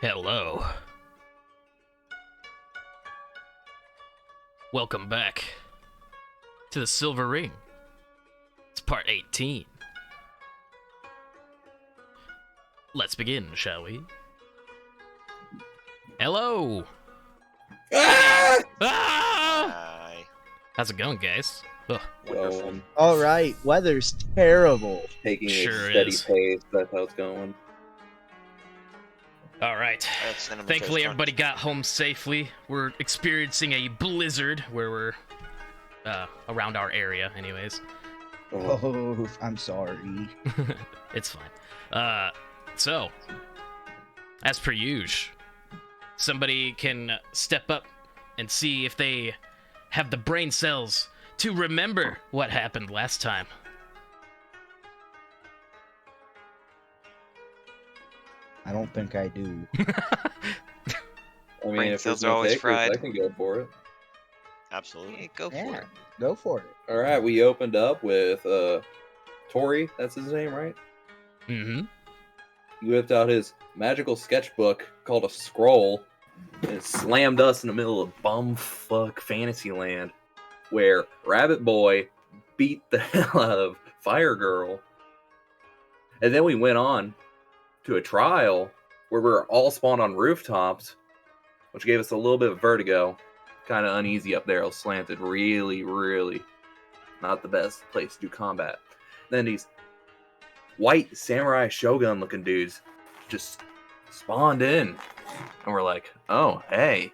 Hello. Welcome back to the Silver Ring. It's part 18. Let's begin, shall we? Hello! Ah! Ah! How's it going, guys? Ugh. Wonderful. All right, weather's terrible. Taking Sure a steady is. pace. That's how it's going. Alright. Thankfully, everybody got home safely. We're experiencing a blizzard where we're around our area, anyways. Oh, I'm sorry. It's fine. So, as per usual, somebody can step up and see if they have the brain cells to remember what happened last time. I don't think I do. I mean, Brain if there's cells are no always takers, fried. I can go for it. Absolutely. Yeah, go for Yeah, it. go for it. All right, we opened up with Tori. That's his name, right? Mm-hmm. He whipped out his magical sketchbook called a scroll and slammed us in the middle of bumfuck Fantasyland, where Rabbit Boy beat the hell out of Fire Girl. And then we went on to a trial where we were all spawned on rooftops, which gave us a little bit of vertigo. Kind of uneasy up there. It was slanted. Really, really not the best place to do combat. Then these white samurai shogun looking dudes just spawned in. And we're like, oh, hey.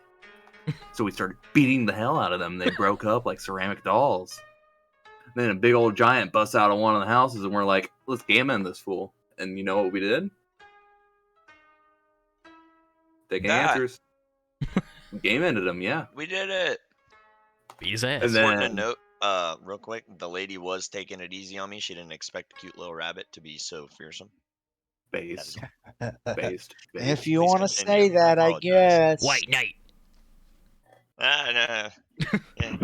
So we started beating the hell out of them. They broke up like ceramic dolls. Then a big old giant busts out of one of the houses, and we're like, let's game end this fool. And you know what we did? Taking That. answers. Game ended him, yeah. We did it. Bees ass. And then- Important to note, real quick, the lady was taking it easy on me. She didn't expect a cute little rabbit to be so fearsome. Based. If Based. you Please want to say continue. that, I Apologize. guess. White Knight. No. Yeah.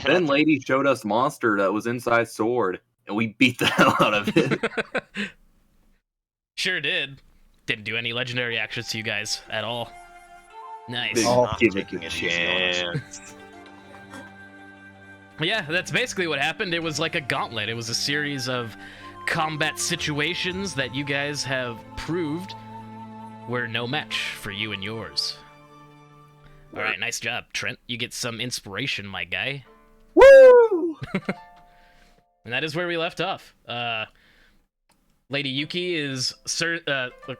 Then lady showed us monster that was inside sword, and we beat the hell out of it. Sure did. Didn't do any legendary actions to you guys at all. Nice. Did Oh. not give it Taking a it easy on us. chance. Yeah, that's basically what happened. It was like a gauntlet. It was a series of combat situations that you guys have proved were no match for you and yours. All right, nice job, Trent. You get some inspiration, my guy. Woo! And that is where we left off. Lady Yuki is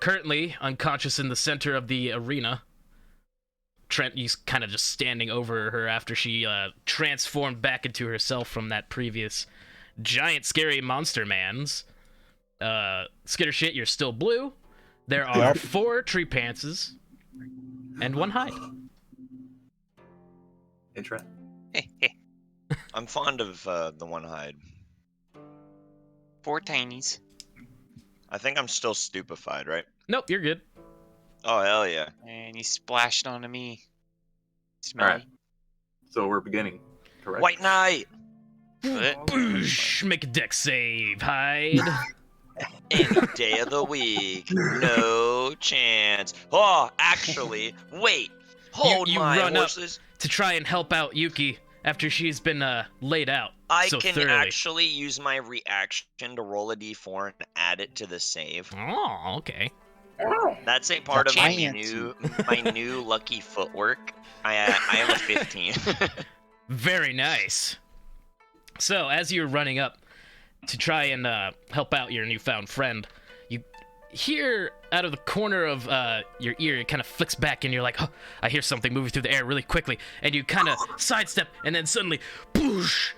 currently unconscious in the center of the arena. Trent, he's kind of just standing over her after she transformed back into herself from that previous giant scary monster man's. Skitter shit, you're still blue. There are Yep. 4 tree pantses and 1 hide. And Trent. I'm fond of the one hide. 4 tinies. I think I'm still stupefied, right? Nope, you're good. Oh, hell yeah. And he splashed onto me. All right. Smelly. So we're beginning. Correct. White Knight! Boosh! Make a deck save, hide. Any day of the week. No chance. Oh, actually, wait. Hold you my run up. horses. To try and help out Yuki after she's been laid out I so can thoroughly. actually use my reaction to roll a d4 and add it to the save. Oh, okay. That's a part of my Giant. new lucky footwork. I am a 15. Very nice. So, as you're running up to try and help out your newfound friend, you hear out of the corner of your ear, it kind of flicks back, and you're like, oh, I hear something moving through the air really quickly, and you kind of sidestep, and then suddenly, boosh!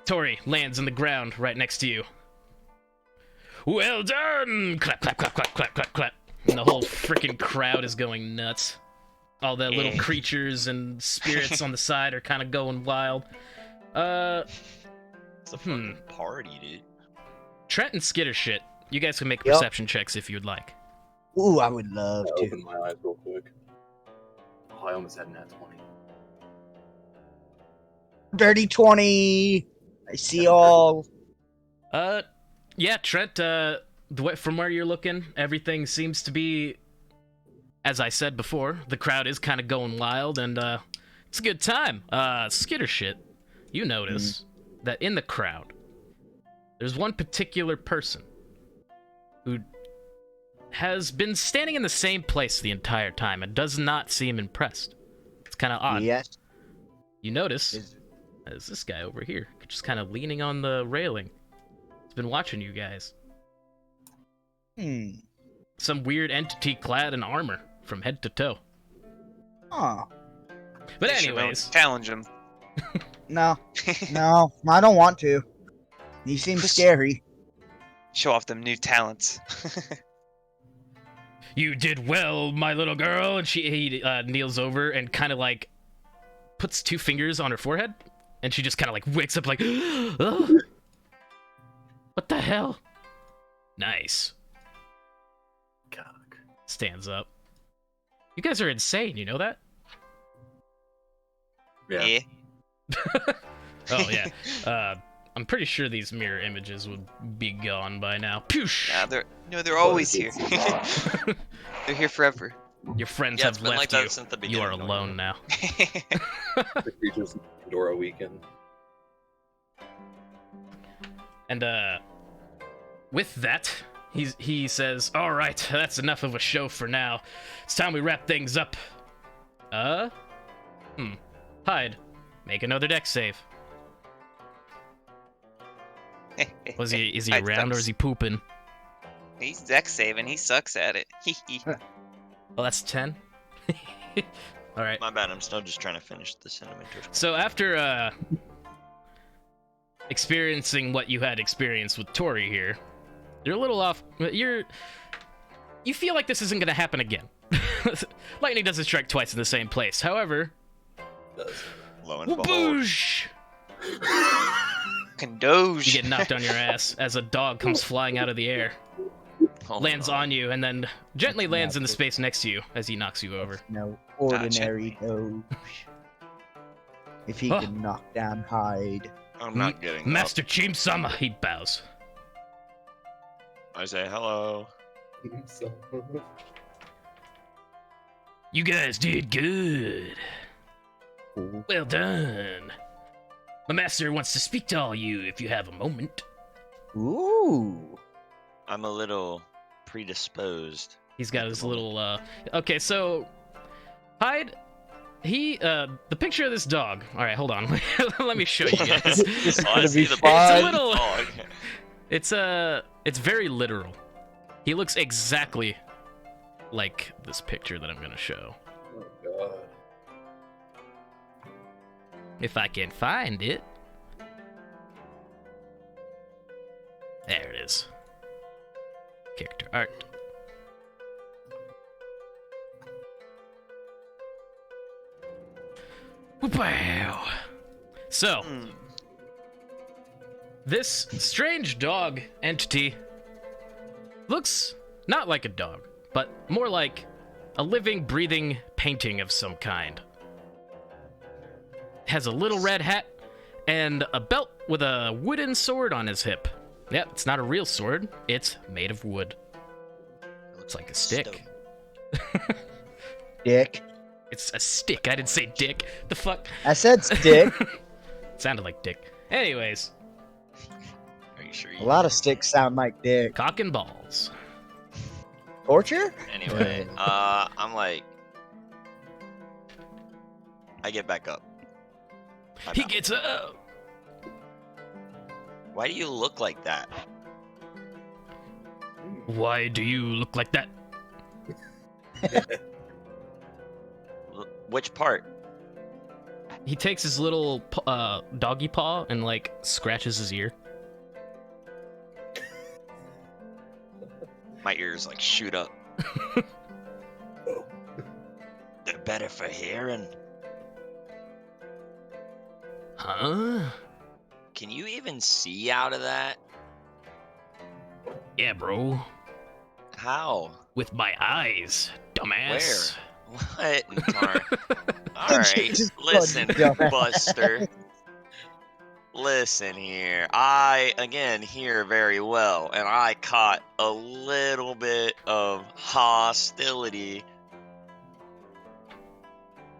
Tori lands in the ground right next to you. Well done! Clap, clap, clap, clap, clap, clap, clap. And the whole freaking crowd is going nuts. All the little creatures and spirits on the side are kind of going wild. It's a fucking party, dude. Trent and Skitter shit. You guys can make Yep. perception checks if you'd like. Ooh, I would love I to. opened my eyes real quick. Oh, I almost had an at 20. Dirty 20. I see all. Yeah, Trent, from where you're looking, everything seems to be as I said before, the crowd is kind of going wild, and it's a good time. Skitter shit, you notice that in the crowd, there's one particular person who has been standing in the same place the entire time and does not seem impressed. It's kind of odd. Yes. You notice there's this guy over here, just kind of leaning on the railing. He's been watching you guys. Some weird entity clad in armor from head to toe. Huh. But They should anyways, challenge him. No. No, I don't want to. He seems scary. Show off them new talents. you did well, my little girl. And he kneels over and kind of like puts 2 fingers on her forehead, and she just kind of like wakes up like, oh, what the hell? Nice. Cock. Stands up. You guys are insane, you know that? Yeah. Oh yeah. I'm pretty sure these mirror images would be gone by now. Poosh! Yeah, they're always here. They're here forever. Your friends Yeah, it's have been left like that you. since the You are beginning. alone now. The creatures in Pandora weekend. And with that, he says, "All right, that's enough of a show for now. It's time we wrap things up." Hyde, make another deck save. Is he Hyde around or sucks. is he pooping? He's deck saving. He sucks at it. Well, that's 10. All right. My bad. I'm still just trying to finish the cinnamon twist. So after experiencing what you had experienced with Tori here, you're a little off. You feel like this isn't gonna happen again. Lightning doesn't strike twice in the same place. However, Lo and behold. boosh! Condoge. You get knocked on your ass as a dog comes flying out of the air, Oh, lands no. on you, and then gently lands in the space next to you as he knocks you over. No ordinary Doge. If he Huh. can knock down Hyde. I'm not getting Master Chim-sama, he bows. up. I say hello. You guys did good. Well done. My master wants to speak to all you if you have a moment. Ooh. I'm a little predisposed. He's got his little, Okay, so... Hyde, the picture of this dog... Alright, hold on. Let me show you guys. This is Oh, I gonna see be the fun. It's a little- dog. It's very literal. He looks exactly like this picture that I'm gonna show. Oh god. If I can find it. There it is. Character art. Wow. So, this strange dog entity looks not like a dog, but more like a living, breathing painting of some kind. Has a little red hat and a belt with a wooden sword on his hip. Yep, it's not a real sword. It's made of wood. It looks like a stick. Dick. It's a stick. I didn't say dick. The fuck? I said stick. Sounded like dick. Anyways, Are you sure? A lot of sticks sound like dick. cock and balls. Torture? Anyway, I'm like, I get back up. I He bow. gets up. Why do you look like that? Why do you look like that? Which part? He takes his little doggy paw and like scratches his ear. My ears like shoot up. They're better for hearing. Huh? Can you even see out of that? Yeah, bro. How? With my eyes, dumbass. What? Alright, Just listen, dumbass. Buster. Listen here. I, again, hear very well, and I caught a little bit of hostility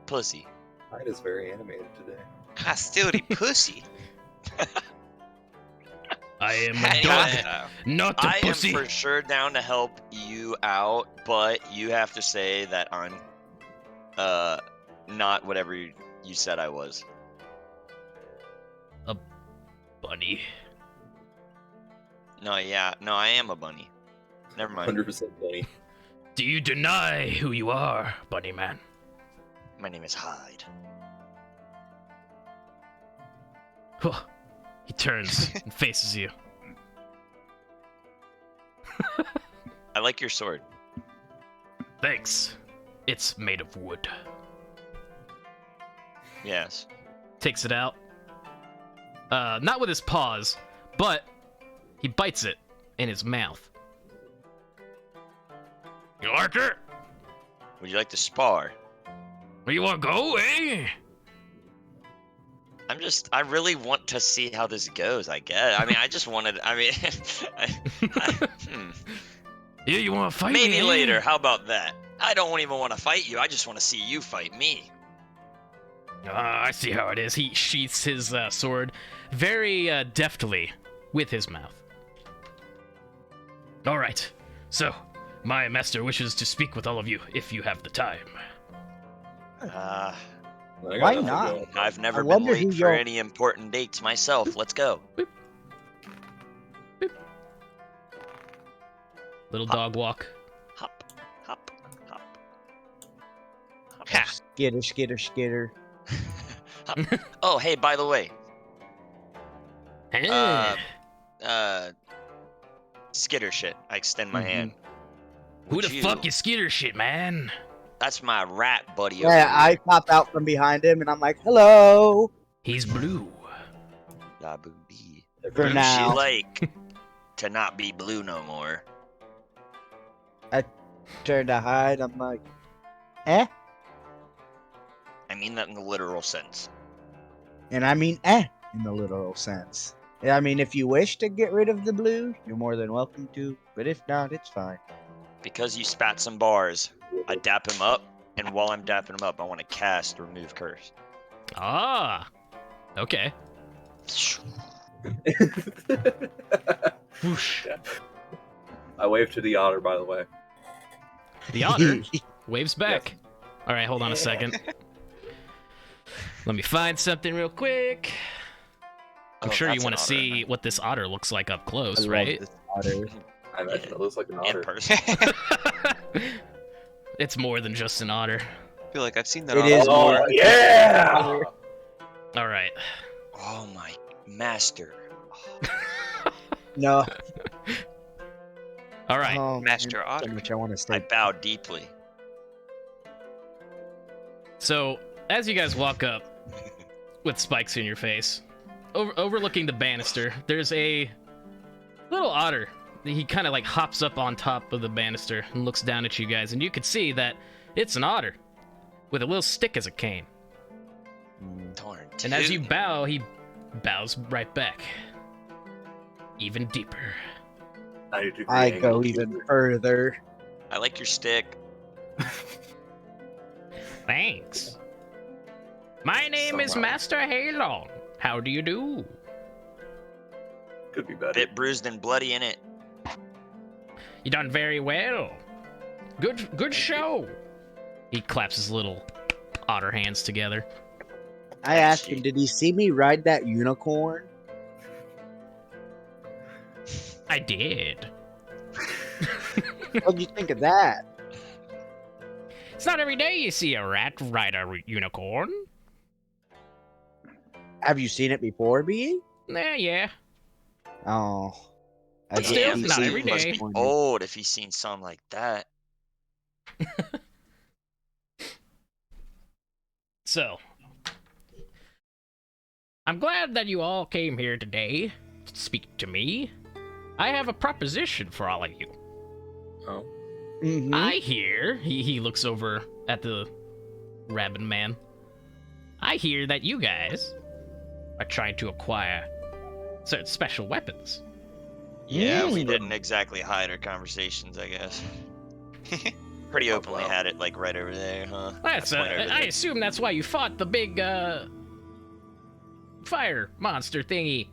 pussy. Hyde is very animated today. Hostility pussy. I am a Anyway, dog, not a I am pussy. for sure down to help you out, but you have to say that I'm not whatever you said I was. Bunny. No, I am a bunny. Never mind. 100% funny. Do you deny who you are, Bunny Man? My name is Hyde. Huh. He turns and faces you. I like your sword. Thanks. It's made of wood. Yes. Takes it out. Not with his paws, but he bites it in his mouth. You like it? Would you like to spar? Where you wanna go, eh? I really want to see how this goes, I guess. I mean, Yeah, you wanna fight me? maybe eh? later. How about that? I don't even want to fight you. I just want to see you fight me. I see how it is. He sheaths his sword very deftly with his mouth. All right. So, my master wishes to speak with all of you if you have the time. I got Why nothing not? going. I've never I been wonder late who for you're- any important dates myself. Let's go. Little dog walk. Hop, hop, hop. Hop. Ha. Skitter, skitter, skitter. Oh, hey, by the way, Eh, skitter shit. I extend my hand. who Would the fuck is Skitter shit, man? That's my rat buddy. over Yeah, I here. pop out from behind him and I'm like, hello. He's blue. La booby. For Wouldn't now. she like to not be blue no more? Turn to hide. I'm like, eh? I mean that in the literal sense. And I mean, eh, in the literal sense. Yeah, I mean, if you wish to get rid of the blue, you're more than welcome to. But if not, it's fine. Because you spat some bars, I dap him up, and while I'm dapping him up, I want to cast Remove Curse. Ah. Okay. Whoosh. I waved to the otter, by the way. The otter waves back. All right, hold on a second. Let me find something real quick. I'm Oh, sure you that's want an to otter. see what this otter looks like up I close, love right? this otter. I imagine it looks like an In otter. person. It's more than just an otter. I feel like I've seen that It on is Oh, more. yeah! All right. Oh my master. No. All right. Oh, Master man, Otter. So much I want to I stay. bow deeply. So, as you guys walk up with spikes in your face, overlooking the banister, there's a little otter. He kind of like hops up on top of the banister and looks down at you guys, and you can see that it's an otter with a little stick as a cane. Darn. And as you dude. bow, he bows right back. Even deeper. 90-degree I angle. go even further. I like your stick. Thanks. My name is Somehow. Master Halon. How do you do? Could be better. Bit bruised and bloody in it. You done very well. Good show. He claps his little otter hands together. I asked him, did he see me ride that unicorn? I did. What'd you think of that? It's not every day you see a rat ride a unicorn. Have you seen it before, B? Yeah. Oh. But guess still, he's not seen every it day. before. Old if he's seen something like that. So, I'm glad that you all came here today to speak to me. I have a proposition for all of you. Oh. Mhm. I hear, he looks over at the rabbit man. I hear that you guys are trying to acquire certain special weapons. Yeah, we Mm. didn't exactly hide our conversations, I guess. Pretty Oh, openly wow. had it like right over there, huh? That's Point over I there. assume that's why you fought the big fire monster thingy.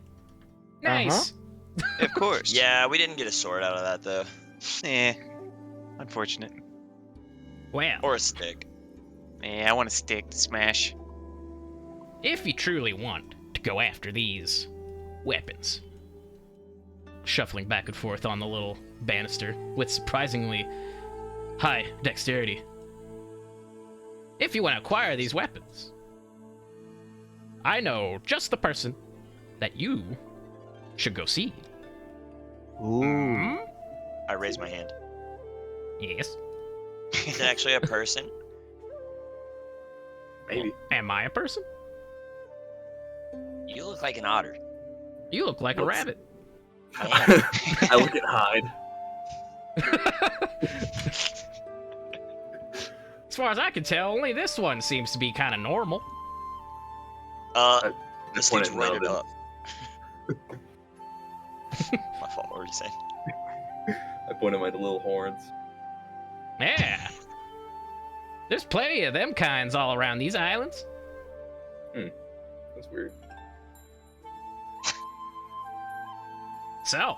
Nice. Of course. Yeah, we didn't get a sword out of that though, Unfortunate. Well, or a stick. I want a stick to smash. if you truly want to go after these weapons, shuffling back and forth on the little banister with surprisingly high dexterity. If you want to acquire these weapons, I know just the person that you should go see. Ooh. I raised my hand. Yes. Is it actually a person? Maybe. Am I a person? You look like an otter. You look like a What's- rabbit. I look at Hyde. As far as I can tell, only this one seems to be kind of normal. This point thing's at right Melvin. up. My fault. What were you saying? I point at my little horns. Yeah. There's plenty of them kinds all around these islands. That's weird. So,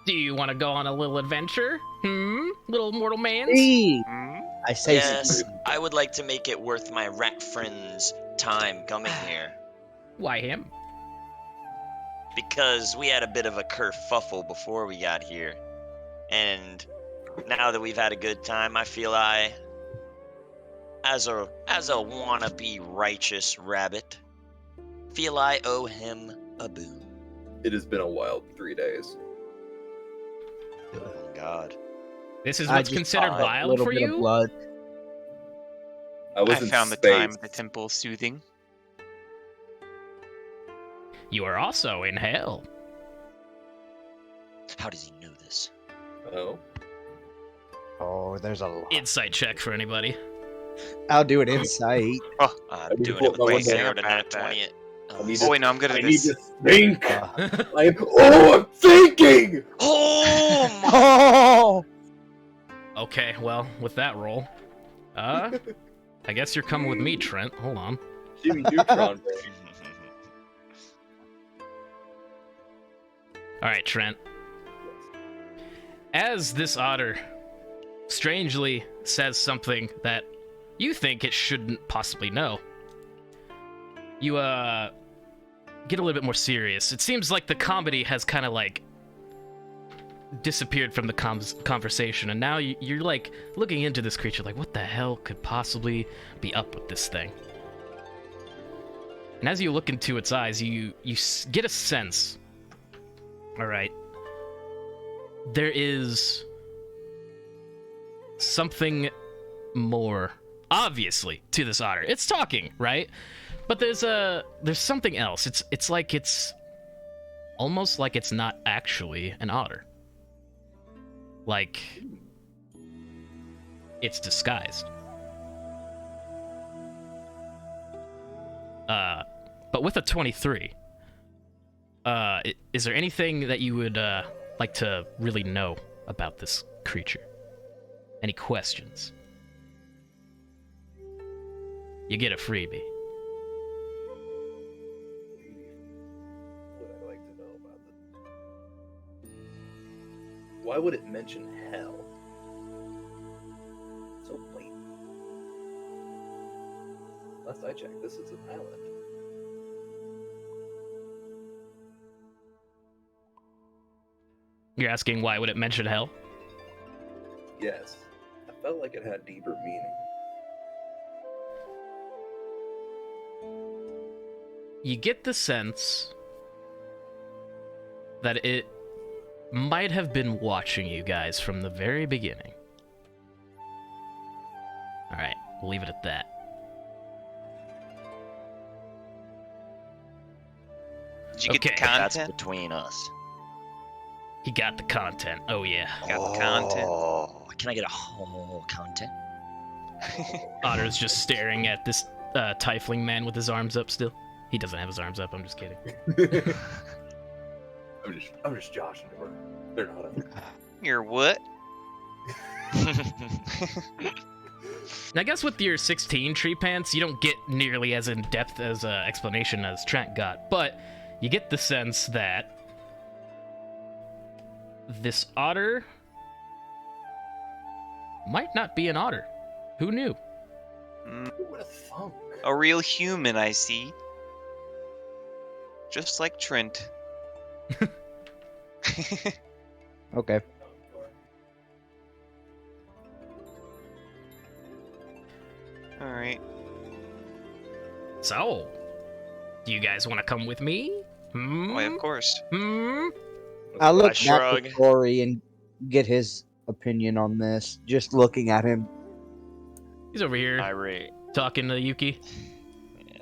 do you want to go on a little adventure? Little mortal mans? Hey, Hmm? I say Yes, I would like to make it worth my rat friend's time coming here. Why him? Because we had a bit of a kerfuffle before we got here. And now that we've had a good time, I feel as a wannabe righteous rabbit, feel I owe him a boon. It has been a wild 3 days. Oh God. This is I what's just considered saw a wild little for bit of you? blood. I was I in found the space. time at the temple soothing. You are also in hell. How does he know this? Oh. Oh, there's a lot. Insight check for anybody. I'll do an insight. Oh, I'm need to doing put it with my my window zero to down. nat 20. I need oh wait, no, I'm good I at need this. to think. Uh, I'm thinking. Oh my! oh! Okay, well, with that roll, I guess you're coming with me, Trent. Hold on. Jimmy Neutron. brain. All right, Trent. As this otter strangely says something that you think it shouldn't possibly know, you get a little bit more serious. It seems like the comedy has kind of like disappeared from the conversation, and now you're like looking into this creature like, what the hell could possibly be up with this thing? And as you look into its eyes, you get a sense. All right. There is something more, obviously, to this otter. It's talking, right? But there's something else. It's like it's almost like it's not actually an otter. Like it's disguised. But with a 23, is there anything that you would like to really know about this creature? Any questions? You get a freebie. What would I like to know about this? Why would it mention hell? So blatant. Last I checked, this is an island. You're asking why would it mention hell? Yes. I felt like it had deeper meaning. You get the sense that it might have been watching you guys from the very beginning. Alright, we'll leave it at that. Did you get the Okay. That's content? between us. He got the content. Oh yeah. Got the content. Oh, can I get a whole content? Otter's just staring at this tiefling man with his arms up still. He doesn't have his arms up, I'm just kidding. I'm just joshing her. They're not. You're what? And I guess with your 16 tree pants, you don't get nearly as in depth as explanation as Trent got, but you get the sense that this otter might not be an otter. Who knew? Who would have thunk? A real human, I see. Just like Trent. Okay. Alright. So, do you guys want to come with me? Why, of course. I look back shrug. at Corey and get his opinion on this. Just looking at him. He's over here Irate. talking to Yuki. So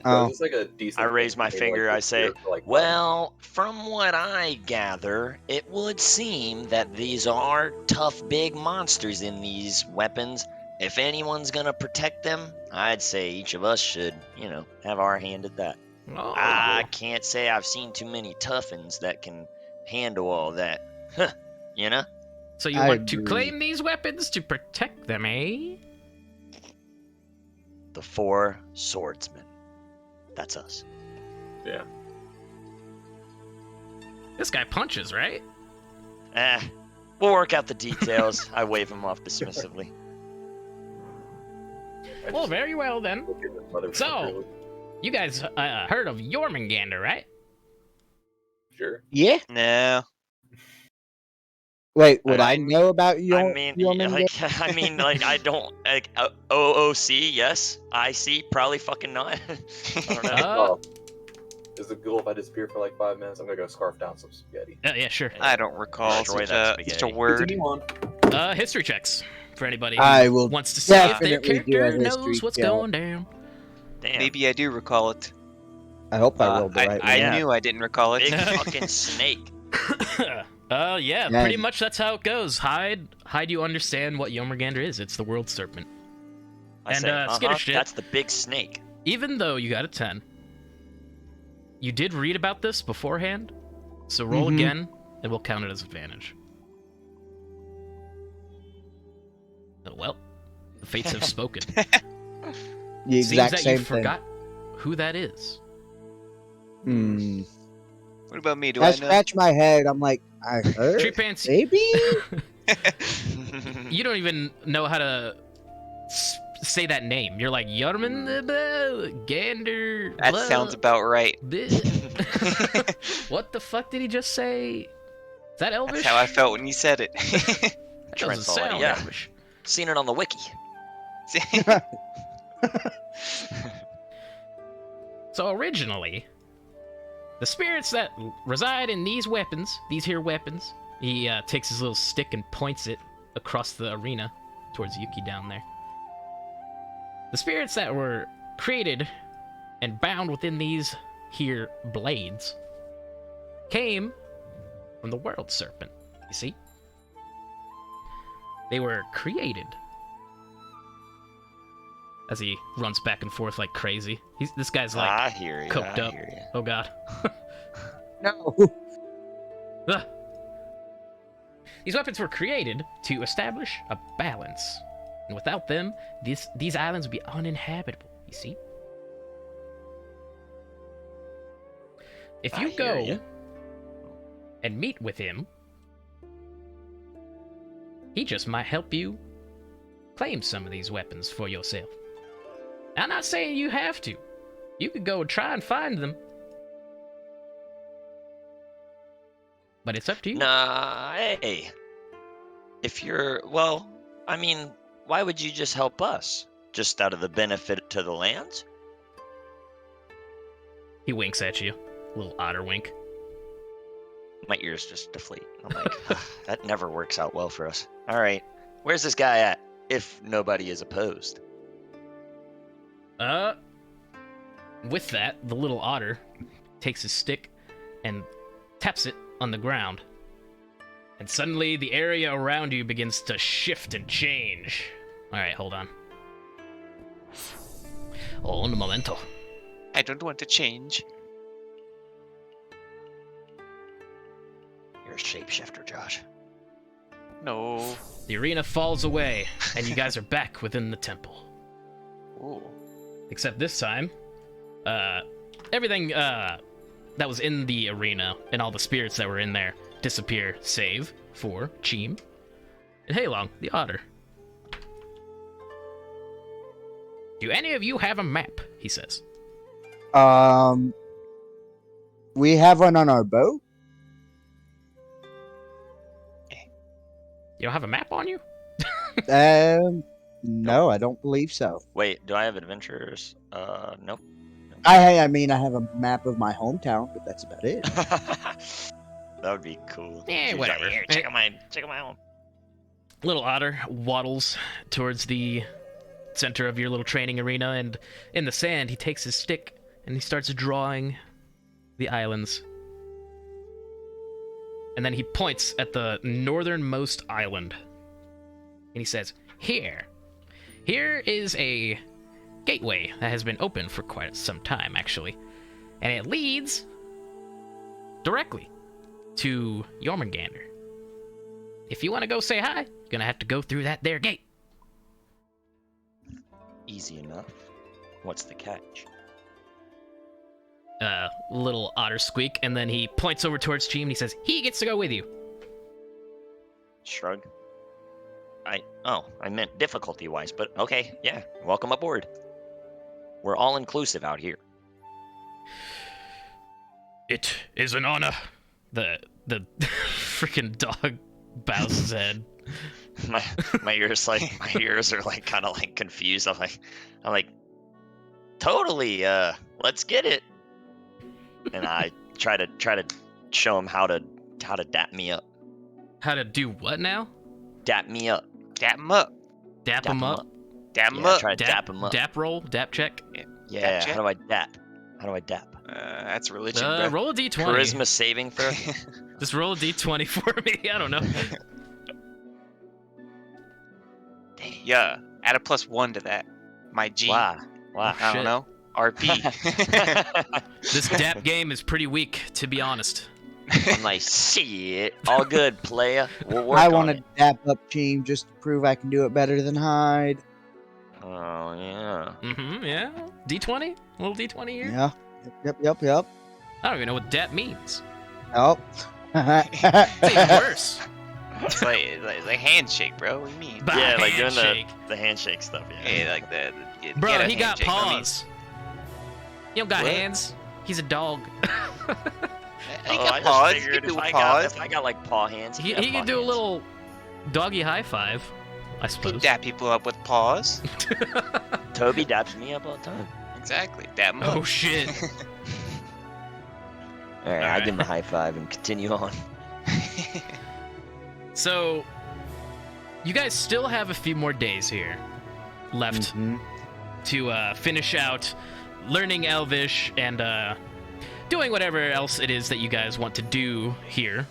Oh, is this like a decent I raise thing my to, finger, like, I say, disappear for, like, 5 Well, from what I gather, it would seem that these are tough big monsters in these weapons. If anyone's gonna protect them, I'd say each of us should, have our hand at that. Oh, I can't say I've seen too many toughins that can handle all that. Huh, so you I want to agree. claim these weapons to protect them, eh? The 4 swordsmen. That's us. Yeah. This guy punches, right? We'll work out the details. I wave him off dismissively. I Well, just very well then. look at this motherfucker. So- You guys heard of Jormungandr, right? Sure. yeah. No. Wait, would I I know about your? I mean, I don't OOC. Yes, IC. Probably fucking not. I don't know. Well, is it cool if I disappear for like 5 minutes? I'm gonna go scarf down some spaghetti. Yeah, sure. I don't recall Destroy such that a, such a spaghetti. word. Continue on. History checks for anybody who I will wants to see if their definitely do a character history knows what's check. going down. Damn. Maybe I do recall it. I hope I rolled the right I one. knew I didn't recall it. Big fucking snake. Yeah, Yeah. pretty much that's how it goes. Hyde, you understand what Jormungandr is. It's the world serpent. I And, say, skittish shit. that's the big snake. Even though you got a 10, you did read about this beforehand, so roll Mhm. again, and we'll count it as advantage. Oh, well, the fates have spoken. The Seems exact that same you thing. forgot who that is. Hmm. What about me? Do I I know? scratch my head. I'm like, I Tree heard. Pants, Maybe. you don't even know how to say that name. You're like, Jormungandr. That sounds about right. What the fuck did he just say? Is that Elvish? That's how I felt when you said it. That doesn't Trent's all like, sound yeah. Elvish. Seen it on the wiki. So originally, the spirits that reside in these weapons, he takes his little stick and points it across the arena towards Yuki down there. The spirits that were created and bound within these here blades came from the world serpent, you see? They were created. As he runs back and forth like crazy. This guy's like, I hear you. coked I up. hear you. oh god. No. Ugh. These weapons were created to establish a balance. And without them, these islands would be uninhabitable, you see? If I you hear go ya. and meet with him, he just might help you claim some of these weapons for yourself. I'm not saying you have to. You could go try and find them. But it's up to you. Nah, hey. If you're, well, I mean, why would you just help us? Just out of the benefit to the lands? He winks at you. Little otter wink. My ears just deflate. I'm like, that never works out well for us. All right, where's this guy at? If nobody is opposed. With that, the little otter takes his stick and taps it on the ground. And suddenly, the area around you begins to shift and change. Alright, hold on. Un momento. I don't want to change. You're a shapeshifter, Josh. No. The arena falls away, and you guys are back within the temple. Ooh. Except this time, everything that was in the arena and all the spirits that were in there disappear, save for Cheem and Haylong, the otter. Do any of you have a map? He says. We have one on our boat. You don't have a map on you? No, I don't believe so. Wait, do I have adventures? Nope. I mean, I have a map of my hometown, but that's about it. That would be cool. Yeah, She's whatever. Like, Here, check out my home. Little otter waddles towards the center of your little training arena, and in the sand, he takes his stick and he starts drawing the islands. And then he points at the northernmost island. And he says, Here is a gateway that has been open for quite some time, actually. And it leads directly to Jormungandr. If you want to go say hi, you're gonna have to go through that there gate. Easy enough. What's the catch? Little otter squeak, and then he points over towards Cheem and he says, he gets to go with you. Shrug. I meant difficulty-wise, but okay, yeah, welcome aboard. We're all inclusive out here. It is an honor. The freaking dog bows his head. My ears are like kind of like confused. I'm like, totally. Let's get it. And I try to show him how to dap me up. How to do what now? Dap me up. Dap him up. Dap him up? Dap him Yeah, up. try to dap him up. Dap roll? Dap check? Yeah. check? How do I dap? That's religion, bro. Roll a d20. Charisma saving throw. Just roll a d20 for me. I don't know. Yeah. Add a +1 to that. My G. Wow. I Shit. don't know. RP. This dap game is pretty weak, to be honest. I'm like, shit. All good, playa. We'll work I on want it. to dap up Cheem just to prove I can do it better than Hyde. Oh yeah. Mm-hmm, yeah. D20? A little D20 here? Yeah. Yep. I don't even know what dap means. Oh. It's even worse. It's like handshake, bro. What do you mean? Bah, Yeah, like doing handshake. the handshake stuff. Yeah. Yeah, like the Bro, get a he got handshake, I mean, paws. He don't got What? hands. He's a dog. He Oh, got I just paws. He figured can do if paws. I got like paw hands, He have can paw do a hands. little doggy high five, I You suppose. dap people up with paws. Toby daps me up all the time. Exactly. Dap him Oh up. shit. All right, I Alright. give him a high five and continue on. So, you guys still have a few more days here left Mhm. to finish out learning Elvish and doing whatever else it is that you guys want to do here.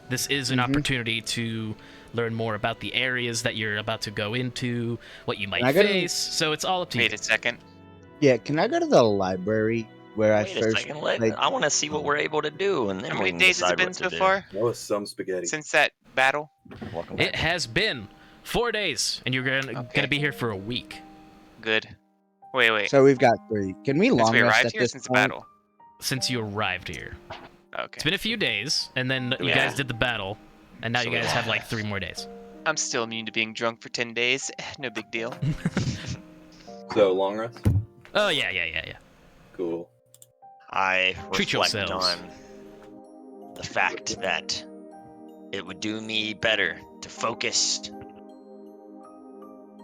This is an Mhm. opportunity to learn more about the areas that you're about to go into, what you might I gotta- face. So it's all up to you. Wait a second. Yeah, can I go to the library where I Wait a first second, played? I want to see what we're able to do, and then How we many can days has decide it been what so to do. far That was some spaghetti. since that battle? Welcome It back. has been 4 days, and you're gonna Okay. be here for a week. Good. Wait. So we've got 3. Can we Since long we rest arrived at here, this since the point? battle. Since you arrived here. It's Okay. been a few days, and then you Yeah. guys did the battle, and now So you guys we have like lost. 3 more days. I'm still immune to being drunk for 10 days. No big deal. So long rest. Oh yeah. Cool. I Treat reflect yourselves. on the fact that it would do me better to focus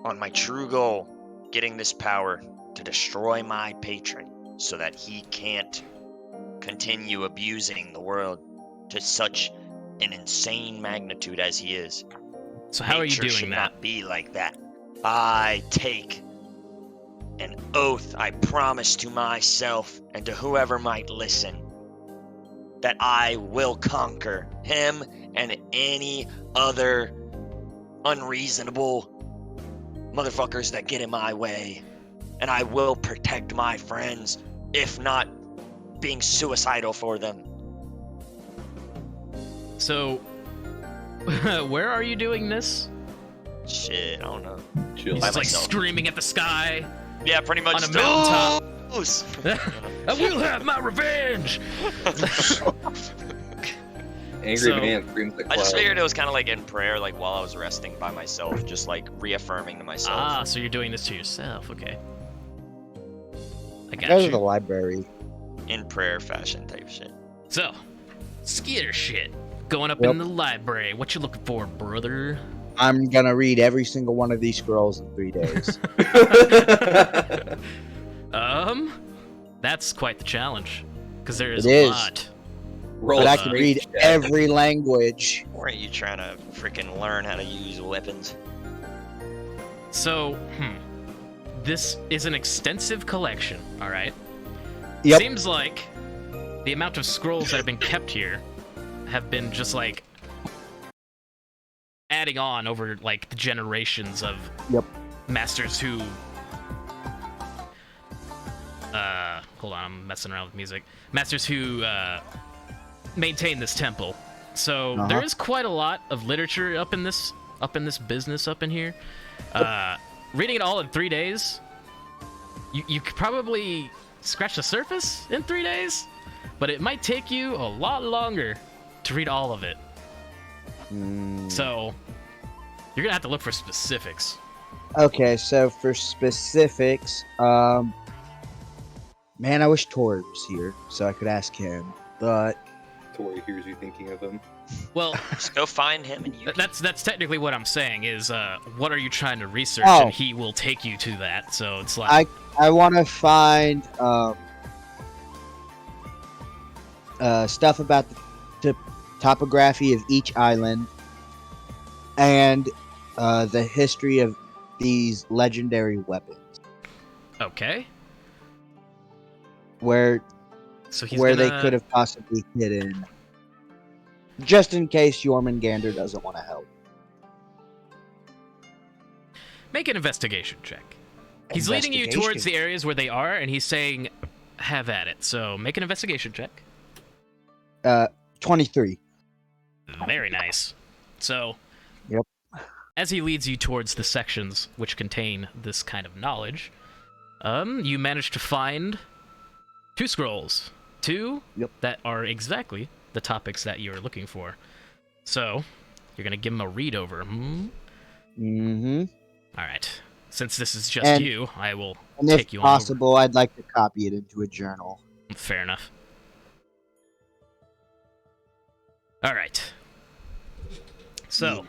on my true goal, getting this power to destroy my patron so that he can't continue abusing the world to such an insane magnitude as he is. So how are you Nature doing should that? not be like that. I take an oath I promise to myself and to whoever might listen that I will conquer him and any other unreasonable motherfuckers that get in my way. And I will protect my friends, if not being suicidal for them. So where are you doing this? Shit, I don't know. Chill. He's By just like myself. screaming at the sky. Yeah, pretty much. On a mountaintop. Those! I will have my revenge. Angry So- man screams at I just cloud. figured it was kind of like in prayer, like while I was resting by myself, just like reaffirming to myself. Ah, so you're doing this to yourself. Okay. I got Go to you. the library. In prayer fashion type shit. So, Skeeter shit. Going up Yep. in the library. What you looking for, brother? I'm gonna read every single one of these scrolls in 3 days. That's quite the challenge. Because there is It a is. lot. Roll But a I can strength read check. every language. Or are you trying to freaking learn how to use weapons? So, this is an extensive collection, alright? Yep. Seems like the amount of scrolls that have been kept here have been just like adding on over like the generations of Yep. masters who hold on, I'm messing around with music. Masters who maintain this temple. So Uh-huh. there is quite a lot of literature up in this business up in here. Reading it all in 3 days, you could probably scratch the surface in 3 days, but it might take you a lot longer to read all of it. So you're gonna have to look for specifics. Okay, so for specifics, man, I wish Tori was here so I could ask him. But Tori hears you thinking of him. Well, Just go find him and you. that's technically what I'm saying is what are you trying to research, Oh. and he will take you to that. So it's like I want to find stuff about the topography of each island and the history of these legendary weapons. okay. Where So he's where they gonna- could have possibly hidden, just in case Jormungandr doesn't want to help. make an investigation check. He's leading you towards the areas where they are, and he's saying, "Have at it." So make an investigation check. 23. Very nice. So, Yep. as he leads you towards the sections which contain this kind of knowledge, you manage to find 2 scrolls. 2 Yep. that are exactly the topics that you're looking for. So, you're gonna give him a read over. Mm-hmm. All right. Since this is just And- you, I will And if take you on over. possible, I'd like to copy it into a journal. Fair enough. All right. So,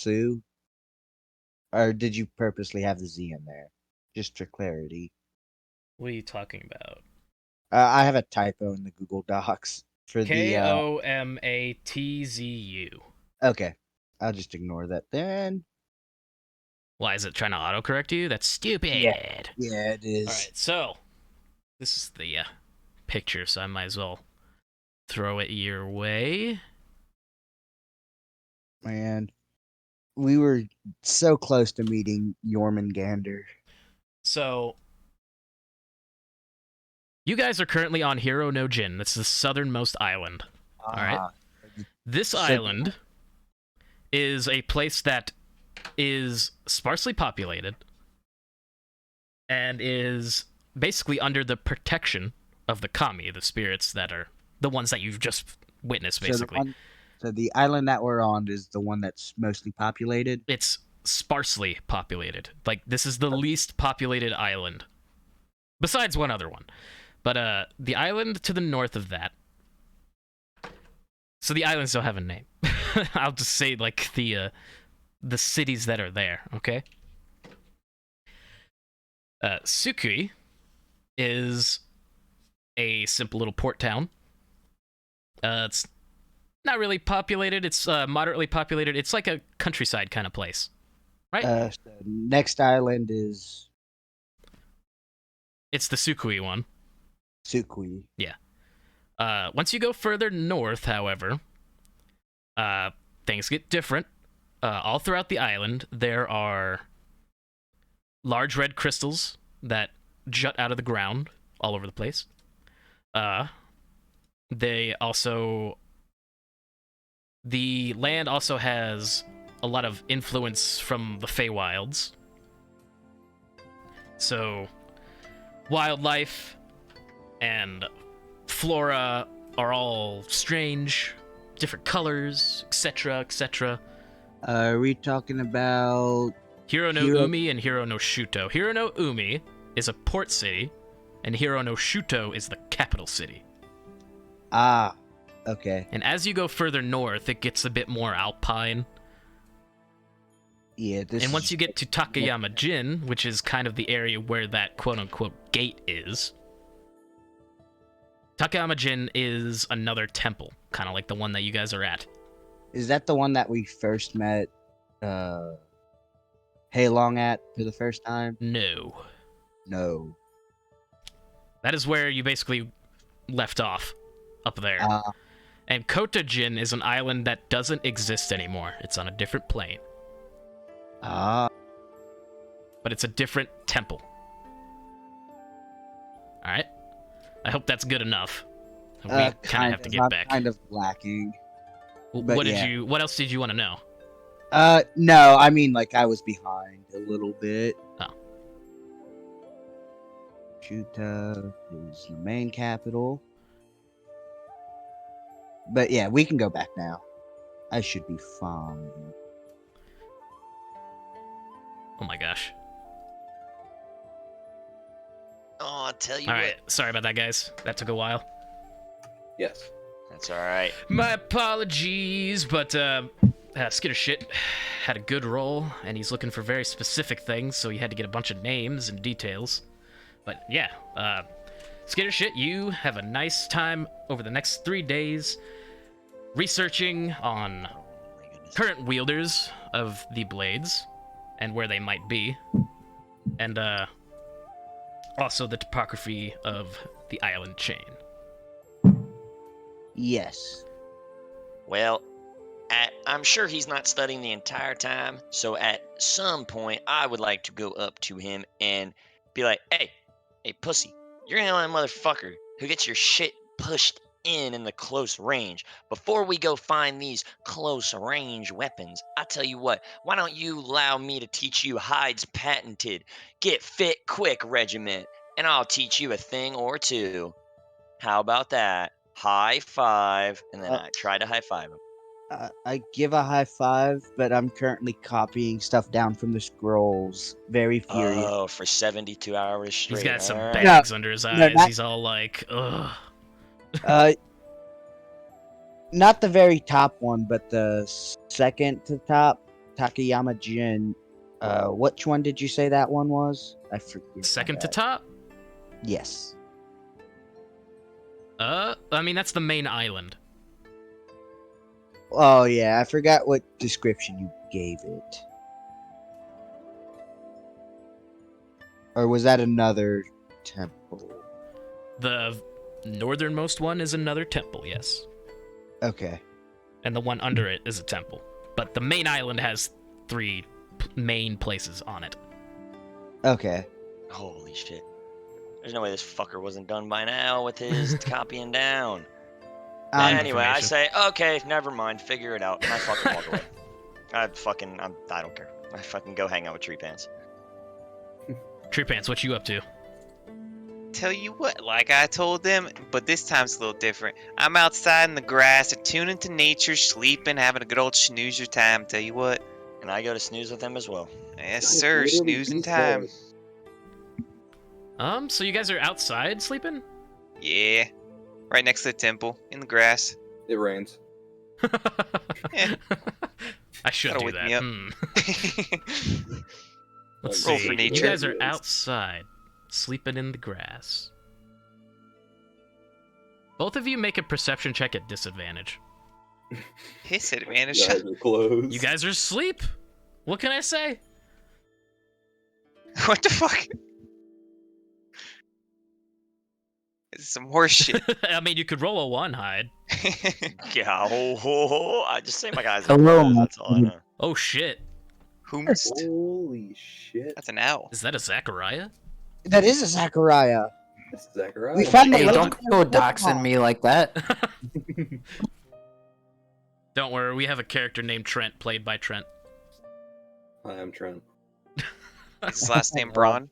Sue? Or did you purposely have the Z in there? Just for clarity. What are you talking about? I have a typo in the Google Docs for the. Komatzu. Okay, I'll just ignore that then. Why is it trying to autocorrect you? That's stupid. Yeah, it is. All right, so this is the picture, so I might as well throw it your way. Man, we were so close to meeting Jormungandr. So you guys are currently on Hiro no Jin. That's the southernmost island. All right. This So- island is a place that is sparsely populated and is basically under the protection of the kami, the spirits that are the ones that you've just witnessed, basically. So the island that we're on is the one that's mostly populated. It's sparsely populated. Like, this is the least populated island, besides one other one. But the island to the north of that. So the islands don't have a name. I'll just say like the cities that are there. Okay. Sukui is a simple little port town. It's not really populated. It's moderately populated. It's like a countryside kind of place, right? So next island is It's the Sukui one. Sukui. Once you go further north, however, things get different. All throughout the island, there are large red crystals that jut out of the ground all over the place. The land also has a lot of influence from the Feywilds. So, wildlife and flora are all strange, different colors, etc., etc. Are we talking about Hiro no Umi and Hiro no Shuto. Hiro no Umi is a port city, and Hiro no Shuto is the capital city. Okay. And as you go further north, it gets a bit more alpine. Yeah, And once you get to Takayama Jin, which is kind of the area where that quote-unquote gate is, Takayama Jin is another temple, kind of like the one that you guys are at. Is that the one that we first met Heilong at for the first time? No. No. That is where you basically left off, up there. And Kota Jin is an island that doesn't exist anymore. It's on a different plane. But it's a different temple. Alright? I hope that's good enough. We kind of have to get back. Kind of lacking. What but yeah. What else did you want to know? No, I mean, like, I was behind a little bit. Oh. Shuta is the main capital. But yeah, we can go back now. I should be fine. Oh my gosh. Oh, I'll tell you Alright, sorry about that, guys. That took a while. Yes. That's all right. My apologies, but Skitter Shit had a good roll, and he's looking for very specific things, so he had to get a bunch of names and details. But yeah, Skitter Shit, you have a nice time over the next 3 days researching on Oh my goodness. current wielders of the blades and where they might be, and also the topography of the island chain. Yes. Well, I'm sure he's not studying the entire time, so at some point, I would like to go up to him and be like, hey, pussy, you're the only motherfucker who gets your shit pushed in the close range. Before we go find these close range weapons, I tell you what, why don't you allow me to teach you Hyde's patented Get Fit Quick regiment, and I'll teach you a thing or two. How about that? High five, and then I try to high five him. I give a high five, but I'm currently copying stuff down from the scrolls. Very furious. Oh, for 72 hours straight. He's got some alright. bags under his eyes. not- He's all like, ugh. Not the very top one, but the second to top. Takayama Jin. Which one did you say that one was? I forget. Second to top? Yes. I mean, that's the main island. Oh yeah, I forgot what description you gave it. Or was that another temple? The northernmost one is another temple, yes. Okay. And the one under it is a temple. But the main island has 3 main places on it. Okay. Holy shit. There's no way this fucker wasn't done by now with his copying down. Anyway, I information. say, okay, never mind, figure it out. And I fucking walk away. I don't care. I fucking go hang out with Tree Pants. Tree Pants, what you up to? Tell you what, like I told them, but this time's a little different. I'm outside in the grass, attuning to nature, sleeping, having a good old snoozer time. Tell you what. And I go to snooze with him as well. Yes, Guys, sir. literally Snoozing Beast time. Boy. So you guys are outside sleeping? Yeah. Right next to the temple, in the grass. It rains. Yeah. I should That'll do wake that. me up. Let's Roll see. for You nature. guys are outside, sleeping in the grass. Both of you make a perception check at disadvantage. His advantage. Guys are closed. You guys are asleep. What can I say? What the fuck? This is some horse shit. I mean, you could roll a 1 hide. Yeah, I just say my guys. Hello, That's all I know. Oh shit. Whomst? Holy shit. That's an owl. Is that a Zachariah? That is a Zachariah. That's Zachariah. We found Hey, the don't go doxing me like that. Don't worry, we have a character named Trent, played by Trent. Hi, I'm Trent. Is his last name Braun?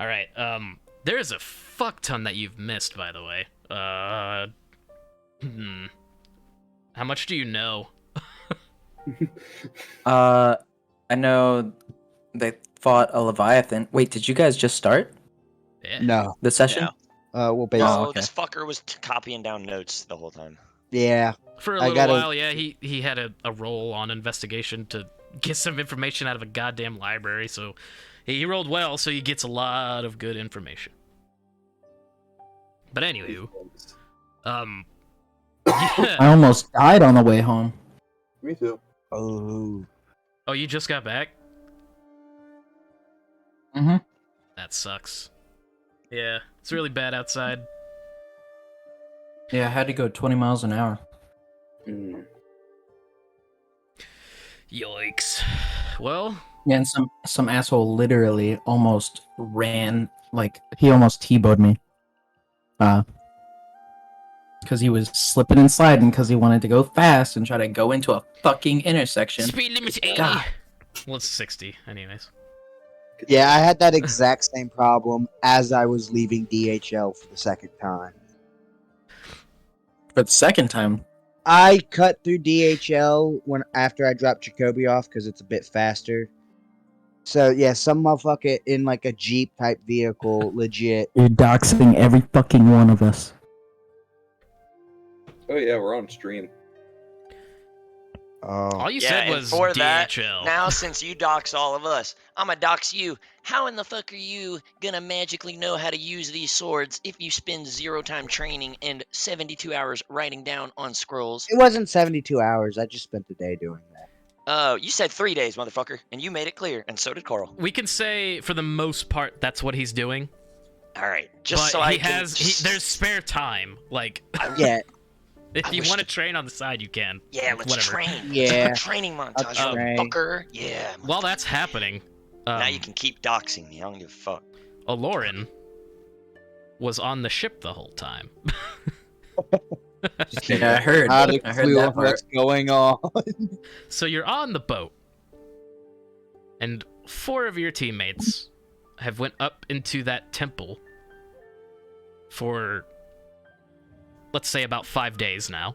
Alright, there is a fuck ton that you've missed, by the way. How much do you know? I know they fought a Leviathan. Wait, did you guys just start Yeah. No. the session? No. Well, basically, Oh, Oh, okay. this fucker was copying down notes the whole time. yeah. For a I little gotta- while, yeah, he had a roll on investigation to get some information out of a goddamn library, so he rolled well, so he gets a lot of good information. But anywho, I yeah. almost died on the way home. Me too. Oh. Oh, you just got back? Mm-hmm. That sucks. Yeah, it's really bad outside. Yeah, I had to go 20 miles an hour. Mm. Yikes. Well, Yeah, and some asshole literally almost ran, like, he almost T-bowed me. Because he was slipping and sliding because he wanted to go fast and try to go into a fucking intersection. speed limit's 80. God. Well, it's 60, anyways. Yeah, I had that exact same problem as I was leaving DHL for the second time. For the second time, I cut through DHL after I dropped Jacoby off because it's a bit faster. So yeah, some motherfucker in like a Jeep type vehicle, legit. you're doxing every fucking one of us. Oh yeah, we're on stream. Oh, All you Yeah, said and was for that, DHL. now since you dox all of us, I'ma dox you. How in the fuck are you gonna magically know how to use these swords if you spend 0 time training and 72 hours writing down on scrolls? it wasn't 72 hours. I just spent the day doing that. Oh, you said 3 days, motherfucker, and you made it clear, and so did Carl. We can say, for the most part, that's what he's doing. All right, just But so he I can. there's spare time. Like, Yeah, if I you wish want to to- train on the side, you can. Yeah, let's Whatever. train. Yeah, Let's have a training montage, I'll train. motherfucker. Yeah. While that's happening, Now you can keep doxing me. I don't give a fuck. Aloran was on the ship the whole time. Yeah, I heard. not a I heard clue that part. what's going on. So you're on the boat, and 4 of your teammates have went up into that temple for, let's say, about 5 days now.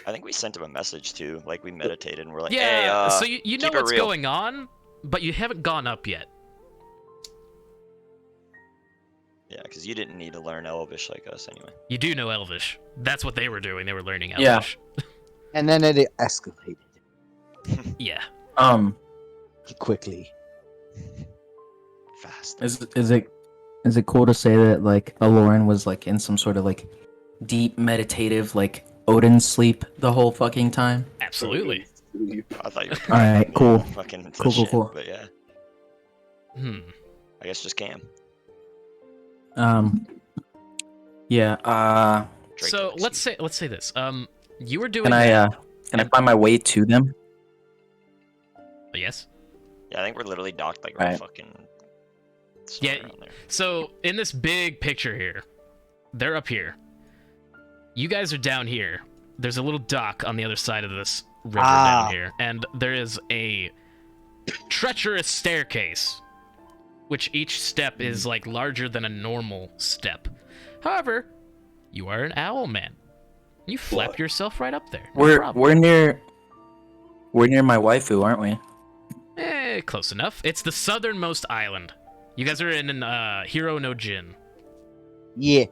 I think we sent him a message too. Like we meditated and we're like, Yeah, hey, so you know keep it what's real. going on, but you haven't gone up yet. Yeah, because you didn't need to learn Elvish like us anyway. You do know Elvish. That's what they were doing. They were learning Yeah. Elvish. And then it escalated Yeah. quickly. Fast. Is it cool to say that like Aloran was like in some sort of like deep meditative like Odin sleep the whole fucking time? Absolutely. I thought you were All right, cool. fucking Cool, shit, cool. but yeah, I guess just Cam. Yeah. Drake So next. let's say this. You were doing Can that. I find my way to them? Yes. Yeah, I think we're literally docked like right Right. fucking. Yeah, somewhere around there. So in this big picture here, they're up here. You guys are down here. There's a little dock on the other side of this river down here, and there is a treacherous staircase, which each step is like larger than a normal step. However, you are an owl man. You flap What? yourself right up there. No problem. We're near my waifu, aren't we? Close enough. It's the southernmost island. You guys are in Hiro no Jin. Yeah.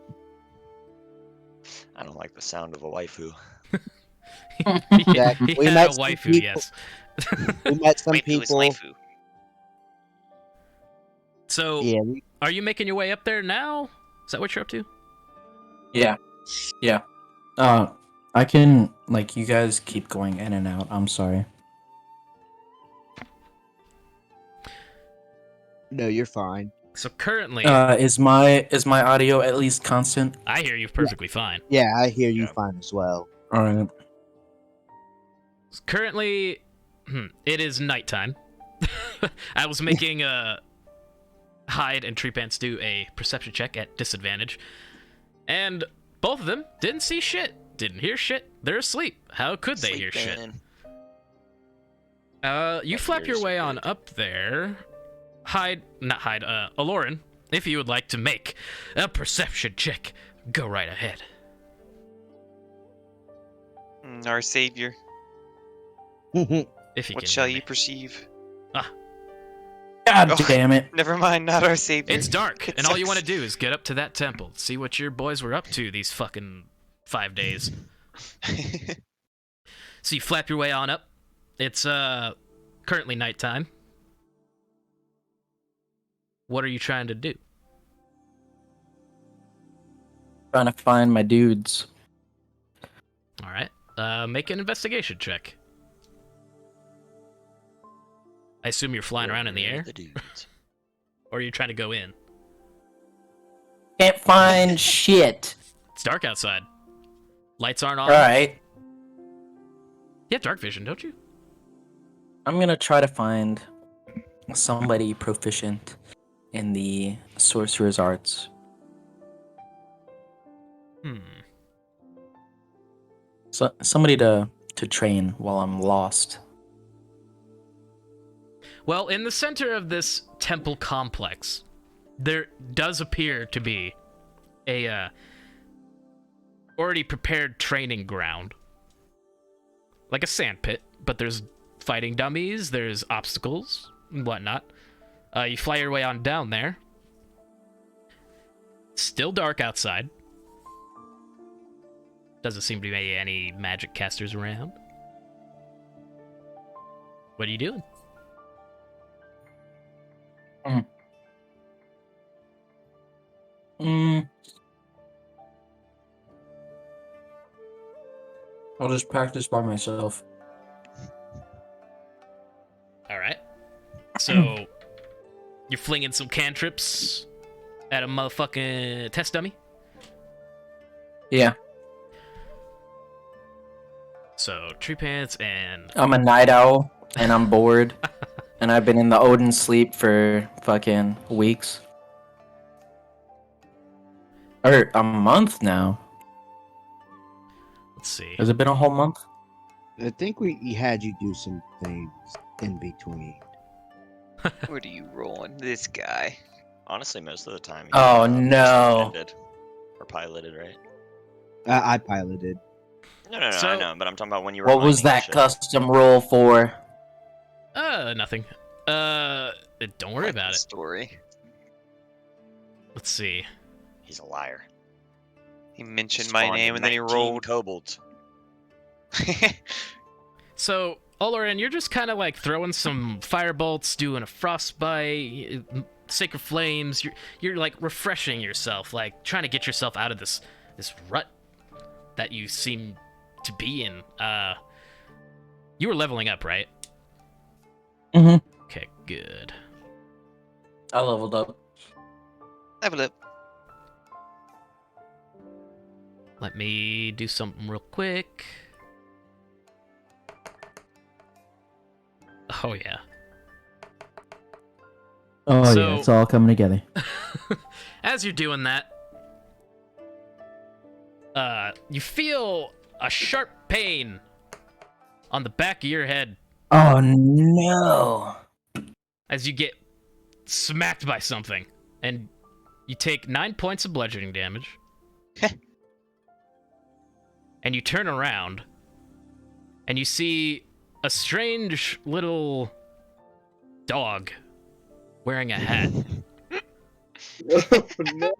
I don't like the sound of a waifu. Exactly. He We had met a some waifu, people- yes. We met some Waifu is people. waifu. So, Yeah, are you making your way up there now? Is that what you're up to? Yeah. I can like you guys keep going in and out. I'm sorry. no, you're fine. So currently, Is my audio at least constant? I hear you perfectly fine. Yeah, I hear you Yeah. fine as well. All right. Currently, it is nighttime. I was making Hyde and Tree Pants do a perception check at disadvantage, and both of them didn't see shit, didn't hear shit. They're asleep. How could they hear shit? Sleeping. You My flap your ears way are on big. up there. Aloran, if you would like to make a perception check, go right ahead. Our savior. If you What can shall hear you me. perceive? God Oh. damn it! Never mind, not our savior. It's dark, It and all you want to sucks. do is get up to that temple, see what your boys were up to these fucking 5 days. So you flap your way on up. It's currently nighttime. What are you trying to do? Trying to find my dudes. All right. Make an investigation check. I assume you're flying around in the air, The dudes. or are you trying to go in? Can't find shit. It's dark outside. Lights aren't on. All right. You have dark vision, don't you? I'm gonna try to find somebody proficient in the sorcerer's arts. So somebody to train while I'm lost. Well, in the center of this temple complex, there does appear to be a already prepared training ground. Like a sand pit, but there's fighting dummies, there's obstacles, and whatnot. You fly your way on down there. Still dark outside. Doesn't seem to be any magic casters around. What are you doing? I'll just practice by myself. All right. So you're flinging some cantrips at a motherfucking test dummy. Yeah, So Tree Pants and I'm a night owl and I'm bored, and I've been in the Odin sleep for fucking weeks. Or a month now. let's see. Has it been a whole month? I think we had you do some things in between. What are you rolling? This guy. Honestly, most of the time. Oh, just no. ended Or piloted, right? I piloted. No, I So- know, but I'm talking about when you were. What was mining and that shit. custom roll for? Nothing. Don't worry Like about the it. Story. Let's see. He's a liar. He mentioned my Spawned name and then he 19 rolled. kobolds. So, Oloran, you're just kind of like throwing some firebolts, doing a frostbite, sacred flames. You're like refreshing yourself, like trying to get yourself out of this rut that you seem to be in. You were leveling up, right? Mhm. Okay, good. I leveled up. Level up. Let me do something real quick. Oh yeah. Oh So- yeah, it's all coming together. As you're doing that, you feel a sharp pain on the back of your head Oh no! as you get smacked by something, and you take 9 points of bludgeoning damage. And you turn around, and you see a strange little dog wearing a hat. No.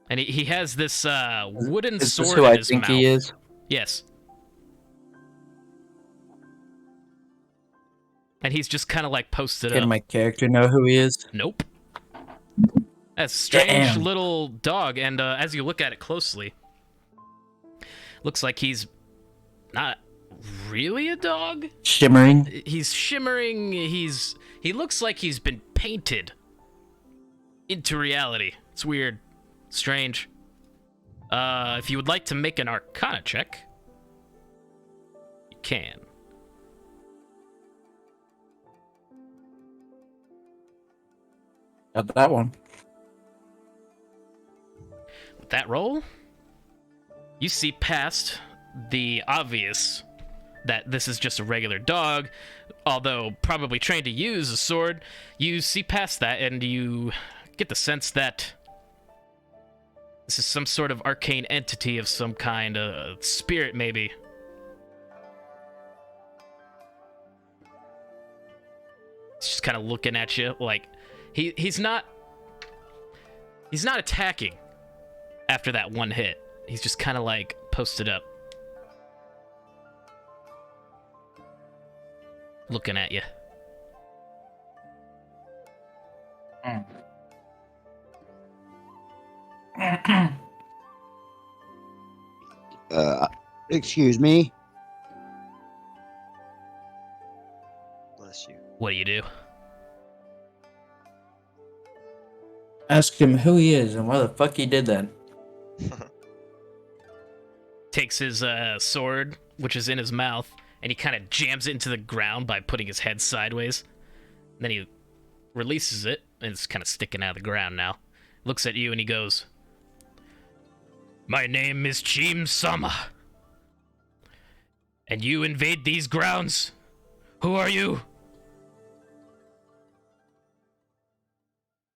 And he has this wooden Is sword this who in I his think mouth. he is? Yes. And he's just kind of like posted Can up. my character know who he is? Nope. A strange Damn. little dog, and as you look at it closely, looks like he's not really a dog. Shimmering. He's shimmering. He looks like he's been painted into reality. It's weird, strange. If you would like to make an Arcana check, you can. Got that one. With that roll, you see past the obvious that this is just a regular dog, although probably trained to use a sword. You see past that, and you get the sense that this is some sort of arcane entity of some kind, a spirit maybe. It's just kind of looking at you like he's not attacking after that one hit. He's just kind of like posted up, looking at you. Excuse me. Bless you. What do you do? Ask him who he is and why the fuck he did that. Takes his sword, which is in his mouth, and he kind of jams it into the ground by putting his head sideways. Then he releases it, and it's kind of sticking out of the ground now. Looks at you and he goes, "My name is Chim Sama. And you invade these grounds? Who are you?"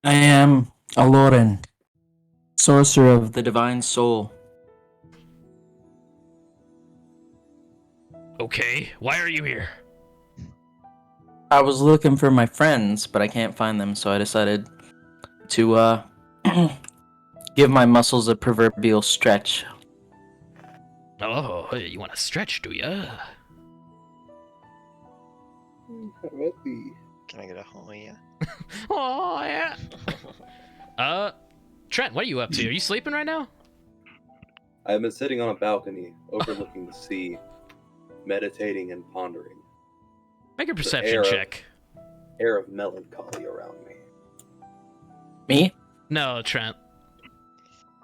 I am Aloran, sorcerer of the divine soul. Okay, why are you here? I was looking for my friends, but I can't find them, so I decided to give my muscles a proverbial stretch. Oh, you want to stretch, do ya? Can I get a oh yeah? Oh, yeah. Trent, what are you up to? Are you sleeping right now? I've been sitting on a balcony overlooking the sea, meditating and pondering. Make a perception air of- check. Air of melancholy around me. Me? No, Trent.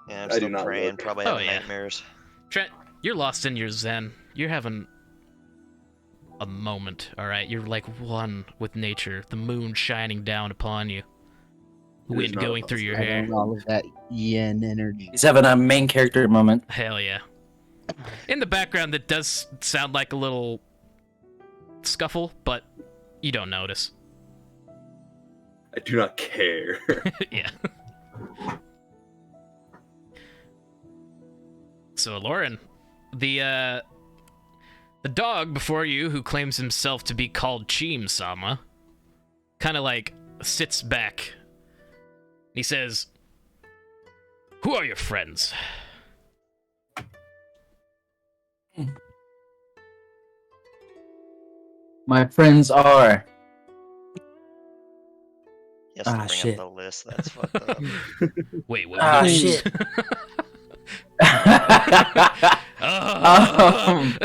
Yeah, I'm I do still not praying. look. Probably Oh, having yeah. nightmares. Trent, you're lost in your zen. You're having a moment, alright? You're like one with nature, the moon shining down upon you, It is wind not going a through your I hair. want all of that yin energy. He's having a main character moment. Hell yeah. In the background, that does sound like a little scuffle, but you don't notice. I do not care. Yeah. So, Lauren, the dog before you, who claims himself to be called Chim Sama, kind of like sits back. He says, Who are your friends? My friends are. Yes, to Ah, bring shit. up the list. That's fucked up. Wait, what? Ah, was shit. Oh.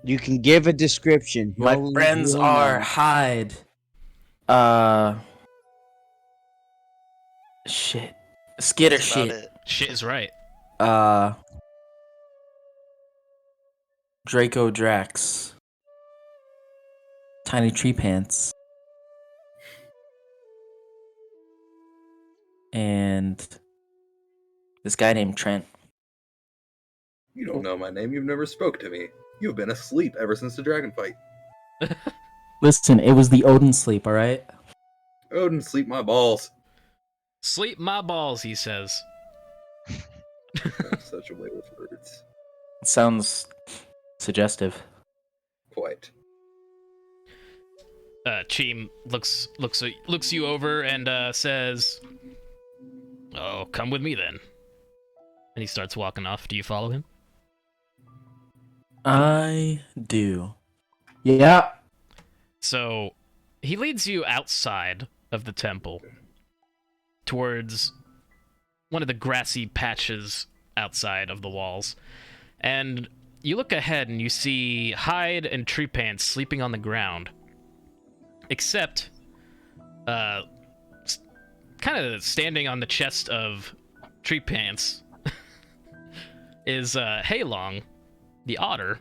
You can give a description. My He'll- friends he'll are know. Hyde. Shit. Skitter That's about shit. it. Shit is right. Draco Drax. Tiny Tree Pants. And this guy named Trent. You don't know my name. You've never spoke to me. You've been asleep ever since the dragon fight. Listen, it was the Odin sleep, alright? Odin, sleep my balls. Sleep my balls, he says. That's such a way with words. Sounds suggestive. Quite. Cheem looks you over and says, "Oh, come with me then." And he starts walking off. Do you follow him? I do. Yeah. So he leads you outside of the temple towards one of the grassy patches outside of the walls. And you look ahead and you see Hyde and Tree Pants sleeping on the ground. Except, kind of standing on the chest of Tree Pants is Haylong, the otter.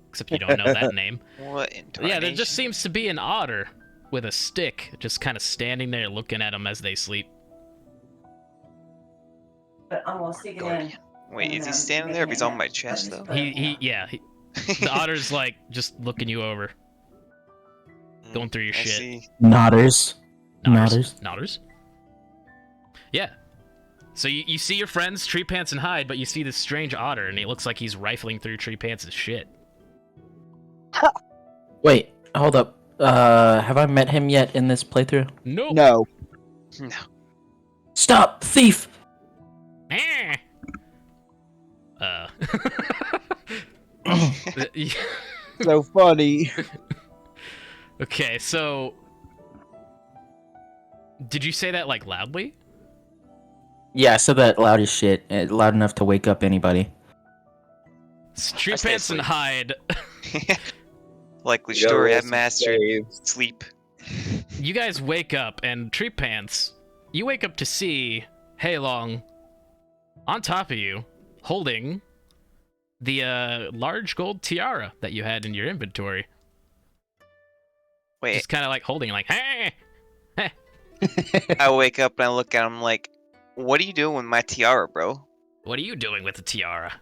Except you don't know that name. What intonation? Yeah, there just seems to be an otter with a stick just kind of standing there looking at them as they sleep. But almost taken Guardian. in. Wait, is he standing there? If he's on my chest though. The otter's like just looking you over, going through your I shit. see. Nodders. Nodders. Nodders. Yeah. So you see your friends, Tree Pants and Hyde, but you see this strange otter, and it looks like he's rifling through Tree Pants' shit. Wait, hold up. Have I met him yet in this playthrough? Nope. No. No. Stop, thief! Eh. So funny. Okay, so did you say that like loudly? Yeah, I said that loud as shit. Loud enough to wake up anybody. Tree I stay Pants and asleep. Hyde, Like You gotta Story roll have some mastered saves. sleep. you guys wake up, and Tree Pants, you wake up to see Haylong on top of you, holding the large gold tiara that you had in your inventory. Wait, Just kind of like holding, like, hey! I wake up and I look at him like, what are you doing with my tiara, bro? What are you doing with the tiara?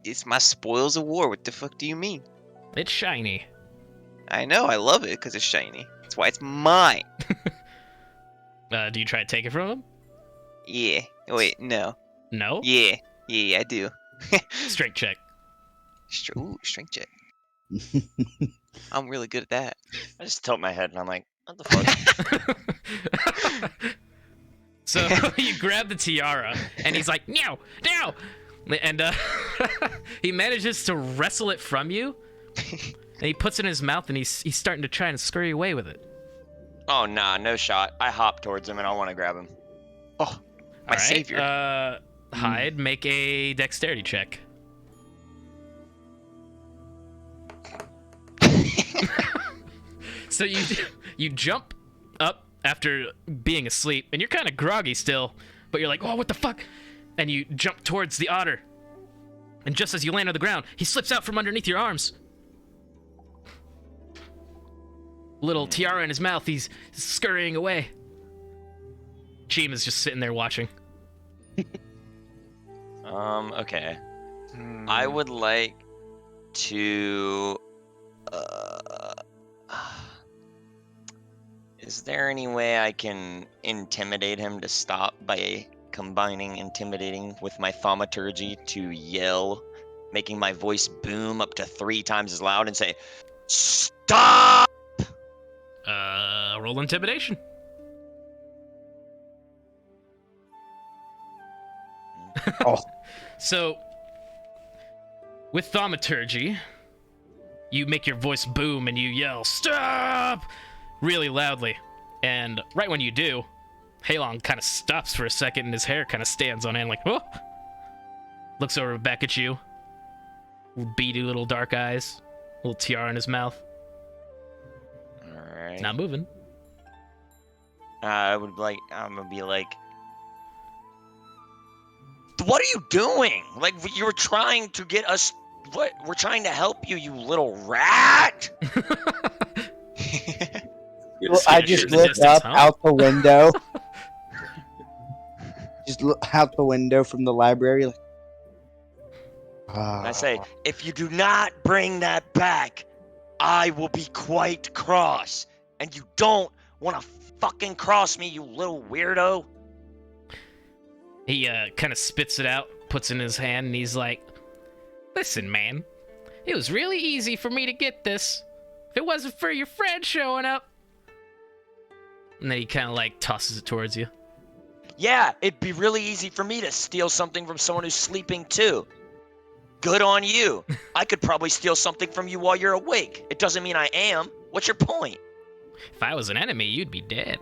It's my spoils of war. What the fuck do you mean? It's shiny. I know, I love it because it's shiny. That's why it's mine. Do you try to take it from him? Yeah. Wait, no. No? Yeah. Yeah, I do. Strength check. Ooh, strength check. I'm really good at that. I just tilt my head and I'm like, what the fuck? So you grab the tiara, and he's like, no, no! And he manages to wrestle it from you, and he puts it in his mouth, and he's starting to try and scurry away with it. Oh, nah, no shot. I hop towards him and I want to grab him. My All right, savior. Hyde, make a dexterity check. So you jump up after being asleep, and you're kind of groggy still, but you're like, oh, what the fuck? And you jump towards the otter. And just as you land on the ground, he slips out from underneath your arms. Little tiara in his mouth, he's scurrying away. Cheem is just sitting there watching. Okay. Hmm. I would like to. Is there any way I can intimidate him to stop by combining intimidating with my thaumaturgy to yell, making my voice boom up to 3 times as loud and say, "Stop!" Roll intimidation. Oh. So, with thaumaturgy, you make your voice boom and you yell, "Stop!" really loudly. And right when you do, Halong kind of stops for a second and his hair kind of stands on end like, oh! Looks over back at you. Beady little dark eyes. Little tiara in his mouth. Alright. Not moving. I'm gonna be like, what are you doing? Like, you were trying to get us. What? We're trying to help you, you little rat. Well, I just in the look distance, up huh? out the window. Just look out the window from the library. Like, And I say, if you do not bring that back, I will be quite cross. And you don't want to fucking cross me, you little weirdo. He kind of spits it out, puts it in his hand, and he's like, "Listen, man, it was really easy for me to get this. If it wasn't for your friend showing up." And then he kind of like tosses it towards you. Yeah, it'd be really easy for me to steal something from someone who's sleeping too. Good on you. I could probably steal something from you while you're awake. It doesn't mean I am. What's your point? If I was an enemy, you'd be dead.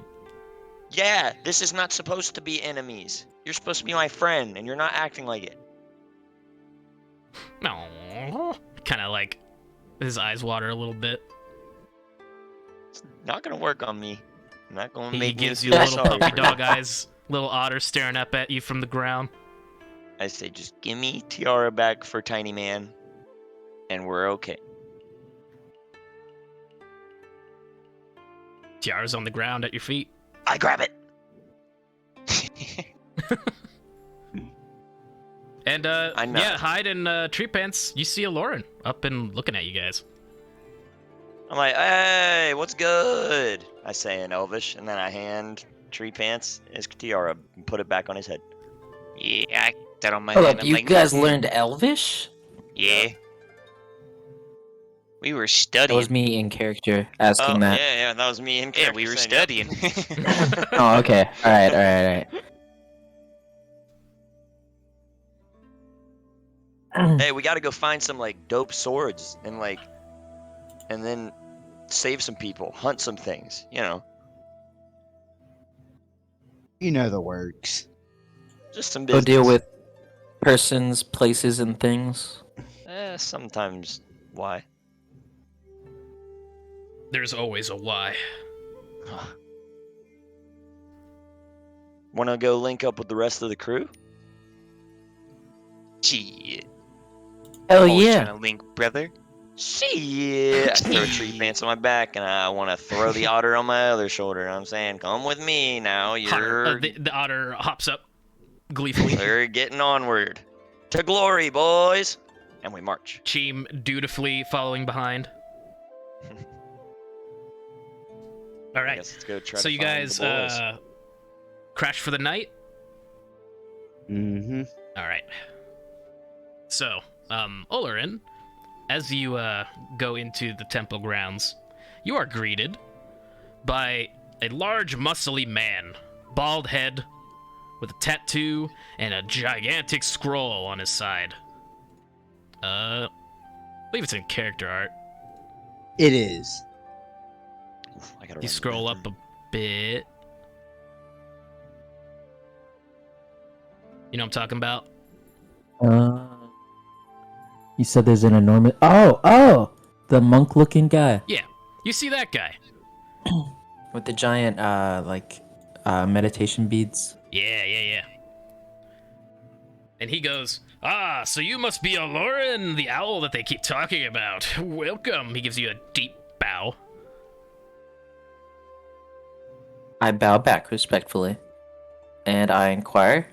Yeah, this is not supposed to be enemies. You're supposed to be my friend, and you're not acting like it. No. Kind of like his eyes water a little bit. It's not gonna work on me. Not gonna He make gives me you feel little sorry puppy for dog you. eyes, little otter staring up at you from the ground. I say, just give me Tiara back for Tiny Man, and we're okay. Tiara's on the ground at your feet. I grab it. And I know. yeah, Hyde and Tree Pants, you see a Lauren up and looking at you guys. I'm like, hey, what's good? I say in Elvish, and then I hand Tree Pants his tiara and put it back on his head. Yeah, I put that on my Hold head. up, I'm you like, guys learned Elvish? Yeah. We were That studying. was me in character asking that. Yeah, that was me in Yeah, character we were saying, yep. studying. Oh, okay. Alright. Hey, we gotta go find some, like, dope swords, and, like, and then save some people, hunt some things, you know. you know the works. Just some Go business. deal with persons, places, and things. Sometimes, why? There's always a why. Wanna go link up with the rest of the crew? Shit. Hell Always yeah. trying to link, brother. Shit! I throw Tree Pants on my back, and I want to throw the otter on my other shoulder. I'm saying, come with me now. You're The otter hops up gleefully. we're getting onward to glory, boys. And we march. Cheem dutifully following behind. All I right. guess let's go try So to you find guys the boys. crash for the night. Mm-hmm. All right. So, Olerin, as you go into the temple grounds, you are greeted by a large, muscly man, bald head, with a tattoo and a gigantic scroll on his side. I believe it's in character art. It is. Oof, I gotta You run scroll back. up a bit. You know what I'm talking about? You said there's an enormous. Oh, the monk-looking guy Yeah, you see that guy. with the giant, meditation beads. Yeah. And he goes, "Ah, so you must be Aloran, the owl that they keep talking about. Welcome." He gives you a deep bow. I bow back respectfully, and I inquire,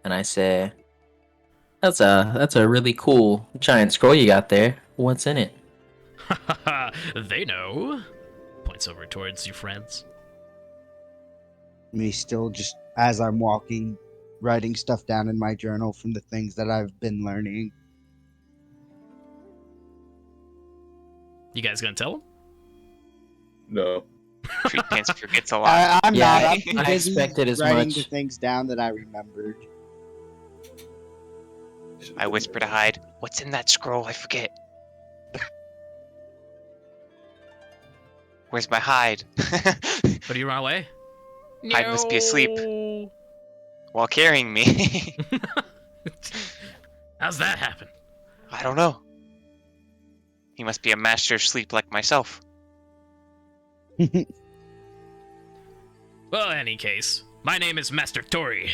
and I say, "That's a really cool giant scroll you got there. What's in it?" They know. Points over towards your friends. Me still just as I'm walking, writing stuff down in my journal from the things that I've been learning. You guys gonna tell him? No. Tree Pants forgets a lot. I'm Yeah, not. I'm too I busy expected as writing much. the things down that I remembered. I whisper to Hyde, "What's in that scroll? I forget." Where's my Hyde? But do you run away? Hyde must be asleep. No. While carrying me. How's that happen? I don't know. He must be a master of sleep like myself. Well, in any case, my name is Master Tori.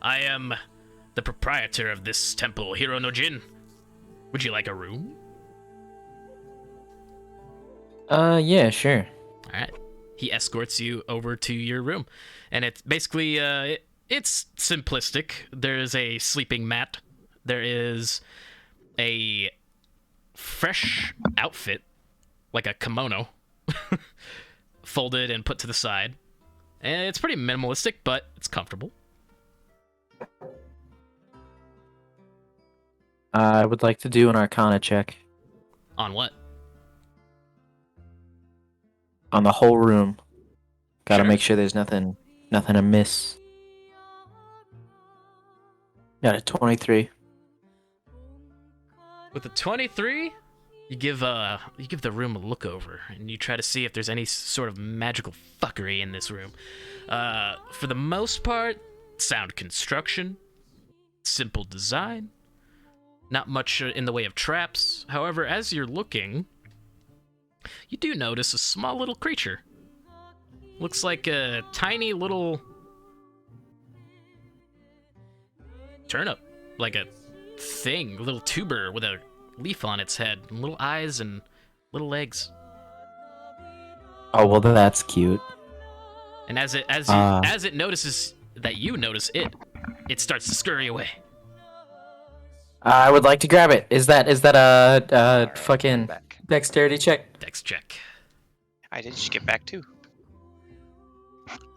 I am the proprietor of this temple, Hiro no Jin. Would you like a room? Yeah, sure. Alright. He escorts you over to your room. And it's basically, it's simplistic. There is a sleeping mat. There is a fresh outfit, like a kimono, folded and put to the side. And it's pretty minimalistic, but it's comfortable. I would like to do an Arcana check On what? on the whole room. Gotta Sure. make sure there's nothing amiss. Got a 23. With the 23, you give the room a look over, and you try to see if there's any sort of magical fuckery in this room. For the most part, sound construction, simple design, not much in the way of traps. However, as you're looking, you do notice a small little creature. Looks like a tiny little turnip, like a thing, a little tuber with a leaf on its head, and little eyes and little legs. Oh, well, that's cute. And as it notices that you notice it, it starts to scurry away. I would like to grab it. Is that a Alright, fucking back. dexterity check? Dex check. I did just get back too.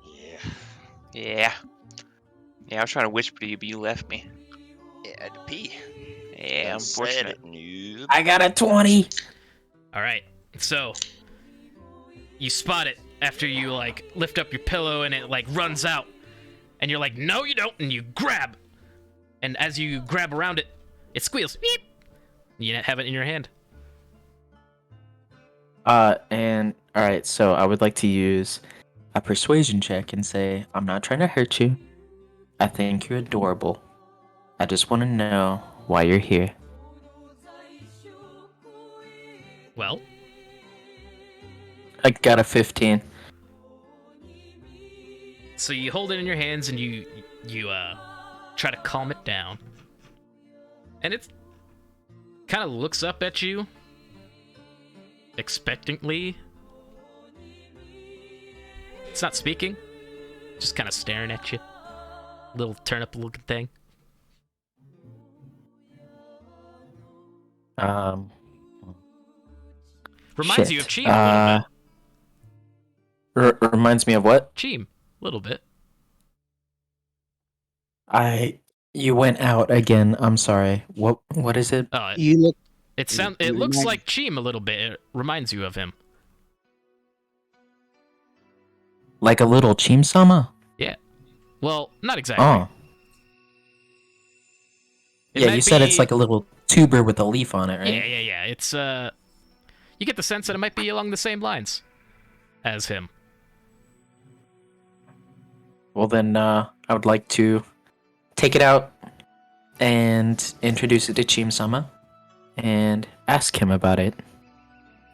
Yeah. Yeah. Yeah, I was trying to whisper to you, but you left me. Yeah, I had to pee. Yeah, Done said unfortunate. it, noob. I got a 20. All right, so you spot it after you like lift up your pillow and it like runs out, and you're like, no, you don't, and you grab, and as you grab around it, it squeals. Beep. You have it in your hand. And all right, so I would like to use a persuasion check and say, I'm not trying to hurt you. I think you're adorable. I just want to know why you're here. Well, I got a 15. so you hold it in your hands and you try to calm it down, and it kind of looks up at you expectantly. It's not speaking, just kind of staring at you. Little turnip looking thing. Reminds you of Cheem a little bit. Reminds me of what? Cheem, a little bit. You went out again. I'm sorry. What is it? You look. It it looks reminds- like Cheem a little bit. It reminds you of him. Like a little Chimsama? Well, not exactly. Oh. It Yeah, might you said it's be- like a little tuber with a leaf on it, right? Yeah. It's you get the sense that it might be along the same lines as him. Well, then I would like to take it out and introduce it to Chimsama and ask him about it.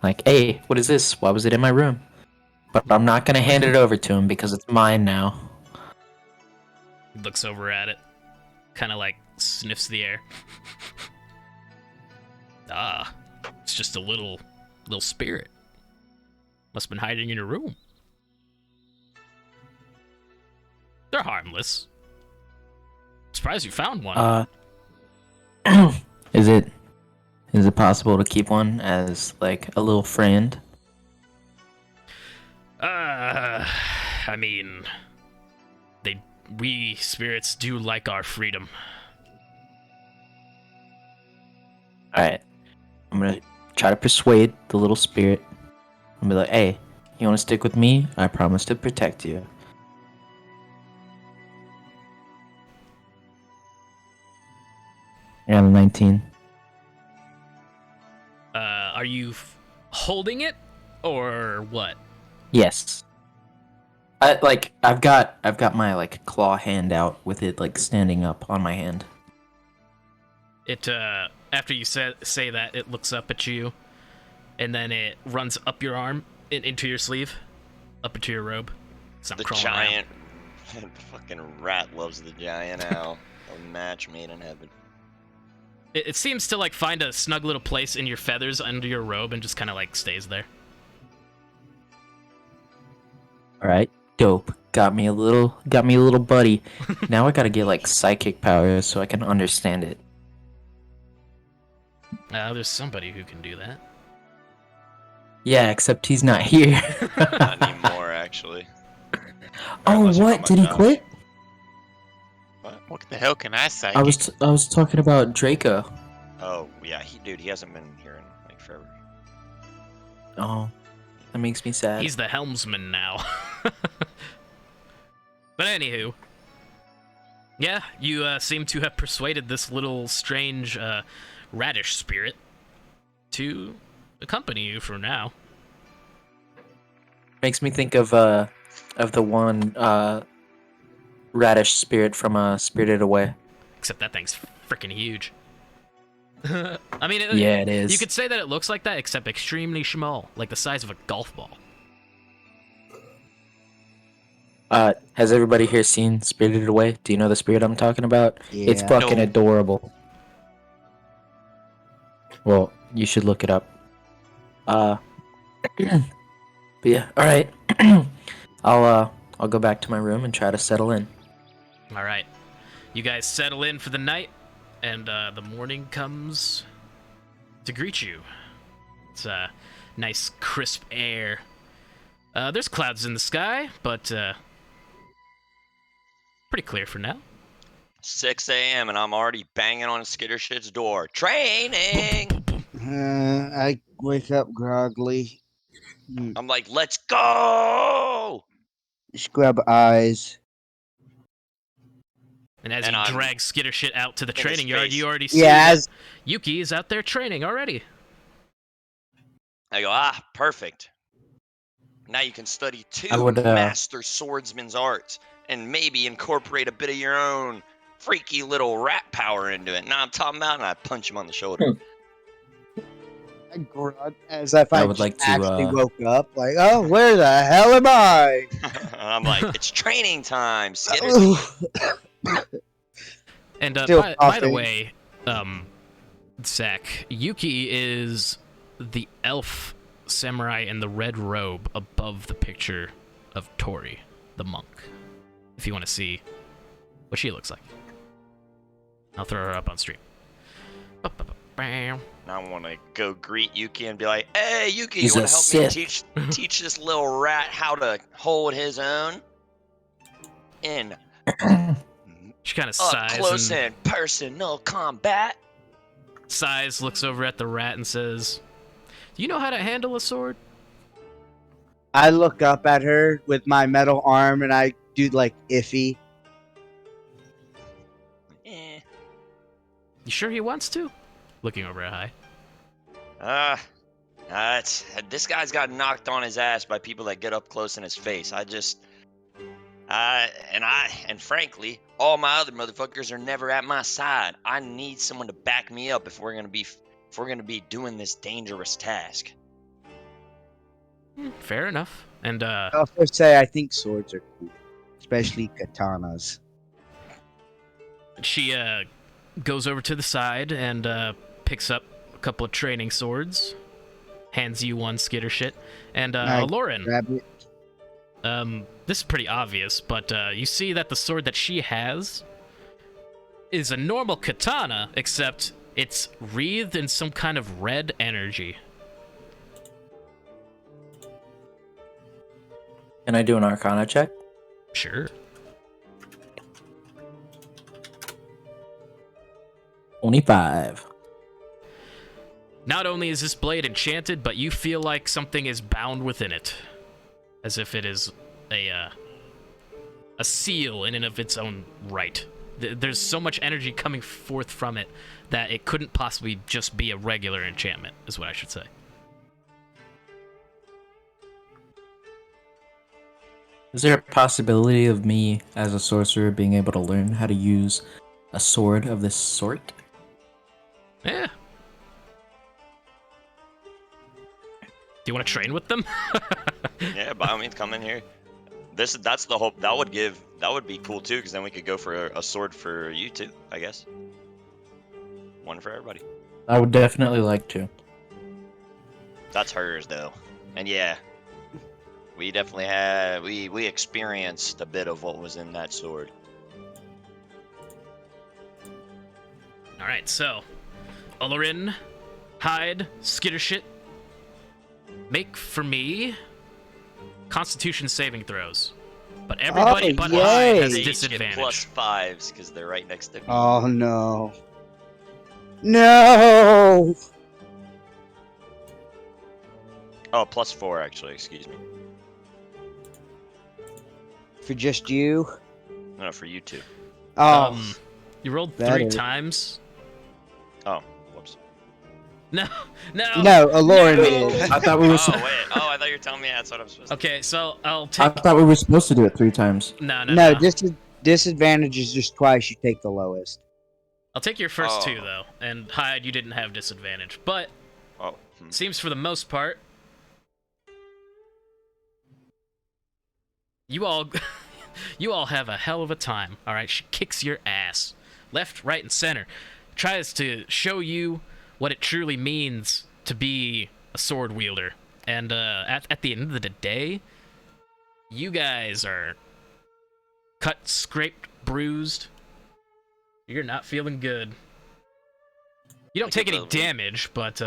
Like, hey, what is this? Why was it in my room? But I'm not going to hand it over to him because it's mine now. He looks over at it, kind of like sniffs the air. It's just a little spirit. Must have been hiding in your room. They're harmless. Surprised you found one. Is it possible to keep one as like a little friend? I mean, we spirits do like our freedom. Alright. I'm gonna try to persuade the little spirit. I'm gonna be like, hey, you wanna stick with me? I promise to protect you. I got a 19. Are you holding it, or what? Yes. I've got my like claw hand out with it like standing up on my hand. It after you say that, it looks up at you, and then it runs up your arm into your sleeve, up into your robe. The giant, the fucking rat loves the giant owl. A match made in heaven. It seems to like find a snug little place in your feathers under your robe and just kind of like stays there. All right, dope. Got me a little buddy. Now I gotta get like psychic powers so I can understand it. There's somebody who can do that. Yeah, except he's not here. Not anymore, actually. Oh, Unless what? Did he quit? What the hell can I say? I was talking about Draco. Oh yeah, he hasn't been here in like forever. Oh, that makes me sad. He's the helmsman now. But anywho, yeah, you seem to have persuaded this little strange radish spirit to accompany you for now. Makes me think of the one radish spirit from Spirited Away. Except that thing's freaking huge. I mean, Yeah, it is. You could say that it looks like that, except extremely small, like the size of a golf ball. Has everybody here seen Spirited Away? Do you know the spirit I'm talking about? It's Yeah. fucking No. adorable. Well, you should look it up. But yeah, all right. I'll go back to my room and try to settle in. All right, you guys settle in for the night, and the morning comes to greet you. It's a nice, crisp air. There's clouds in the sky, but pretty clear for now. 6 a.m. and I'm already banging on Skittershit's door. Training! I wake up groggily. I'm like, let's go! Scrub eyes. And as And you I'm drag Skittershit out to the in his training yard, face. you already see Yeah, that as Yuki is out there training already. I go, perfect. Now you can study two I would, master swordsman's arts and maybe incorporate a bit of your own freaky little rat power into it. Now I'm talking about, and I punch him on the shoulder. I grunt as if I I would just like to, actually woke up. Like, oh, where the hell am I? I'm like, it's training time, Skitters. And Still by the coughing. way, Zach, Yuki is the elf samurai in the red robe above the picture of Tori, the monk. If you want to see what she looks like, I'll throw her up on stream. And I want to go greet Yuki and be like, hey, Yuki, He's you a want to help me Sith. teach this little rat how to hold his own? In She kind of up sighs close and and personal combat. looks over at the rat and says, "Do you know how to handle a sword?" I look up at her with my metal arm and I do like iffy. Eh. You sure he wants to? Looking over at High. This guy's got knocked on his ass by people that get up close in his face. And frankly, all my other motherfuckers are never at my side. I need someone to back me up if we're gonna be doing this dangerous task. Fair enough. And I also say I think swords are cool, especially katanas. she goes over to the side and picks up a couple of training swords, hands you one, Skittershit, and Nice. Lauren. Grab it. This is pretty obvious, but you see that the sword that she has is a normal katana, except it's wreathed in some kind of red energy. Can I do an Arcana check? Sure. Only 5. Not only is this blade enchanted, but you feel like something is bound within it, as if it is a seal in and of its own right. There's so much energy coming forth from it that it couldn't possibly just be a regular enchantment, is what I should say. Is there a possibility of me, as a sorcerer, being able to learn how to use a sword of this sort? Yeah. Do you want to train with them? Yeah, by all means, come in here. That's the hope. That would be cool too, because then we could go for a sword for you too, I guess. One for everybody. I would definitely like to. That's hers though, and yeah, we definitely we experienced a bit of what was in that sword. All right, so Olorin, Hyde, Skittershit, make for me Constitution saving throws, but everybody but yay. Hyde has They each get disadvantage. plus 5s because they're right next to me. Oh no. No! Oh, plus 4 actually. Excuse me. For just you? No, for you two. Oh, You rolled That 3 is- times. Oh, whoops. No. no, Aloran did. I thought we were. Oh wait. Oh, I thought you were telling me that's what I'm supposed to. Okay, so I'll I take. thought we were supposed to do it 3 times. No. No, disadvantage is just twice. You take the lowest. I'll take your first Oh. 2 though, and Hyde, you didn't have disadvantage, but Oh. seems for the most part, you all, you all have a hell of a time. All right, she kicks your ass, left, right, and center, tries to show you what it truly means to be a sword wielder, and at the end of the day, you guys are cut, scraped, bruised. You're not feeling good. You don't I take get any the- damage, but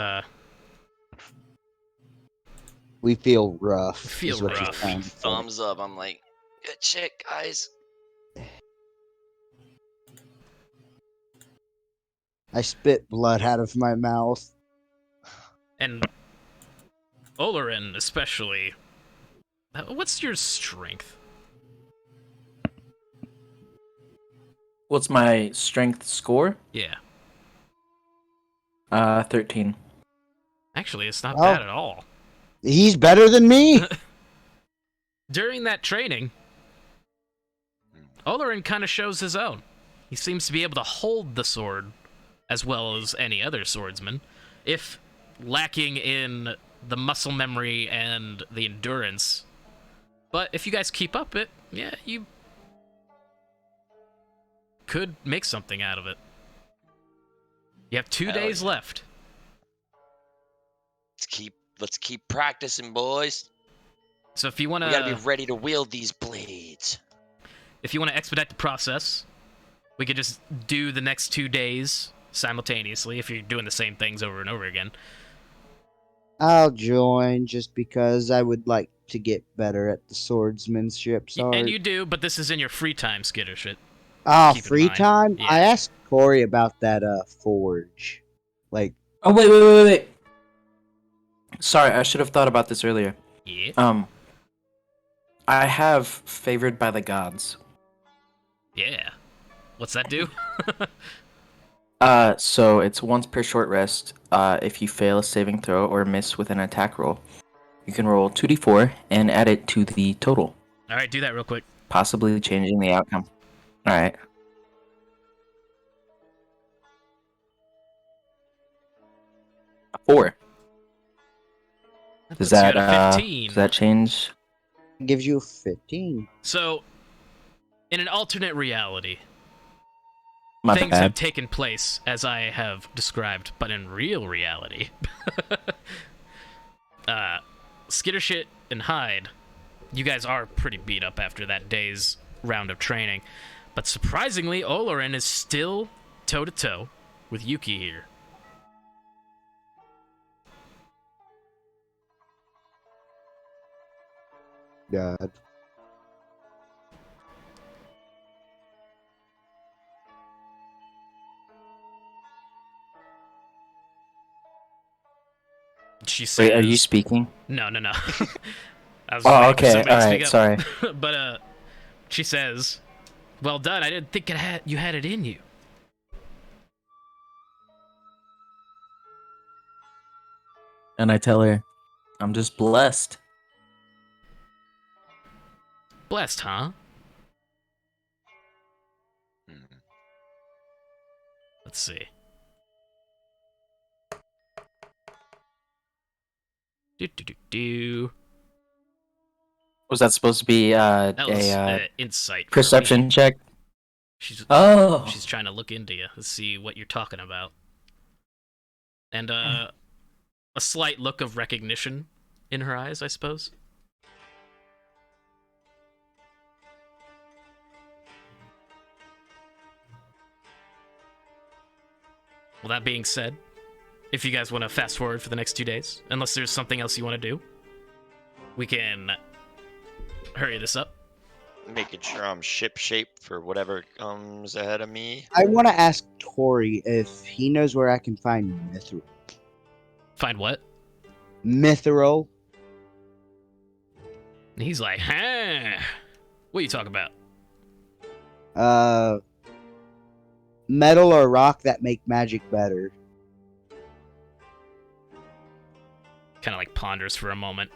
We feel rough. Feel is what she's rough. trying to say. Thumbs up. I'm like, good shit, guys. I spit blood out of my mouth. and Olorin especially. What's your strength? What's my strength score? Yeah, 13. actually, it's not Oh. bad at all. He's better than me. During that training, Olorin kind of shows his own. He seems to be able to hold the sword as well as any other swordsman, if lacking in the muscle memory and the endurance. But if you guys keep up it, yeah, you could make something out of it. You have 2 Hell days yeah. left. Let's keep practicing, boys. So if you want We gotta be to ready to wield these blades. expedite the process, we could just do the next 2 days simultaneously if you're doing the same things over and over again. I'll join just because I would like to get better at the swordsmanship. Sorry. And you do, but this is in your free time, Skitter shit. Oh, keep in free mind. time? Yeah. I asked Corey about that forge. Like, Oh, wait. Sorry, I should have thought about this earlier. Yeah. I have Favored by the Gods. Yeah. What's that do? So it's once per short rest. If you fail a saving throw or miss with an attack roll, you can roll 2d4 and add it to the total, All right, do that real quick. possibly changing the outcome. Alright. Four. Puts Does you that at a 15. does that change? gives you 15. So, in an alternate reality, My things have bad. taken place as I have described, but in real reality, Skittershit and Hyde, you guys are pretty beat up after that day's round of training. But surprisingly, Olorin is still toe-to-toe with Yuki here. God. She says, Wait, are you speaking? No. I was Oh, waiting for okay. somebody to Alright, speak up. sorry. But she says, Well done. I didn't think you had it in you. And I tell her, I'm just blessed. Blessed, huh? Hmm. Let's see. Do. Was that supposed to be That was a insight. for perception me. check? She's Oh. she's trying to look into you to see what you're talking about. And Hmm. a slight look of recognition in her eyes, I suppose. Well, that being said, if you guys want to fast forward for the next 2 days, unless there's something else you want to do, we can hurry this up. Making sure I'm ship shape for whatever comes ahead of me. I want to ask Tori if he knows where I can find Mithril. Find what? Mithril. And he's like, huh? What are you talking about? Metal or rock that make magic better. Kind of like ponders for a moment.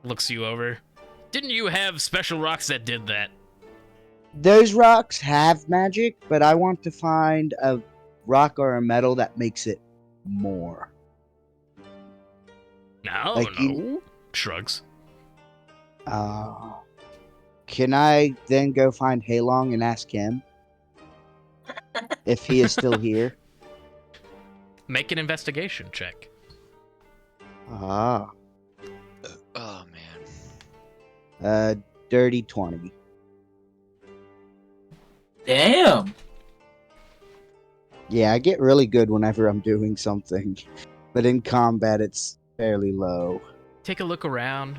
Looks you over. Didn't you have special rocks that did that? Those rocks have magic, but I want to find a rock or a metal that makes it more. No, Like no. Shrugs. Can I then go find Halong and ask him if he is still here? Make an investigation check. Ah, Oh man. dirty 20. Damn. Yeah, I get really good whenever I'm doing something, but in combat it's fairly low. Take a look around.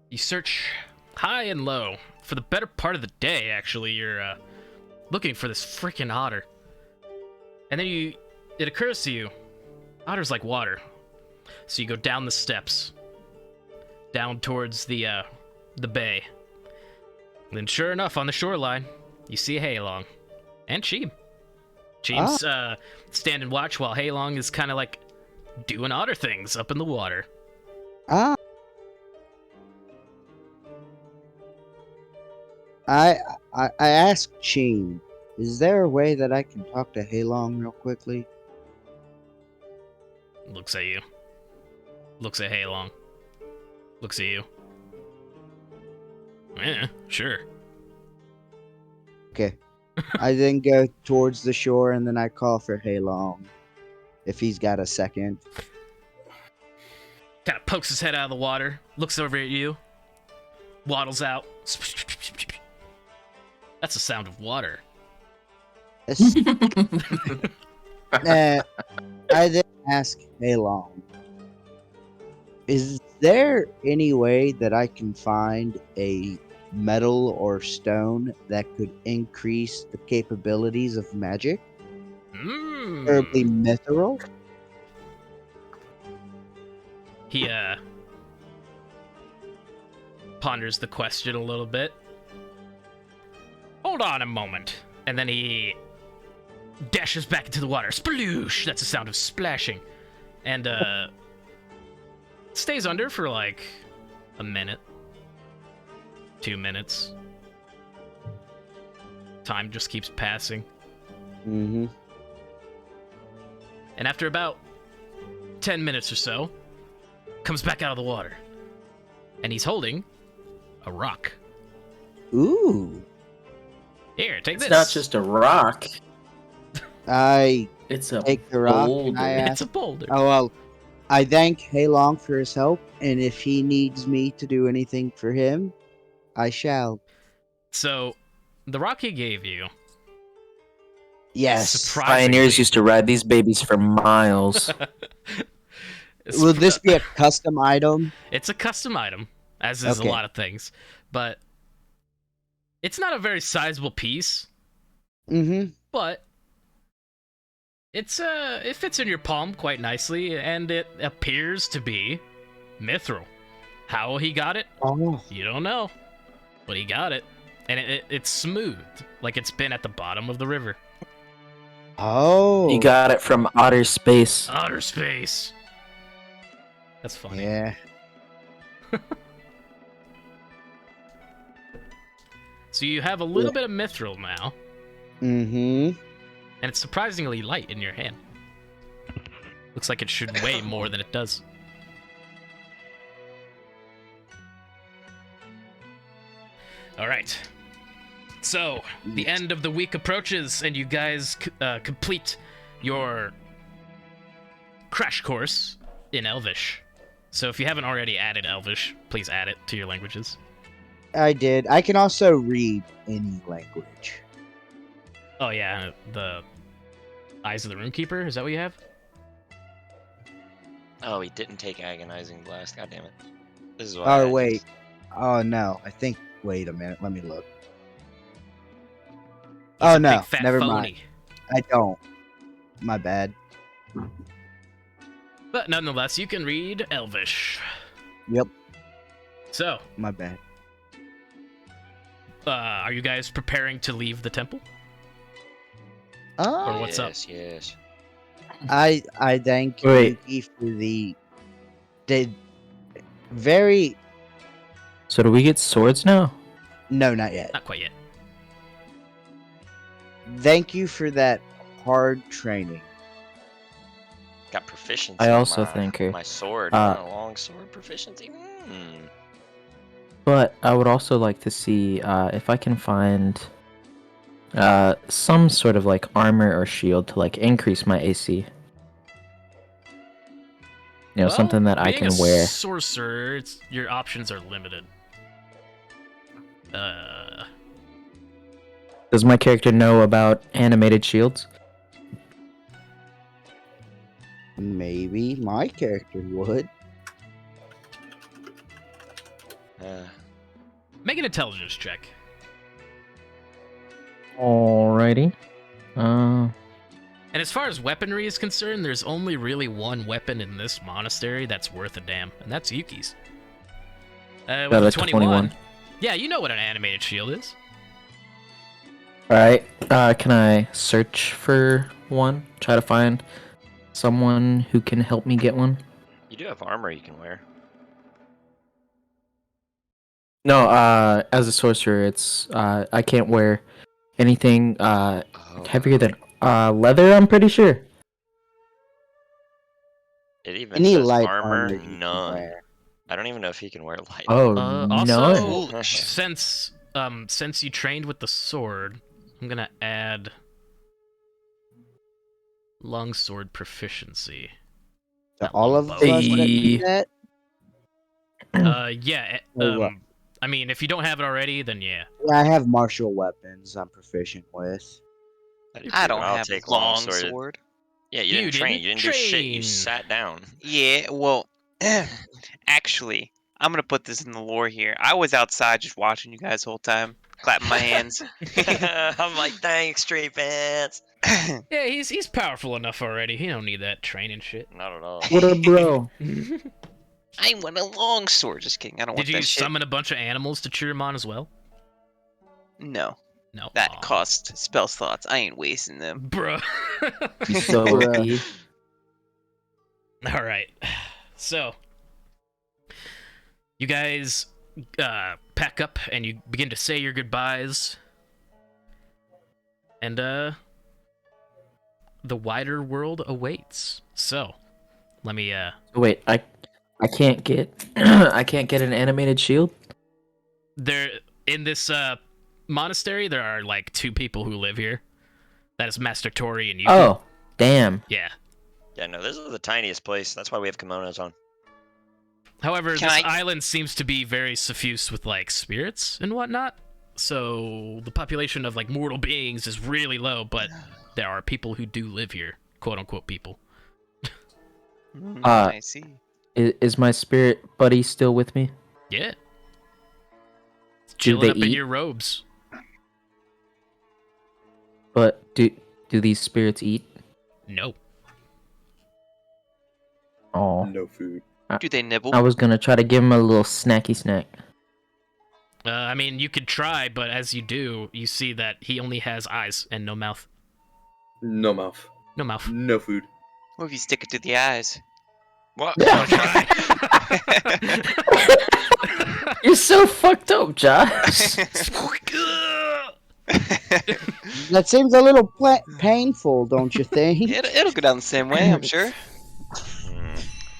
You search high and low. For the better part of the day, actually, you're looking for this freaking otter. And then it occurs to you, otter's like water. So you go down the steps, down towards the bay. And then sure enough, on the shoreline, you see Halong. And Cheem. Cheem's standing watch while Halong is kind of like doing otter things up in the water. Ah. I asked Sheen, is there a way that I can talk to Halong real quickly? Looks at you. Looks at Halong. Looks at you. Yeah, sure. Okay. I then go towards the shore and then I call for Halong. If he's got a second. Kind of pokes his head out of the water, looks over at you, waddles out. That's the sound of water. It's- I then ask Halong, is there any way that I can find a metal or stone that could increase the capabilities of magic? Preferably mithril? He ponders the question a little bit. Hold on a moment. And then he dashes back into the water. Sploosh! That's the sound of splashing. And stays under for like a minute. 2 minutes. Time just keeps passing. Mm-hmm. And after about 10 minutes or so, comes back out of the water. And he's holding a rock. Ooh. Here, take It's this. not just a rock. I It's a take the rock and boulder. I It's ask. a boulder. Oh, well, I thank Halong for his help, and if he needs me to do anything for him, I shall. So, the rock he gave you, Yes. surprisingly, Pioneers used to ride these babies for miles. Will this be a custom item? It's a custom item, as is Okay. a lot of things, but it's not a very sizable piece. Mm-hmm. But it fits in your palm quite nicely, and it appears to be mithril. How he got it, Oh. you don't know, but he got it, and it's smooth, like it's been at the bottom of the river. Oh. You got it from outer space. Outer space. That's funny. Yeah. So you have a little bit of mithril now, Mm-hmm. and it's surprisingly light in your hand. Looks like it should weigh more than it does. All right. So the end of the week approaches, and you guys complete your crash course in Elvish. So if you haven't already added Elvish, please add it to your languages. I did. I can also read any language. Oh yeah, the Eyes of the Runekeeper. Is that what you have? Oh, he didn't take Agonizing Blast. God damn it. This is why. Oh, wait. Oh, no. I think... Wait a minute. Let me look. He's Oh, a no. big fat Never phony. mind. I don't. My bad. But nonetheless, you can read Elvish. Yep. So, My bad. are you guys preparing to leave the temple? Oh, Or what's up? Yes. I thank Wait. Yuki for the very... So do we get swords now? No, not yet. Not quite yet. Thank you for that hard training. Got proficiency. I in also my, think her. my sword. Uh, A long sword proficiency. But I would also like to see if I can find some sort of like armor or shield to like increase my AC. You know, Well, something that I being can a wear. sorcerer, your options are limited. Does my character know about animated shields? Maybe my character would. Make an intelligence check. Alrighty. And as far as weaponry is concerned, there's only really one weapon in this monastery that's worth a damn, and that's Yuki's. With Got a a 21. Yeah, you know what an animated shield is. Alright. Can I search for one? Try to find someone who can help me get one? You do have armor you can wear. No, as a sorcerer, it's I can't wear anything heavier than leather, I'm pretty sure. It even Any says light armor, armor you can none. wear. I don't even know if he can wear light. Oh, Also, no. since you trained with the sword, I'm gonna add longsword proficiency. To That all of long us bow. that do that? Yeah. Or what? I mean, if you don't have it already, then yeah. Yeah, I have martial weapons I'm proficient with. I don't I'll have take a long longsword. sword. Yeah, you didn't train. You didn't do shit. You train. sat down. Yeah, well, actually, I'm gonna put this in the lore here. I was outside just watching you guys the whole time, clapping my hands. I'm like, thanks, straight pants. Yeah, he's powerful enough already. He don't need that training shit. Not at all. What a bro. I want a long sword. Just kidding. I don't want Did you that shit. summon a bunch of animals to cheer him on as well? No, No. that Aw. cost spell slots. I ain't wasting them. Bruh. He's so OP. All right. So, you guys pack up and you begin to say your goodbyes. And the wider world awaits. So, let me Wait, I can't get I can't get an animated shield? there in this monastery there are like 2 people who live here. That is Master Tori and Yuki. Oh, damn. Yeah. Yeah, no, this is the tiniest place. That's why we have kimonos on. However, Can this I- island seems to be very suffused with like spirits and whatnot. So the population of like mortal beings is really low, but there are people who do live here, quote unquote people. I see. Is my spirit buddy still with me? Yeah. Do Chilling they up in eat? your robes. But do these spirits eat? No. Oh. No food. Do they nibble? I was gonna try to give him a little snacky snack. I mean, you could try, but as you do, you see that he only has eyes and no mouth. No mouth. No mouth. No food. What if you stick it to the eyes? What? I'll try. You're so fucked up, Josh. That seems a little painful, don't you think? It'll go down the same way, I'm sure.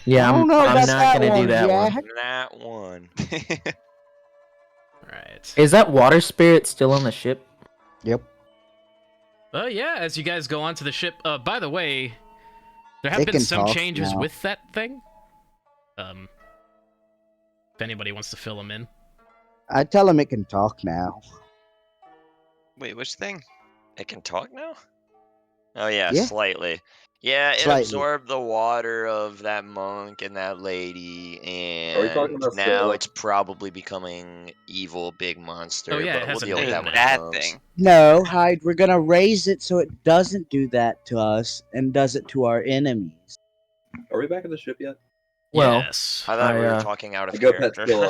Yeah, I don't I'm know not about gonna do one, that one. Jack. That one. Right. Is that water spirit still on the ship? Yep. Oh yeah, as you guys go onto the ship. By the way, there have It been can some talk changes now. with that thing. If anybody wants to fill them in. I tell him it can talk now. Wait, which thing? It can talk now? Oh yeah, Yeah. slightly. Yeah, it Slightly. absorbed the water of that monk and that lady, Are we talking and about now Scylla? it's probably becoming evil big monster. Oh, yeah, it but has we'll a deal with name that now. when it That comes. thing. No, Hyde, we're gonna raise it so it doesn't do that to us and does it to our enemies. Are we back at the ship yet? Well, yes. I thought we were I, talking out of go pet character.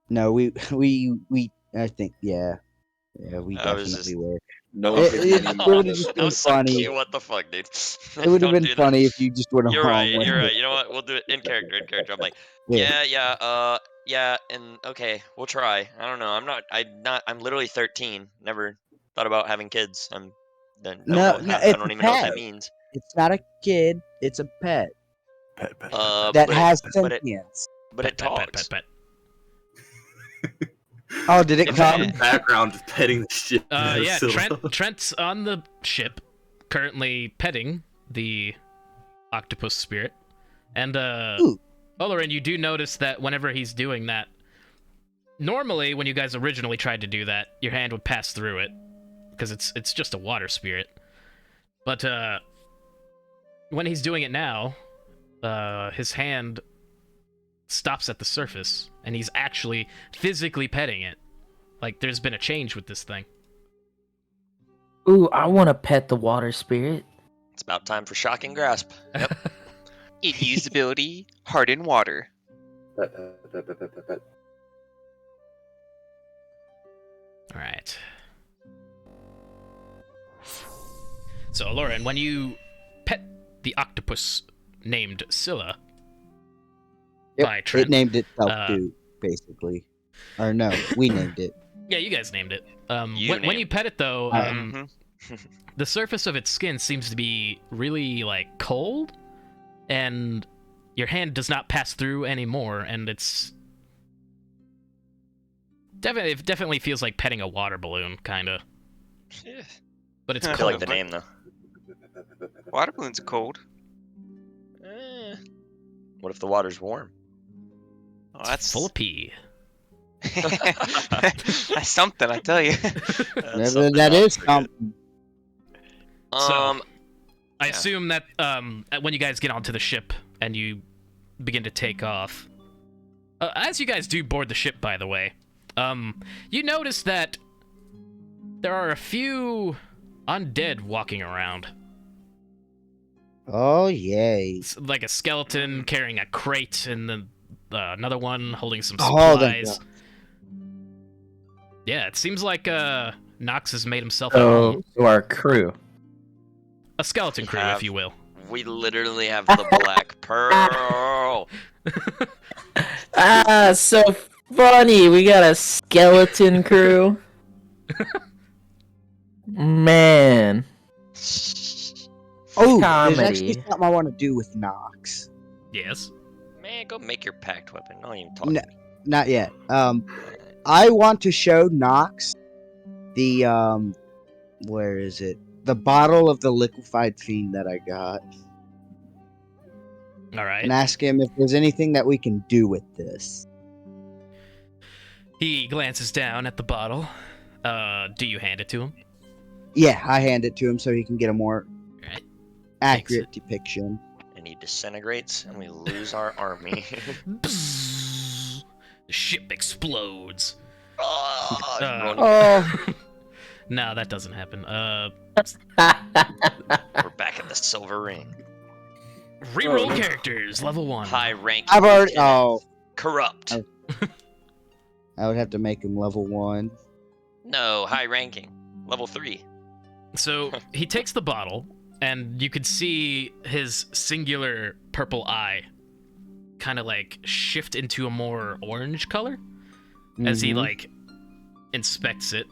No, I think, yeah, we I was definitely just- were. No It- one can it- name it would've this. just that been was so funny. cute. What the fuck, dude? It would have Don't been do that. funny if you just went You're along right. with You're it. right. You know what? We'll do it in character. In character. I'm like, Yeah. yeah, and okay, we'll try. I don't know. I'm literally 13. Never thought about having kids. I No, don't it's even a know what that pet. means. It's not a kid, it's a pet Pet, pet, Uh, that but has but it, sentience. but it talks. Pet. Oh, did it It's come? In the background, just petting the shit. Yeah, Scylla. Trent's on the ship, currently petting the octopus spirit. And, Ooh. Olorin, you do notice that whenever he's doing that, normally when you guys originally tried to do that, your hand would pass through it, because it's just a water spirit. But, when he's doing it now, his hand stops at the surface, and he's actually physically petting it. Like, there's been a change with this thing. ooh, I want to pet the water spirit. It's about time for shocking grasp. Yep. Usability, hardened water. Pet, pet, pet, pet, pet, pet, pet. Alright. So, Lauren, when you pet the octopus named Scylla by Yep, Trent... it named itself uh, too, basically. Or no, we named it. Yeah, you guys named it. You When you named pet it, though, Mhm. the surface of its skin seems to be really, like, cold, and your hand does not pass through anymore, and it's... It definitely feels like petting a water balloon, kinda. Yeah. But it's I I cold. like the name though. Water balloons are cold. What if the water's warm? Oh, It's that's full of pee. that's something, I tell you. That's That that is something. something. So- I Yeah. assume that when you guys get onto the ship and you begin to take off, as you guys do board the ship, by the way, you notice that there are a few undead walking around. Oh yay! It's like a skeleton carrying a crate, and then another one holding some Oh, thank supplies. Yeah, it seems like Nox has made himself at So, home. to our crew. A skeleton crew, if you will. We literally have the Black Pearl. Ah, so funny. We got a skeleton crew. Man. Oh, there's Comedy. actually something I want to do with Nox. Yes. Man, go make your packed weapon. Don't even talk. No, not yet. I want to show Nox the where is it? The bottle of the liquefied fiend that I got, All right. and ask him if there's anything that we can do with this. He glances down at the bottle. Do you hand it to him? Yeah, I hand it to him so he can get a more Alright. accurate depiction. And he disintegrates, and we lose our army. Bzzz. The ship explodes. Oh, Uh, Oh, No, that doesn't happen. we're back at the Silver Ring. Reroll no. characters, level 1. High rank. I've already. Oh, Corrupt. Oh. I would have to make him level 1. No, high ranking. Level 3. So he takes the bottle, and you could see his singular purple eye kind of like shift into a more orange color as he Mhm. like inspects it.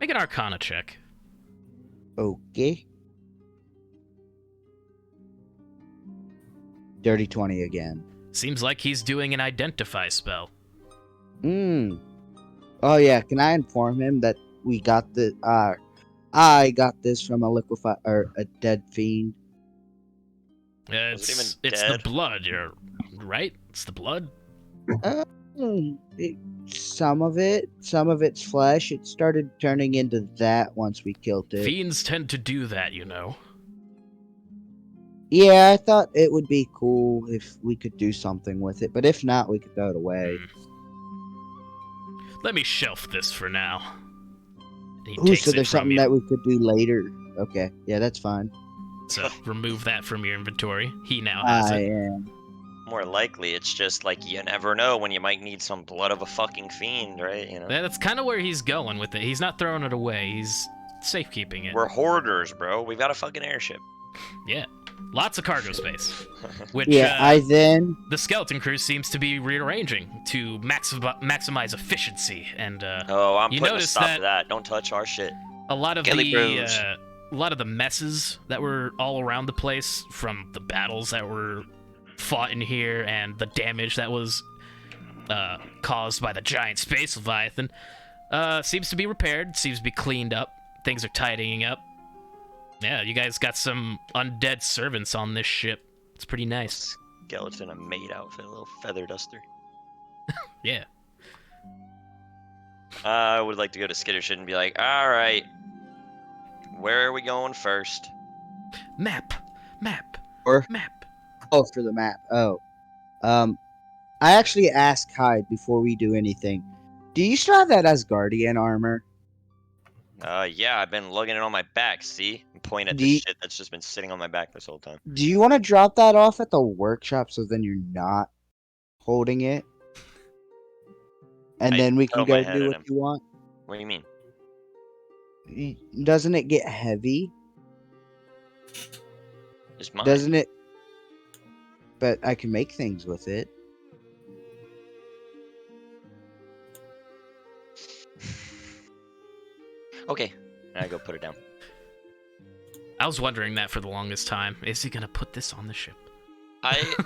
Make an Arcana check. Okay. Dirty 20 again. Seems like he's doing an identify spell. Hmm. Oh yeah, can I inform him that we got the I got this from a liquefied or a dead fiend? Was it It's even the dead? blood, you're right? It's the blood? Some of it's flesh. It started turning into that once we killed it. Fiends tend to do that, you know. Yeah, I thought it would be cool if we could do something with it, but if not, we could throw it away. Let me shelf this for now. He Ooh, takes so it there's from something you. that we could do later. Okay, yeah, that's fine. So remove that from your inventory. He now has I it. am. More likely, it's just like you never know when you might need some blood of a fucking fiend, right? You know. That's kind of where he's going with it. He's not throwing it away. He's safekeeping it. We're hoarders, bro. We've got a fucking airship. Yeah. Lots of cargo space. Which Yeah, I then. the skeleton crew seems to be rearranging to maximize efficiency. And Oh, I'm You putting a notice stop that- to that. Don't touch our shit. a lot of Kelly the Bros. a lot of the messes that were all around the place from the battles that were fought in here and the damage that was caused by the giant space leviathan seems to be repaired, seems to be cleaned up. Things are tidying up. Yeah, you guys got some undead servants on this ship. It's pretty nice. Skeleton, a maid outfit, a little feather duster. Yeah. I would like to go to Skittershit and be like, all right, where are we going first? Map. Or oh, for the map. Oh, I actually asked Hyde before we do anything. Do you still have that Asgardian armor? Yeah, I've been lugging it on my back. See, and point at Do the you- shit that's just been sitting on my back this whole time. Do you want to drop that off at the workshop so then you're not holding it? And I then we can held my go head do in what him. you want. What do you mean? Doesn't it get heavy? Just mine. Doesn't it? But I can make things with it. Okay, I go put it down. I was wondering that for the longest time. Is he gonna put this on the ship?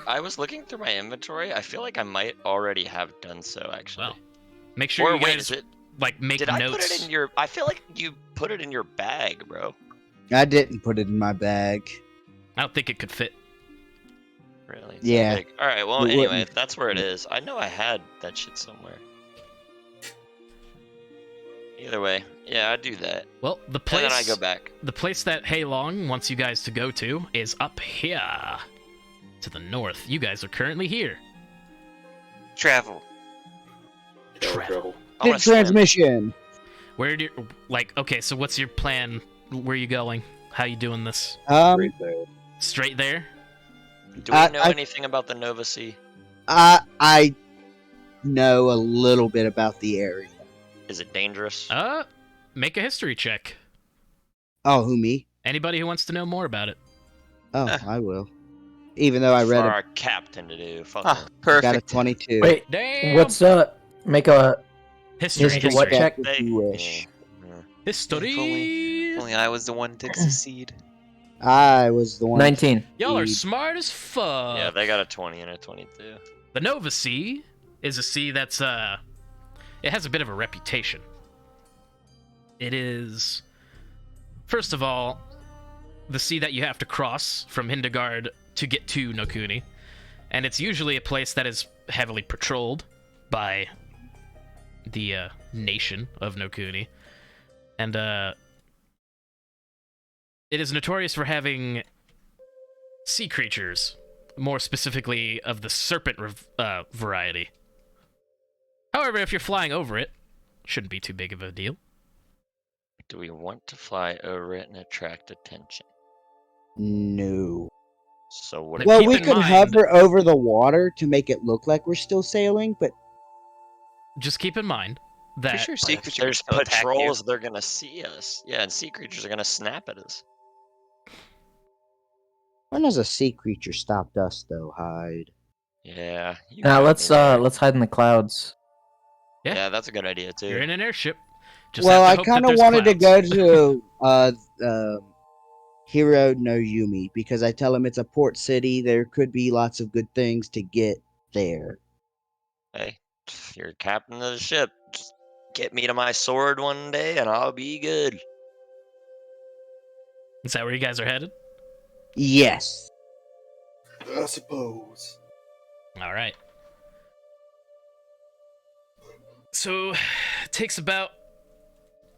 I was looking through my inventory. I feel like I might already have done so actually. Well, make sure or you wait, guys is it? like make Did notes. I put it in your? I feel like you put it in your bag, bro. I didn't put it in my bag. I don't think it could fit. Really? Yeah. All right. Well, It anyway, wouldn't. that's where it is. I know I had that shit somewhere. Either way, yeah, I do that, Well, the and place then I go back. the place that Heilong wants you guys to go to is up here to the north. You guys are currently here. Travel. Travel. I wanna swim. Transmission. Where do you, like okay, so what's your plan? Where are you going? How you doing this? Right there. Straight there? Do we know I- anything about the Nova Sea? I know a little bit about the area. Is it dangerous? Make a history check. Oh, who me? Anybody who wants to know more about it. Oh, Eh. I will. Even though I For read our captain to do. Fuck Ah, him. got a perfect. 22. Wait, Damn. what's make a history? history what check? If you wish. Yeah. History. Oh, Only I was the one to succeed. I was the one. 19. Y'all are Indeed. smart as fuck. Yeah, they got a 20 and a 22. The Nova Sea is a sea that's it has a bit of a reputation. It is, first of all, the sea that you have to cross from Hindegard to get to Nokuni, and it's usually a place that is heavily patrolled by the nation of Nokuni, and it is notorious for having sea creatures, more specifically of the serpent variety. However, if you're flying over it, shouldn't be too big of a deal. Do we want to fly over it and attract attention? No. So what? Now, Well, keep we in could mind- hover over the water to make it look like we're still sailing, but Just keep in mind Pretty that sure sea If creature can there's still attack you. patrols, they're gonna see us. Yeah, and sea creatures are gonna snap at us. when has a sea creature stopped us, though, Hyde? Yeah. You Now got me there. let's hide in the clouds. Yeah. Yeah, that's a good idea too. you're in an airship. Just Well, have to I hope that kind of there's wanted clouds. to go to Hiro no Yumi because I tell him it's a port city. There could be lots of good things to get there. Hey, you're captain of the ship. Just get me to my sword one day, and I'll be good. Is that where you guys are headed? Yes. I suppose. All right. So, it takes about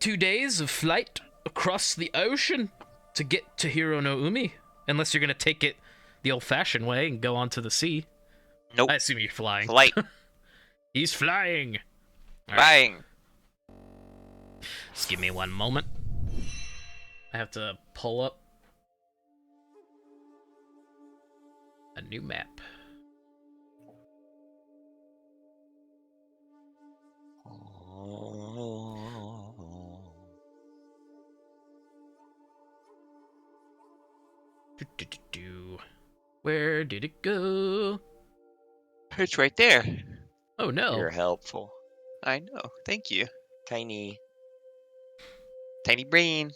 2 days of flight across the ocean to get to Hiro no Umi, unless you're gonna take it the old-fashioned way and go onto the sea. Nope. I assume you're flying. Flight. He's flying. All right. Bang. Just give me one moment. I have to pull up a new map. Do-do-do-do. Where did it go? It's right there. Oh no. You're helpful. I know. Thank you. Tiny. Tiny brain.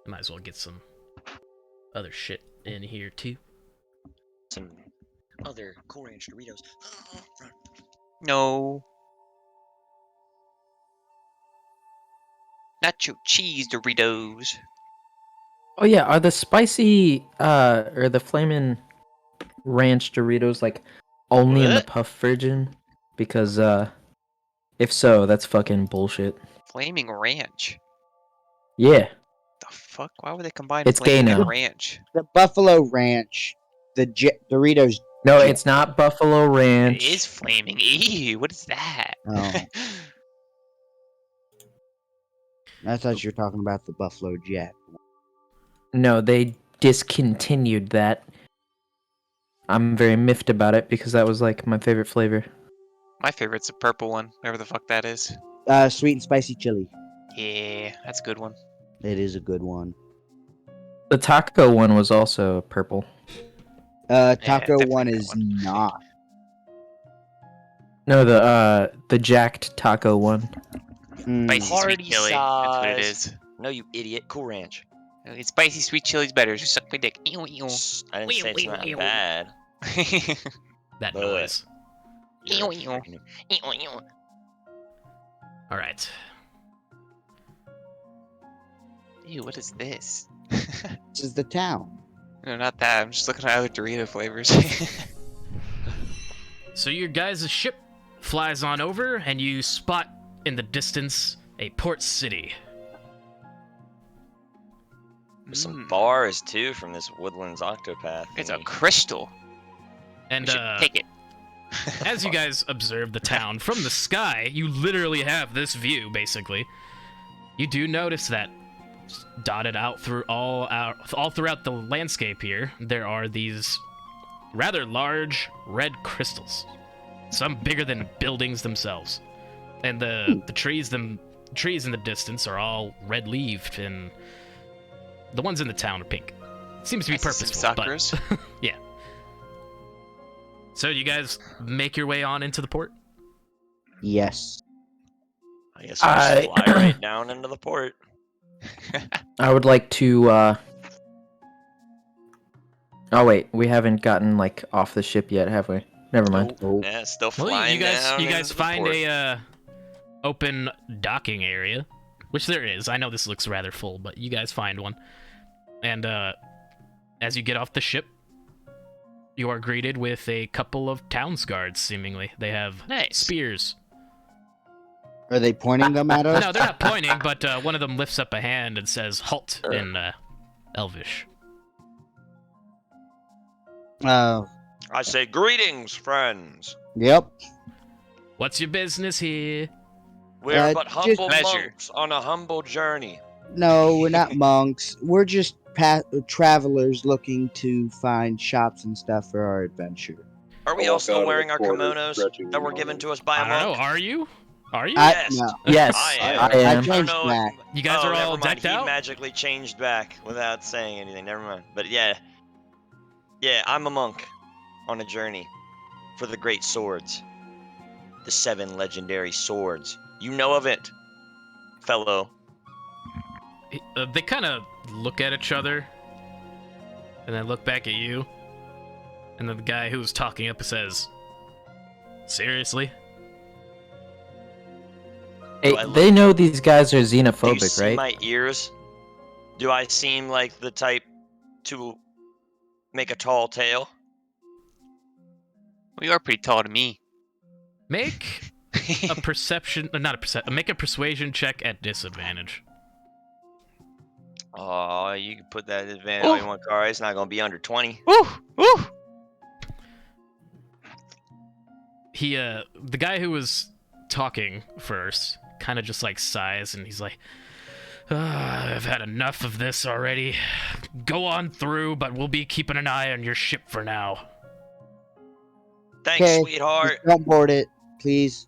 Might as well get some other shit in here too. Some other Cool Ranch Doritos. No. Nacho cheese Doritos. Oh yeah, are the spicy or the flamin' ranch Doritos like only in the What? puff version? Because if so, that's fucking bullshit. Flaming Ranch. Yeah. The fuck? Why would they combine It's gay Flaming and now. Ranch? The Buffalo Ranch, the Doritos. No, it's not Buffalo Ranch. It is flaming. Ew, what is that? Oh. I thought you were talking about the Buffalo Jack. No, they discontinued that. I'm very miffed about it because that was like my favorite flavor. My favorite's the purple one, whatever the fuck that is. Sweet and spicy chili. Yeah, that's a good one. It is a good one. The taco one was also purple. Taco definitely one that is one. not. No, the jacked taco one. Spicy Party sweet chili. That's what it size. is. No, you idiot. Cool Ranch. It's spicy sweet chili's better. Just suck my dick. Ew, ew. Shh, I didn't say it's not bad. That But- noise. You're Ew, ew. freaking- All right. Ew, what is this? This is the town. No, not that. I'm just looking at other Dorito flavors. So your guys' ship flies on over, and you spot in the distance a port city. There's some Mm, bars too from this Woodlands Octopath. It's a thingy. crystal. And We should take it. as you guys observe the town from the sky, you literally have this view, basically. You do notice that dotted out through all throughout the landscape here, there are these rather large red crystals, some bigger than buildings themselves, and the trees in the distance are all red-leaved, and the ones in the town are pink. Seems to be I see some purposeful, but suckers. yeah. So you guys make your way on into the port? Yes. I guess we'll I- just fly right down into the port. I would like to Oh wait, we haven't gotten like off the ship yet, have we? Never mind. Oh. Yeah, it's still Well, flying you guys down into the find port. a open docking area, which there is. I know this looks rather full, but you guys find one. And as you get off the ship, you are greeted with a couple of towns guards. Seemingly, they have Nice. spears. Are they pointing them at us? No, they're not pointing, but one of them lifts up a hand and says "Halt" in Elvish. I say greetings, friends. Yep. What's your business here? We are Uh, but just- humble Pleasure. monks on a humble journey. No, we're not monks. We're just travelers looking to find shops and stuff for our adventure. Are we I all walk out still of the wearing our quarters, kimonos stretching that were my given arms. to us by I a don't know. monk? Are you? Are you? I no. Yes, I I am. I I am. changed know. back. You guys are all never mind. decked He out? magically changed back without saying anything. Never mind. But yeah, I'm a monk on a journey for the great swords, the 7 legendary swords. You know of it, fellow. They kind of look at each other, and then look back at you. And then the guy who's talking up says, "Seriously?" Hey, Do I look- they know these guys are Do you xenophobic, see right? my ears? Do I seem like the type to make a tall tale? Well, you are pretty tall to me. Make a perception, not a perception. Make a persuasion check at disadvantage. Oh, you can put that advantage on one card. It's not gonna be under 20. Woo! Woo! The guy who was talking first, kind of just like sighs, and he's like, "I've had enough of this already. Go on through, but we'll be keeping an eye on your ship for now. Thanks, Okay, sweetheart. Just don't board it, please.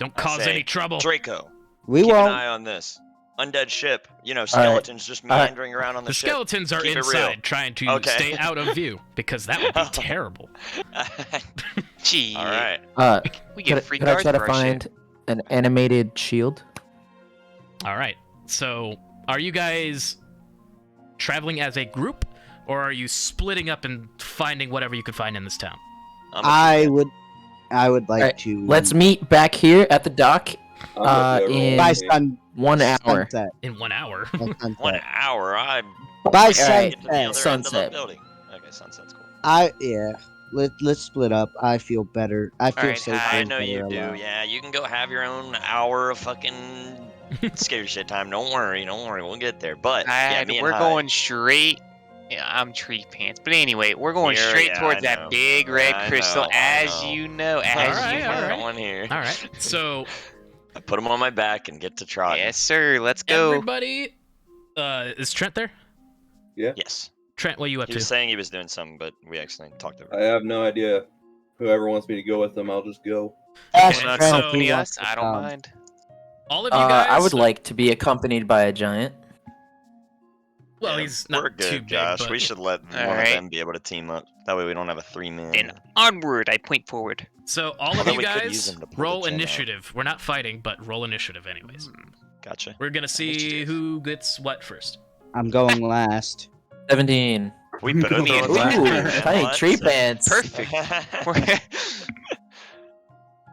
Don't I cause say, any trouble." Draco, We keep an won't. eye on this. Undead ship. You know, skeletons just meandering around on the, The ship. skeletons are Keep it real. inside, trying to Okay. stay out of view, because that would be terrible. Gee. All right. We Could, get free could I guards try to for our ship. find an animated shield? All right. So, are you guys traveling as a group, or are you splitting up and finding whatever you could find in this town? I would like Alright, to. Let's meet back here at the dock I'm with you, in- by everyone. 1 hour. sunset. In 1 hour. By sunset. 1 hour. I By get to the other sunset. end of the Sunset. building. Okay, sunset's cool. Let's split up. I feel better. I feel Alright, safer. hi. I and know you better do. alone. Yeah, you can go have your own hour of fucking scary shit time. Don't worry. We'll get there. But yeah, And me and we're Hyde. going straight. Yeah, I'm tree pants. But anyway, we're going Here, straight yeah, towards I that know. big red Yeah, I crystal, know, I as know. you know. As Alright, you know. alright. One here. All right. So, I put them on my back and get to trot. Yes, sir. Let's go. everybody, is Trent there? Yes. Trent, what are you up He to? was saying he was doing something, but we accidentally talked over. I have no idea. Whoever wants me to go with them, I'll just go. Ask Okay, Not Trent so- if he accompany wants us. to I don't come. mind. All of you guys. I would like to be accompanied by a giant. Well, Yeah, he's not we're good, too big, Josh. but We should let one of Alright. them be able to team up. That way we don't have a 3-man. Then onward. I point forward. So all of Although you we could use guys them to pull the roll gem out. initiative. We're not fighting, but roll initiative anyways. Gotcha. We're gonna see Initiative. who gets what first. I'm going last. 17. We both Me and Ooh, Trent. tiny tree pants. Perfect.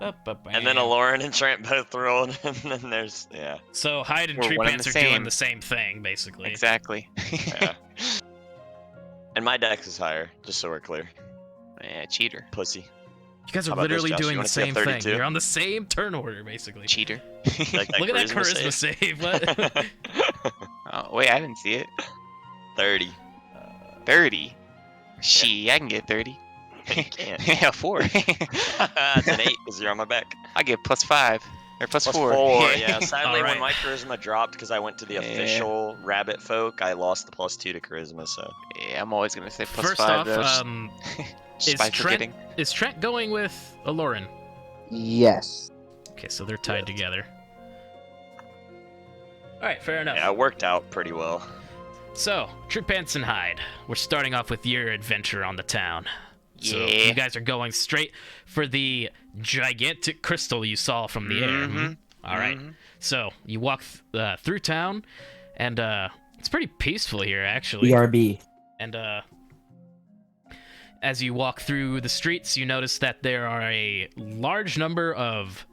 And then Aloran and Trent both rolled, and then there's So Hyde and We're Tree one and Pants the are doing same. the same thing, basically. Exactly. yeah. And my dex is higher, just so we're clear. Yeah, cheater. Pussy. You guys How are about this, literally Josh? You doing the wanna see a same thing. 32? You're on the same turn order, basically. Cheater. Like Look at that charisma save. What? Oh, wait, I didn't see it. 30. 30. She, I can get 30. You can't. Yeah, 4. It's an 8 because you're on my back. I get +5. Or Plus +4. 4, yeah. Sadly, Alright. when my charisma dropped because I went to the Yeah. official rabbit folk, I lost the +2 to charisma, so. Yeah, I'm always gonna say +5. First off, though, just is by Trent- forgetting. is Trent going with Aloran? Yes. Okay, so they're tied together. All right, fair enough. Yeah, it worked out pretty well. So, Tree Pants and Hyde, we're starting off with your adventure on the town. So Yeah. you guys are going straight for the gigantic crystal you saw from the air. Mhm. All right. Mhm. So you walk through town, and it's pretty peaceful here, actually. BRB. And as you walk through the streets, you notice that there are a large number of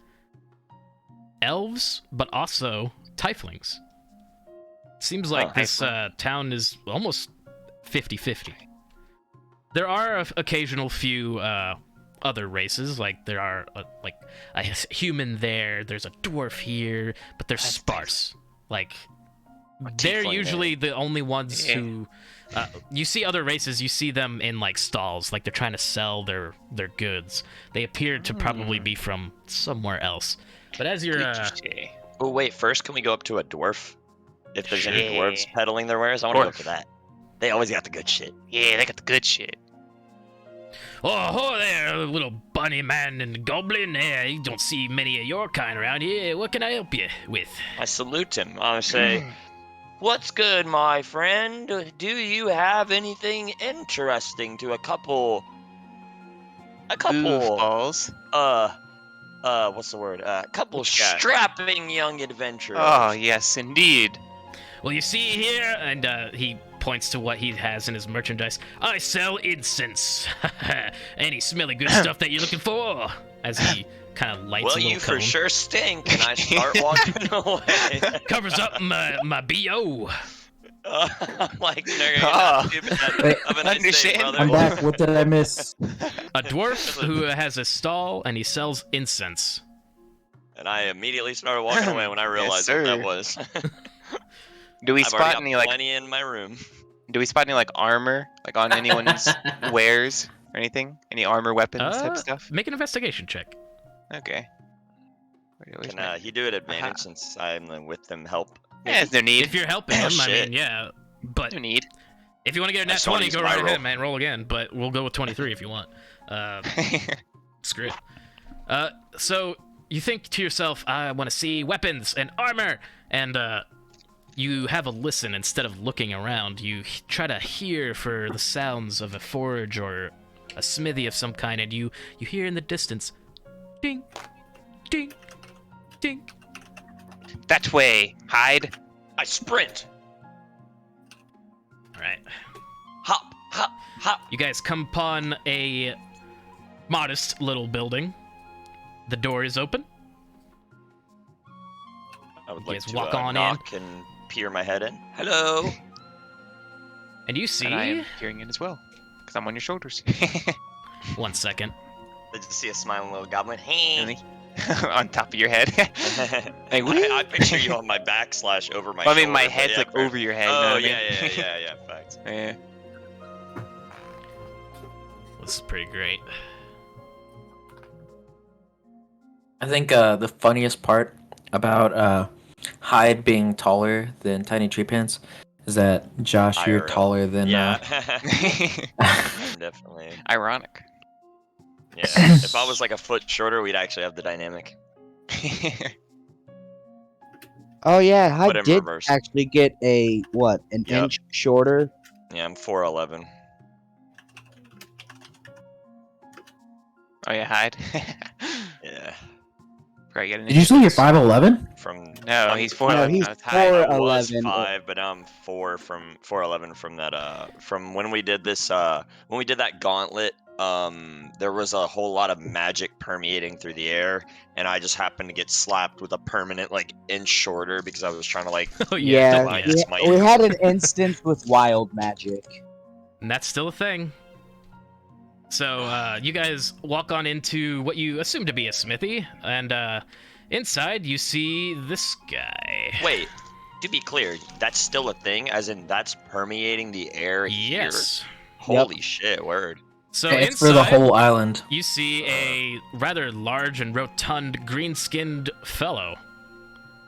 elves, but also tieflings. Seems like this town is almost 50-50. There are occasional few other races, like there are like a human there, there's a dwarf here, but they're That's sparse. Like A they're tiefling usually the only ones Yeah. who you see other races, you see them in like stalls, like they're trying to sell their goods. They appear to probably be from somewhere else. But as you're Interesting. Oh, wait, first, can we go up to a dwarf? If there's any dwarves Yeah. peddling their wares, I want to go Dwarf. for that. They always got the good shit. Yeah, they got the good shit. Oh, ho there, little bunny man and goblin. Yeah, you don't see many of your kind around here. What can I help you with? I salute him. I say, "What's good, my friend? Do you have anything interesting to a couple? Goofballs. What's the word? Couple What you got? strapping young adventurers." Oh, yes, indeed. Well, you see here, and he points to what he has in his merchandise. I sell incense. Any smelly good stuff that you're looking for? As he kind of lights Well, a little you for cone. sure stink, and I start walking away. Covers up my BO. I'm like, no, Oh. have a nice day, Understand. brother. I'm back. What did I miss? A dwarf who has a stall and he sells incense. And I immediately started walking away when I Yes, realized what that sir. was. Do we I've already spot got any like plenty in my room. do we spot any like armor like on anyone's wares or anything? Any armor weapons type stuff? Make an investigation check. Okay. Where's Can my- he do it advantage since I'm with them help? Yeah, there's no need. If you're helping Oh, him, I shit. mean, yeah. But No need. if you want to get a I nat just wanna 20, use go my right roll. ahead, man. Roll again. But we'll go with 23 if you want. Screw it. So you think to yourself, I want to see weapons and armor, and you have a listen instead of looking around. You try to hear for the sounds of a forge or a smithy of some kind, and you hear in the distance, ding, ding, ding. That way. Hide. I sprint. All right. Hop, hop, hop. You guys come upon a modest little building. The door is open. I would You like guys to walk on in. knock and peer my head in. Hello. And you see... And I am hearing it as well. Because I'm on your shoulders. 1 second. Did you see a smiling little goblin? Hey. Really? On top of your head. Like, I picture you on my back / over my I mean, my shoulder, but head's yeah, like fair. over your head. you know Oh, what I mean? yeah, facts. Yeah. This is pretty great. I think the funniest part about Hyde being taller than Tiny Tree Pants is that Josh, you're IRL. taller than. Yeah. Definitely. Ironic. Yeah. If I was like a foot shorter, we'd actually have the dynamic. Oh yeah, I But in did reverse. actually get an Yep. inch shorter. Yeah, I'm 4'11". Oh yeah, hide. Yeah. Right, get an Did you say you're 5'11"? From No, I'm he's four- 4'11". he's That's high. four- I was 4'11". 5, but now I'm 4'11" from that from when we did this when we did that gauntlet. There was a whole lot of magic permeating through the air, and I just happened to get slapped with a permanent like inch shorter because I was trying to like Oh, Yeah, divine we, smite. we had an instance with wild magic. And that's still a thing. So, you guys walk on into what you assume to be a smithy, and, inside you see this guy. Wait, to be clear, that's still a thing, as in that's permeating the air here? Yes. Holy shit, word. So It's inside, for the whole island. you see a rather large and rotund, green-skinned fellow.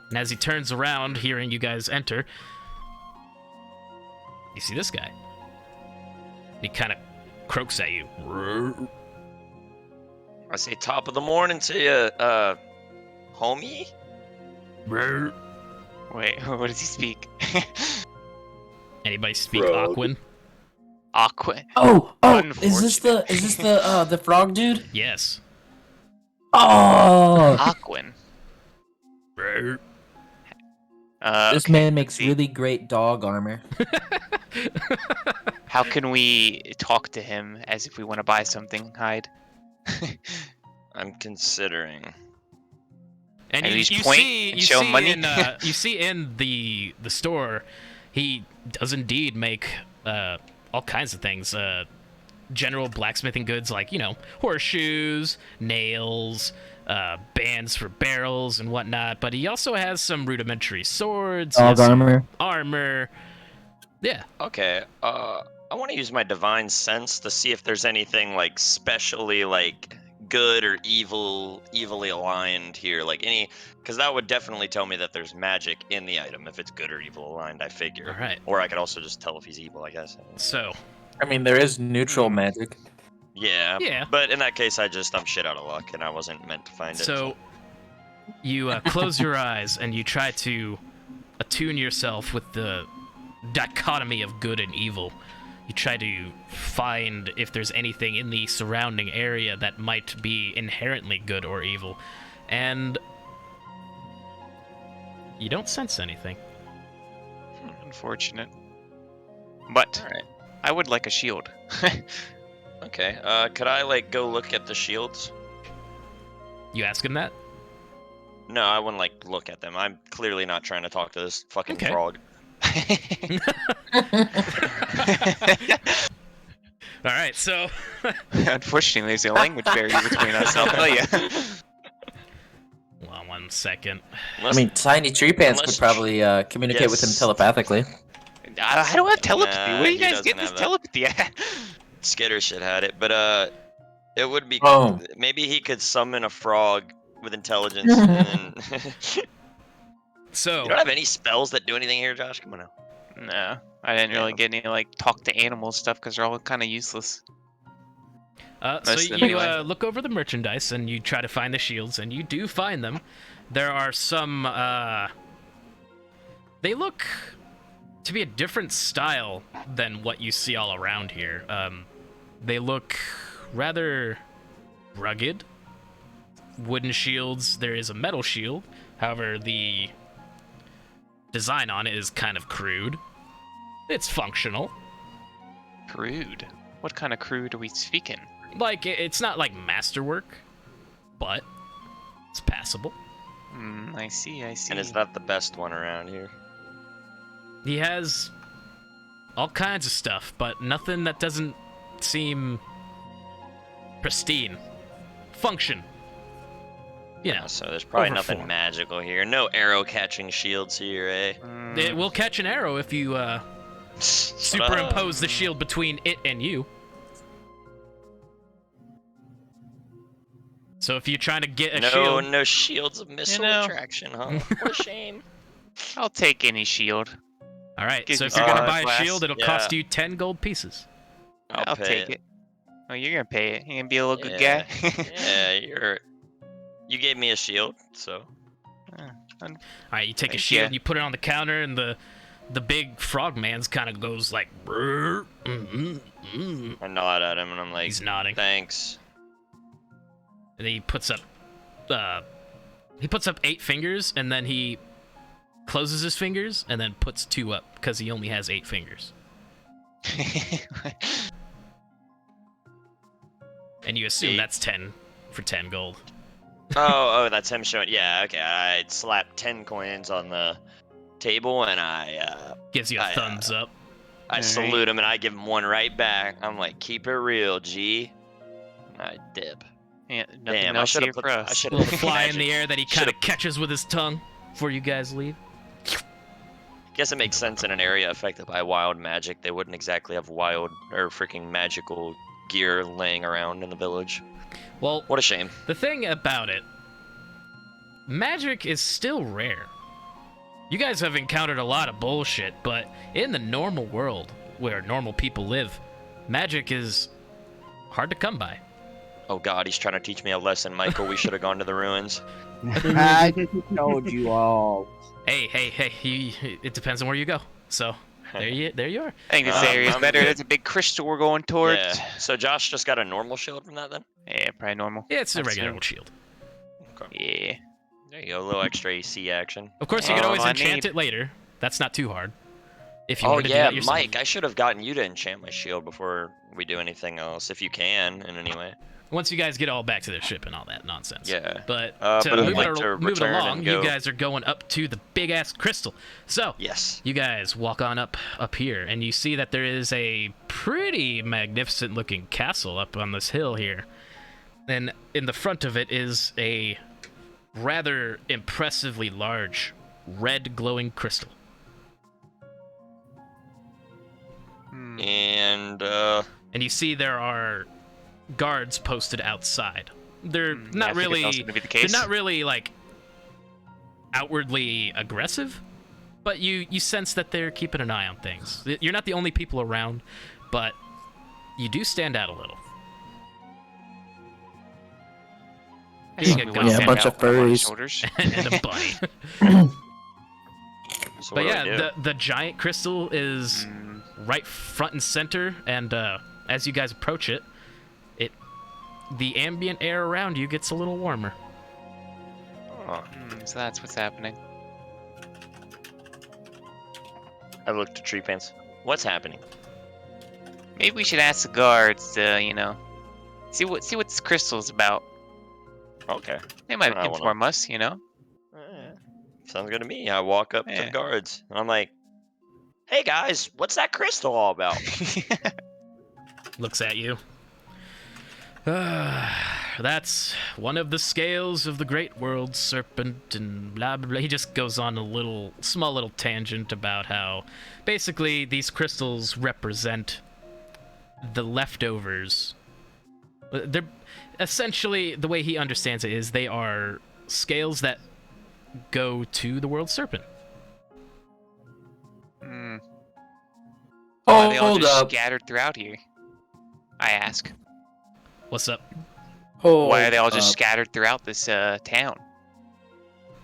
And as he turns around, hearing you guys enter, you see this guy. He kind of croaks at you. I say top of the morning to you, homie? Wait, what does he speak? Anybody speak Frog. Aquan? Oh, is this the frog dude? Yes. Oh, Aquan. this Okay, man let's makes see. really great dog armor. How can we talk to him as if we want to buy something, Hyde? I'm considering. And At you, least you point see, and you show see money. in you see in the store, he does indeed make all kinds of things. General blacksmithing goods like horseshoes, nails, bands for barrels and whatnot. But he also has some rudimentary swords, he Dog has some armor. armor. Yeah. Okay, I want to use my divine sense to see if there's anything like specially like good or evilly aligned here? Like any, because that would definitely tell me that there's magic in the item if it's good or evil aligned. I figure. All right. Or I could also just tell if he's evil. I guess. So, I mean, there is neutral magic. Yeah. Yeah. But in that case, I'm shit out of luck, and I wasn't meant to find it. so you close your eyes and you try to attune yourself with the dichotomy of good and evil. You try to find if there's anything in the surrounding area that might be inherently good or evil, and you don't sense anything. Unfortunate. But All right. I would like a shield. Okay. Could I like go look at the shields? You ask him that? No, I wouldn't like look at them. I'm clearly not trying to talk to this fucking Okay. frog. All right, so Unfortunately, there's a language barrier between us, I'll tell you. well, 1 second. I mean, Tiny Tree Pants Unless- could probably communicate with him Yes. telepathically. I don't have telepathy. Nah, Where do you he guys doesn't get this have that. telepathy at? Skitter shit had it, but it would be Oh. maybe he could summon a frog with intelligence. And then... So You don't have any spells that do anything here, Josh? Come on now. No, I didn't really get any like talk to animals stuff because they're all kind of useless. So Most of them you anyway. look over the merchandise and you try to find the shields, and you do find them. There are some. They look to be a different style than what you see all around here. They look rather rugged. Wooden shields. There is a metal shield. However, the design on it is kind of crude. It's functional. Crude. What kind of crude are we speaking? Like, it's not like masterwork, but it's passable. I see. And is that the best one around here? He has all kinds of stuff, but nothing that doesn't seem pristine. Function. You know, So there's probably over nothing form. magical here. No arrow catching shields here, eh? it will catch an arrow if you superimpose the shield between it and you. So if you're trying to get a shield, No shields of missile know. attraction, huh? What a shame. I'll take any shield. all right. Gives So me if you're gonna some buy a glass. shield, it'll Yeah. cost you 10 gold pieces. I'll pay take it. Oh, you're gonna pay it. You gonna be a little good guy. Yeah, you gave me a shield, so All right, you take a Thank shield, ya. and you put it on the counter, and the big frogman's kind of goes like, "Brr, I nod at him and I'm like, He's nodding. thanks. And then he puts up 8 fingers, and then he closes his fingers, and then puts 2 up because he only has 8 fingers. And you assume 8. that's 10 for 10 gold. Oh, that's him showing. Yeah, okay. I slapped 10 coins on the table and I Gives you a I, thumbs up. Alright. salute him and I give him one right back. I'm like, keep it real, G. And I dip. Yeah, nothing Damn, I else should here have put. for I us. should A little have fly in the air that he kind of Should've- catches with his tongue before you guys leave. Guess it makes sense in an area affected by wild magic. They wouldn't exactly have wild or freaking magical gear laying around in the village. Well, What a shame. the thing about it, magic is still rare. You guys have encountered a lot of bullshit, but in the normal world, where normal people live, magic is hard to come by. Oh God, he's trying to teach me a lesson, Michael. We should have gone to the ruins. I just told you all. Hey, it depends on where you go. So, there you are. I think this Um, area is I'm better. good. There's a big crystal we're going towards. Yeah. So Josh just got a normal shield from that then? Yeah, probably normal. Yeah, it's a That's regular it. old shield. Yeah. There you go, a little extra AC action. Of course, you can Oh, always I enchant need- it later. That's not too hard. If you Oh want to do yeah, that yourself. Mike, I should have gotten you to enchant my shield before we do anything else, if you can, in any way. Once you guys get all back to their ship and all that nonsense. Yeah. But But to I'd move, like it, to move it return along, and you go. guys are going up to the big ass crystal. So Yes. you guys walk on up here, and you see that there is a pretty magnificent looking castle up on this hill here. And in the front of it is a rather impressively large red glowing crystal. And And you see there are guards posted outside They're Yeah, not I figured that was really. gonna be the They're case. not really like outwardly aggressive, but you sense that they're keeping an eye on things. You're not the only people around, but you do stand out a little. Being a Probably goblin. wouldn't Yeah, a stand bunch out of when I'm on his furries. shoulders. And a bunny. So But what do yeah, I do? the giant crystal is right front and center, and as you guys approach it, the ambient air around you gets a little warmer. Oh, So that's what's happening. I looked at Tree Pants. What's happening? Maybe we should ask the guards to, see what this crystal's about. Okay. They might I wanna- inform us, Sounds good to me. I walk up to Yeah. the guards and I'm like, "Hey guys, what's that crystal all about?" Looks at you. That's one of the scales of the great world serpent and blah blah blah. He just goes on a small little tangent about how basically these crystals represent the leftovers. They're essentially, the way he understands it is they are scales that go to the world serpent. Why are they all Hold just up. scattered throughout here? I ask. What's up? Why are they all Hold just up. scattered throughout this town?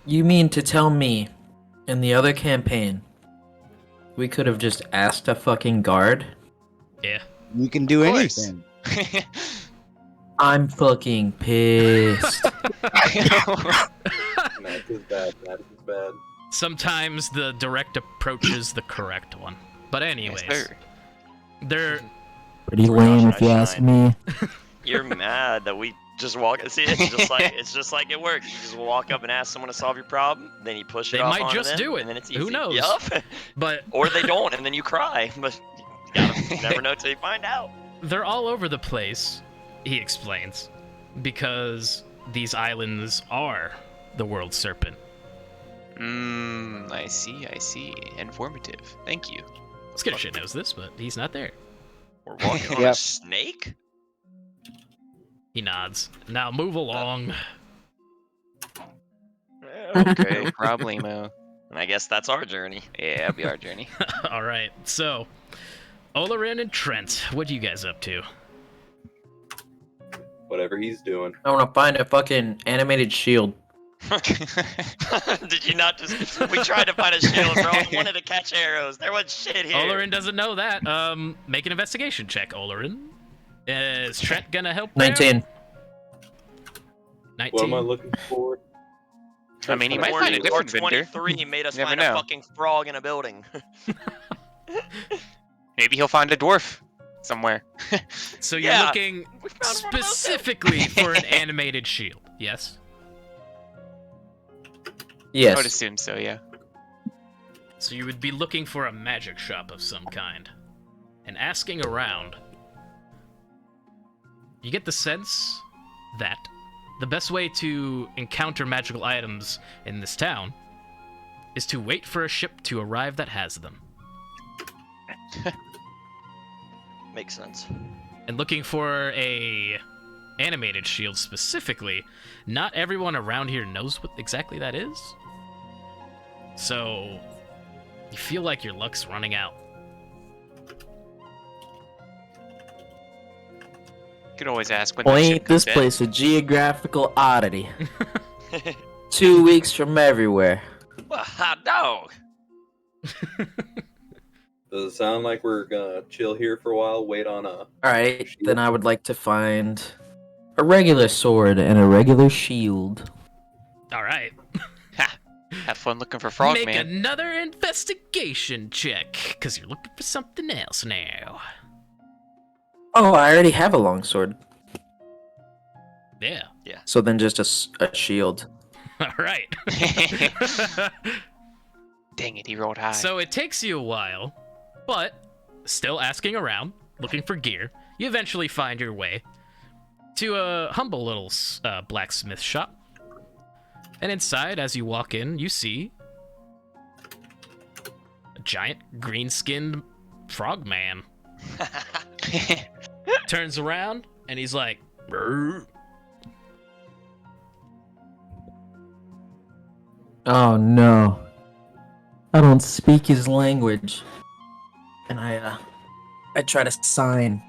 You mean to tell me, in the other campaign, we could have just asked a fucking guard? Yeah. You can do Of course. anything. I'm fucking pissed. Matt is bad. Matt is bad. Sometimes the direct approach is the correct one. But anyways, Yes, sir. they're Pretty Where lame else if you I ask shine? me. You're mad that we just walk. See, it's just like it works. You just walk up and ask someone to solve your problem, then you push it They off might onto just them, do it. and then it's easy. Who knows? Yup. but Or they don't, and then you cry. But you gotta never know till you find out. they're all over the place, he explains, because these islands are the world serpent. I see. Informative. Thank you. Skittershit knows this, but he's not there. We're walking on a Yep. snake. He nods. Now move along. Okay. No problemo. And I guess that's our journey. Yeah, that'll be our journey. All right. So, Olarin and Trent, what are you guys up to? Whatever he's doing. I want to find a fucking animated shield. Did you not just? We tried to find a shield, bro. I wanted to catch arrows. There was shit here. Olarin doesn't know that. Make an investigation check, Olarin. Is Trent gonna help? there? 19. 19. What am I looking for? I mean, he might find a 20 or different vendor. 23 made us You never find know. a fucking frog in a building. Maybe he'll find a dwarf somewhere. So you're Yeah, looking We found one of those too. specifically for an animated shield. Yes. I would Yes. assume so, yeah. So you would be looking for a magic shop of some kind. And asking around, you get the sense that the best way to encounter magical items in this town is to wait for a ship to arrive that has them. Makes sense. And looking for a animated shield specifically, not everyone around here knows what exactly that is. So you feel like your luck's running out. You could always ask when that Well, ship ain't this comes in. place a geographical oddity? 2 weeks from everywhere. Well, hot dog. Does it sound like we're gonna chill here for a while, wait on a... Alright, then I would like to find a regular sword and a regular shield. All right. Have fun looking for Frogman. Make another investigation check, because you're looking for something else now. Oh, I already have a longsword. Yeah. So then just a shield. All right. Dang it, he rolled high. So it takes you a while, but still asking around, looking for gear, you eventually find your way to a humble little blacksmith shop. And inside, as you walk in, you see a giant green-skinned frogman. Turns around, and he's like, "Brr." Oh no. I don't speak his language. And I try to sign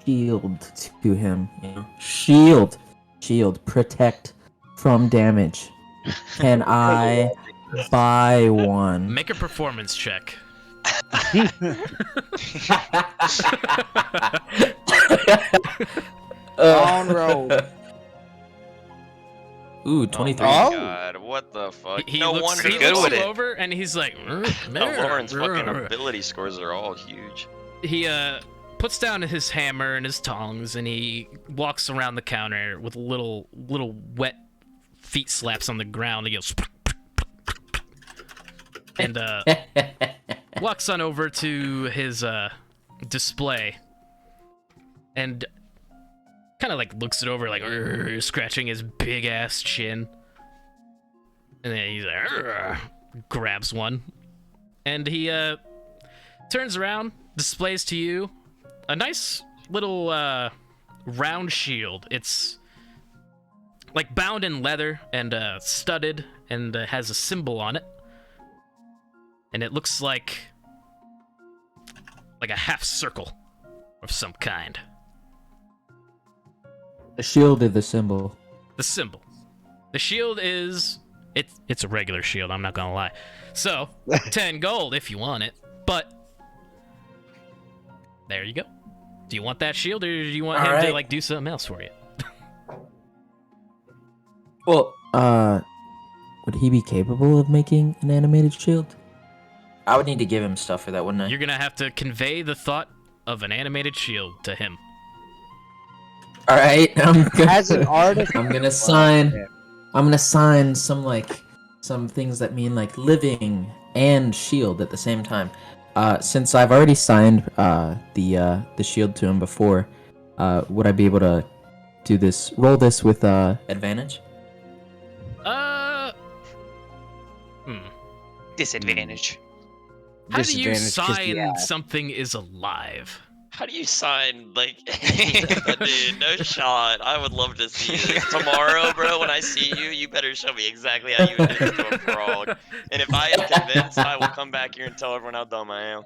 shield to him. You know? Shield, protect from damage. Can I buy one? Make a performance check. On roll. Ooh, 23. Oh. God, what the fuck? He no looks, wonder he good looks with you it. over and he's like, Lauren's fucking ability scores are all huge. he puts down his hammer and his tongs and he walks around the counter with little wet feet slaps on the ground. He goes and walks on over to his display and kind of like looks it over like scratching his big ass chin, and then he's like grabs one and he turns around, displays to you a nice little round shield. It's like bound in leather and studded and has a symbol on it, and it looks like a half circle of some kind. The shield is the symbol. The symbol. The shield is it's a regular shield, I'm not gonna lie. So 10 gold if you want it, but there you go. Do you want that shield, or do you want him to like do something else for you? Well, would he be capable of making an animated shield? I would need to give him stuff for that, wouldn't I? You're gonna have to convey the thought of an animated shield to him. All right, As an artist, I'm gonna sign. I'm gonna sign some things that mean like living and shield at the same time. Since I've already signed the shield to him before, would I be able to do this? Roll this with advantage? Disadvantage. How do you Disadvantage 'cause sign yeah. something is alive? How do you sign, like, dude, no shot. I would love to see this. Tomorrow, bro, when I see you, you better show me exactly how you would do this to a frog. And if I am convinced, I will come back here and tell everyone how dumb I am.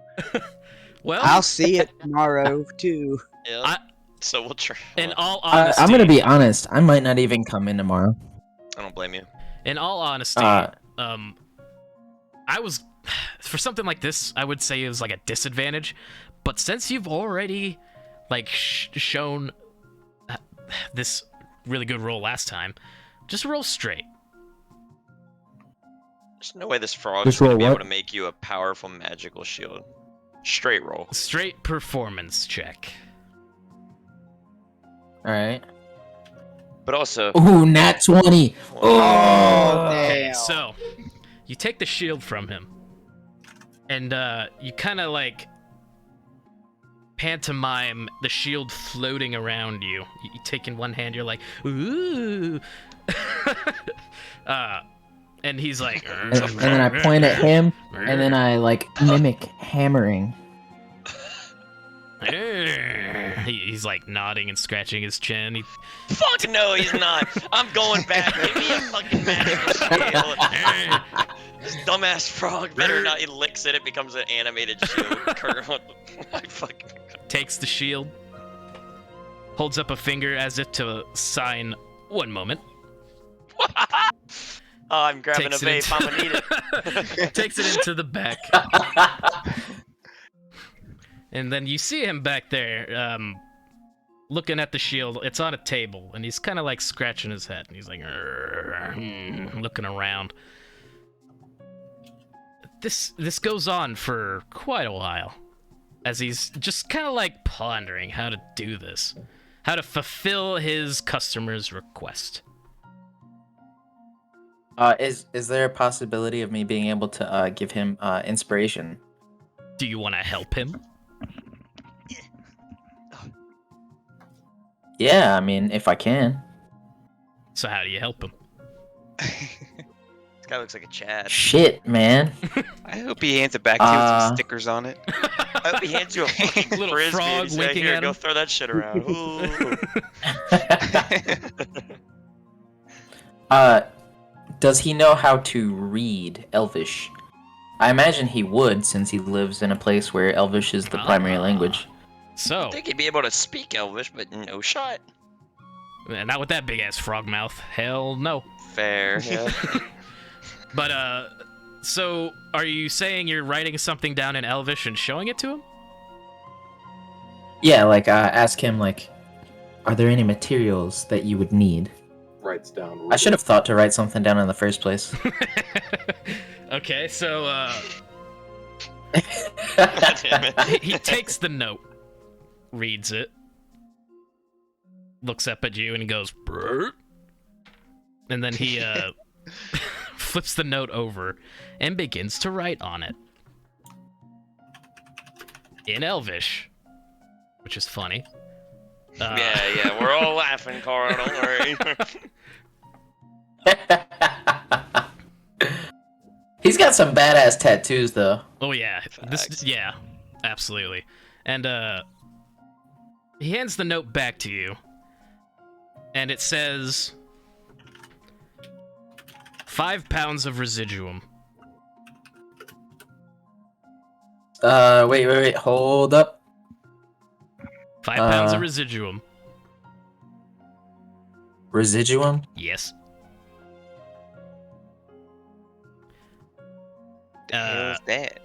Well, I'll see it tomorrow too. Yeah. So we'll try. in all honesty, I'm gonna be honest. I might not even come in tomorrow. I don't blame you. in all honesty, I was, for something like this, I would say it was like a disadvantage. But since you've already, like, shown this really good roll last time, just roll straight. There's no way this frog's Just gonna roll be what? able to make you a powerful magical shield. Straight roll. Straight performance check. All right. But also, Ooh, nat 20. Oh, Okay, damn. so you take the shield from him, and you kind of like pantomime the shield floating around you. You take in one hand, you're like, ooh, and he's like, And then I point at him, and then I like mimic hammering. He's like nodding and scratching his chin. fuck no, he's not. I'm going back. Give me a fucking magical shield. This dumbass frog better not. He licks it. It becomes an animated shield. I fucking. Takes the shield, holds up a finger as if to sign. One moment. Oh, I'm grabbing Takes a it vape. into- I'm gonna need it. Takes it into the back. And then you see him back there, looking at the shield. It's on a table, and he's kind of like scratching his head. And he's like, looking around. This goes on for quite a while, as he's just kind of like pondering how to do this, how to fulfill his customer's request. Is there a possibility of me being able to give him inspiration? Do you want to help him? Yeah, I mean, if I can. So how do you help him? This guy looks like a Chad. Shit, man. I hope he hands it back to you with Uh, some stickers on it. I hope he hands you a fucking Little frisbee. frog And he's like, winking here, at go him." throw that shit around. Ooh. does he know how to read Elvish? I imagine he would, since he lives in a place where Elvish is the primary language. So, I think he'd be able to speak Elvish, but no shot. not with that big ass frog mouth. Hell no. Fair. Yeah. But so are you saying you're writing something down in Elvish and showing it to him? Yeah, like ask him like, are there any materials that you would need? Writes down. I should have thought to write something down in the first place. Okay, so God damn it. he takes the note, reads it, looks up at you, and he goes, "Brr." And then he flips the note over and begins to write on it in Elvish, which is funny. Yeah, we're all laughing, Carl. Don't worry. He's got some badass tattoos, though. Oh yeah, Facts. yeah, absolutely. And he hands the note back to you, and it says 5 pounds of residuum. Wait, hold up. 5 pounds of residuum. Residuum? Yes. Hell's that?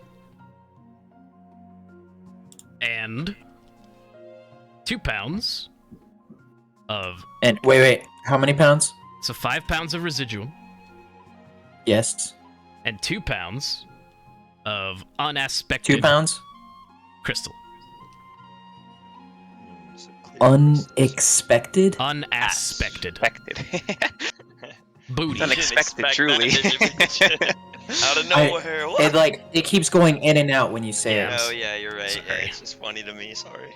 And 2 pounds of And wait, how many pounds? so 5 pounds of residuum Yes. and 2 pounds of unaspected 2 pounds? crystal. Unexpected? Unaspected. Expected. Booty. Unexpected, expect truly. that. Out of nowhere. What? It keeps going in and out when you say Yeah. it. Oh yeah, you're right. Yeah, Sorry. it's just funny to me. Sorry.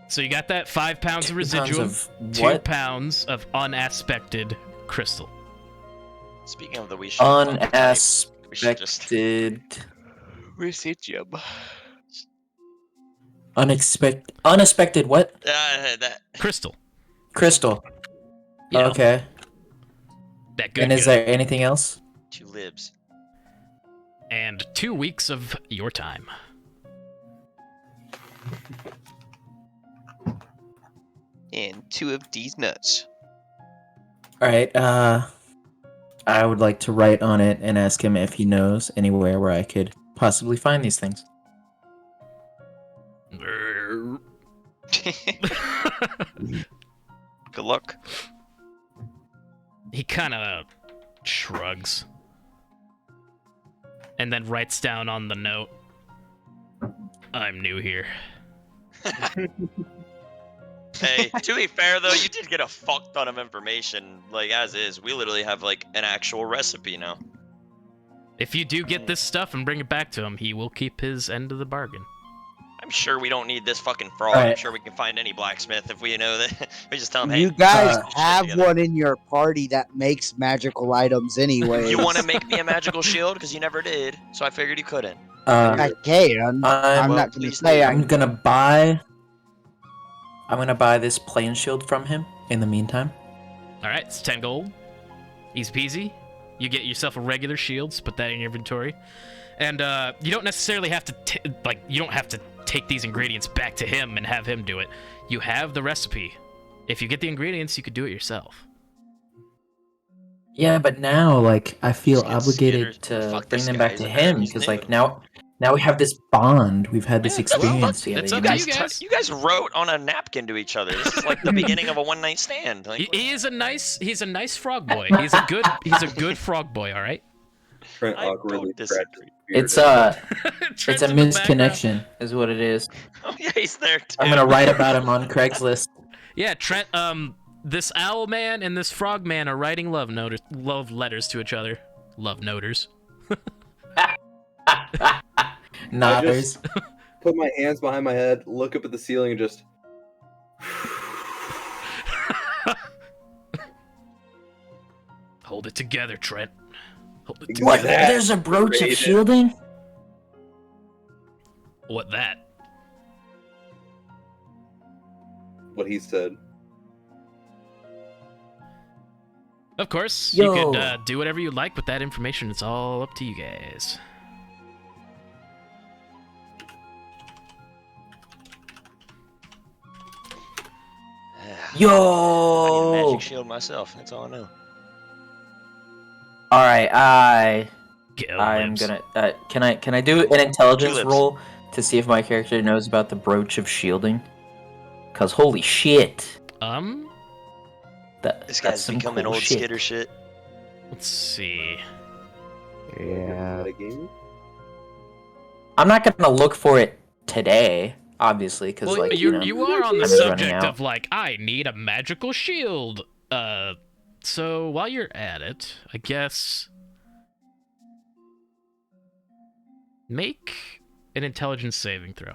So you got that 5 pounds of 2 residuum, pounds of 2 what? pounds of unaspected crystal. Speaking of the, we should. We should just. Unaspected. Residuum. Unexpected what? That. Crystal. Crystal. Yeah. Okay. That good. And is good. there anything else? 2 libs. And 2 weeks of your time. And 2 of these nuts. Alright, I would like to write on it and ask him if he knows anywhere where I could possibly find these things. Good luck. He kind of shrugs and then writes down on the note, I'm new here. Hey, to be fair though, you did get a fuck ton of information. Like as is, we literally have like an actual recipe now. If you do get this stuff and bring it back to him, he will keep his end of the bargain. I'm sure we don't need this fucking frog. I'm Alright. sure we can find any blacksmith if we know that. We just tell him, hey, You guys uh, have together. one in your party that makes magical items anyway. you want to make me a magical shield? Because you never did, so I figured you couldn't. I can. I'm well, not going to please say do. I'm I'm. gonna buy this plane shield from him in the meantime. Alright, it's 10 gold. Easy peasy. You get yourself a regular shield, put that in your inventory. And you don't necessarily have to, you don't have to take these ingredients back to him and have him do it. You have the recipe. If you get the ingredients, you could do it yourself. Yeah, but now, like, I feel Just get obligated scared. to Fuck bring this them guy, back he's to a him man, he's because, new. like, now we have this bond. We've had this Yeah, well, experience together. it's you up know? to you guys. You guys wrote on a napkin to each other. This is like the beginning of a one night stand. Like, He's a nice frog boy. He's a good frog boy, all right? Trent I awkwardly don't scratches disagree. his beard. It's Trent's a in the background. misconnection, is what it is. Oh yeah, he's there too. I'm gonna write about him on Craigslist. Yeah, Trent. This owl man and this frog man are writing love letters to each other. Love noters. Nodders. Put my hands behind my head, look up at the ceiling, and just. Hold it together, Trent. Hold it What? together. that? There's a brooch of Rated. shielding? What that? What he said. Of course, you Yo. could do whatever you like with that information. It's all up to you guys. I need a Yo. magic shield myself. That's all I know. All right, I Go, am Libs. gonna. Can I do an intelligence Tulips. roll to see if my character knows about the brooch of shielding? Cause holy shit, This that's guy's some becoming cool old shit. skitter shit. Let's see. Yeah. Metagame? I'm not gonna look for it today, obviously, because Well, like you know, you are on the time is running subject out. of like, I need a magical shield. So while you're at it, I guess make an intelligence saving throw.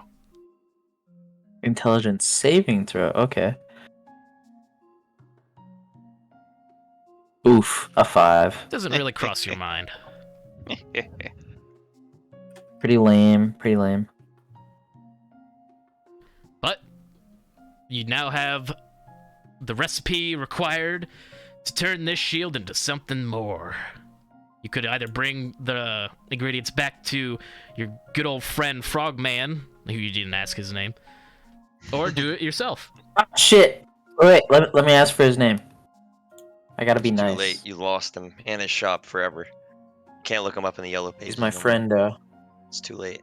Intelligence saving throw. Okay. Oof, a 5. Doesn't really cross your mind. Pretty lame. Pretty lame. But you now have the recipe required to turn this shield into something more. You could either bring the ingredients back to your good old friend Frogman, who you didn't ask his name, or do it yourself. Ah, shit. Wait, let me ask for his name. I gotta be It's nice. Too late. You lost him and his shop forever. Can't look him up in the yellow pages. He's my no more. friend. It's too late.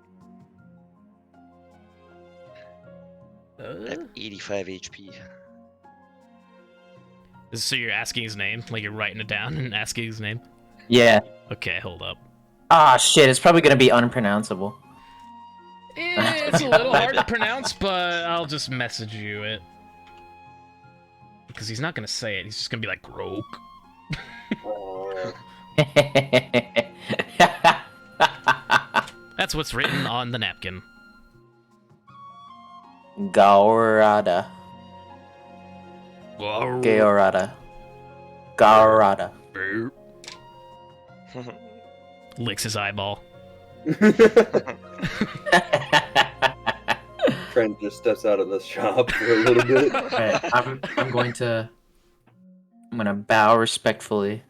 I have 85 HP. So you're asking his name? Like you're writing it down and asking his name? Yeah. Okay, hold up. Ah, shit. It's probably gonna be unpronounceable. It's a little hard to pronounce, but I'll just message you it. Because he's not gonna say it, he's just gonna be like, Groke. That's what's written on the napkin. Gaurada. Gaurada. Gaurada. Licks his eyeball. Trent just steps out of the shop for a little bit. Alright, I'm gonna bow respectfully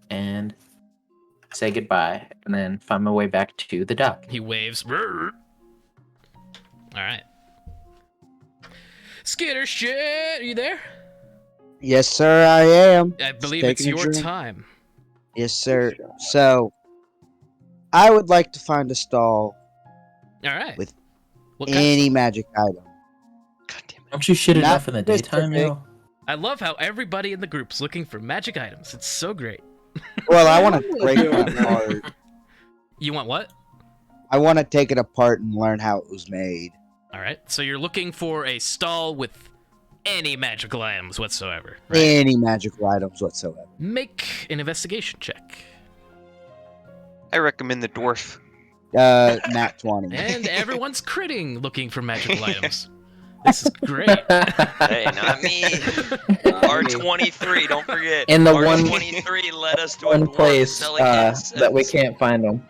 and say goodbye, and then find my way back to the dock. He waves. Alright. Skitter shit, are you there? Yes, sir, I am. I believe Taking it's a your drink. time. Yes, sir. So, I would like to find a stall Alright. With What kind of- any magic item. God damn it. Don't you shit Not enough in the specific. daytime, yo? I love how everybody in the group's looking for magic items. It's so great. Well, I want to break it apart. You want what? I want to take it apart and learn how it was made. Alright, so you're looking for a stall with any magical items whatsoever. Right? Any magical items whatsoever. Make an investigation check. I recommend the dwarf. Nat 20. And everyone's critting looking for magical items. This is great. Hey, not me. R23, don't forget. In the one- R23 led us to a One dwarf place selling that we can't find them.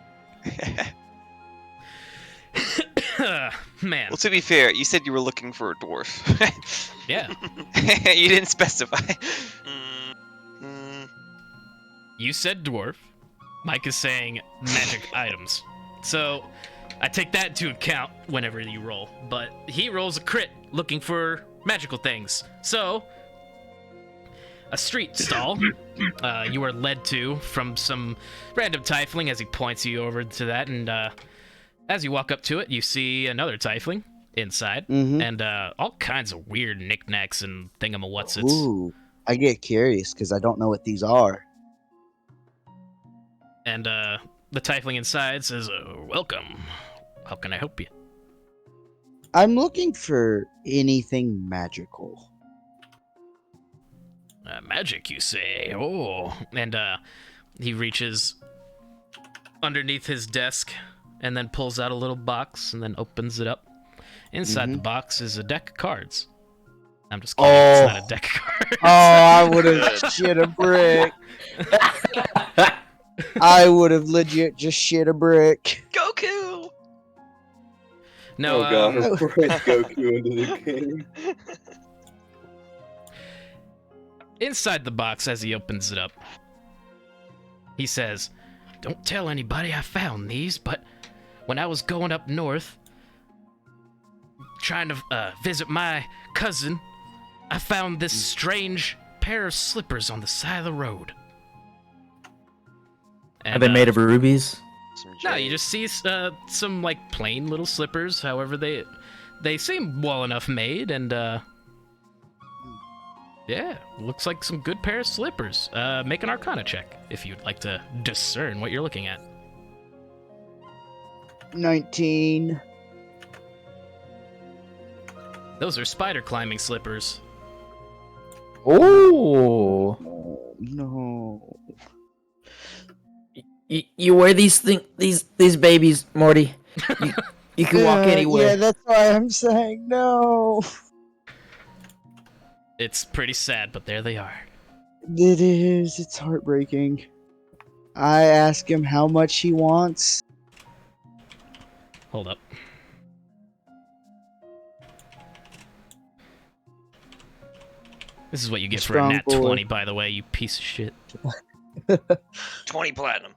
Man, Well, to be fair, you said you were looking for a dwarf. yeah. You didn't specify. You said dwarf. Mike is saying magic items. So, I take that into account whenever you roll. But he rolls a crit looking for magical things. So, a street stall you are led to from some random tiefling as he points you over to that. And as you walk up to it, you see another tiefling inside. Mm-hmm. And all kinds of weird knickknacks and thingamawhatsits. Ooh, I get curious because I don't know what these are. And the tiefling inside says, welcome. How can I help you? I'm looking for anything magical. Magic, you say? Oh. And he reaches underneath his desk and then pulls out a little box and then opens it up. Inside the box is a deck of cards. I'm just kidding. It's not a deck of cards. Oh, I would have shit a brick. I would have legit just shit a brick. Goku! No, oh god, bring Goku into the game. inside the box, as he opens it up, He says, "Don't tell anybody I found these, but when I was going up north, trying to visit my cousin, I found this strange pair of slippers on the side of the road." Are they made of rubies? Some No, you jade. just see some like plain little slippers. However, they seem well enough made, and yeah, looks like some good pair of slippers. Make an Arcana check if you'd like to discern what you're looking at. 19. Those are spider climbing slippers. Oh, Oh, no. you wear these these babies, Morty. You can walk anywhere. Yeah, that's why I'm saying no. It's pretty sad, but there they are. It is. It's heartbreaking. I ask him how much he wants. Hold up. This is what you get for a Strong nat boy. 20, by the way, you piece of shit. 20 platinum.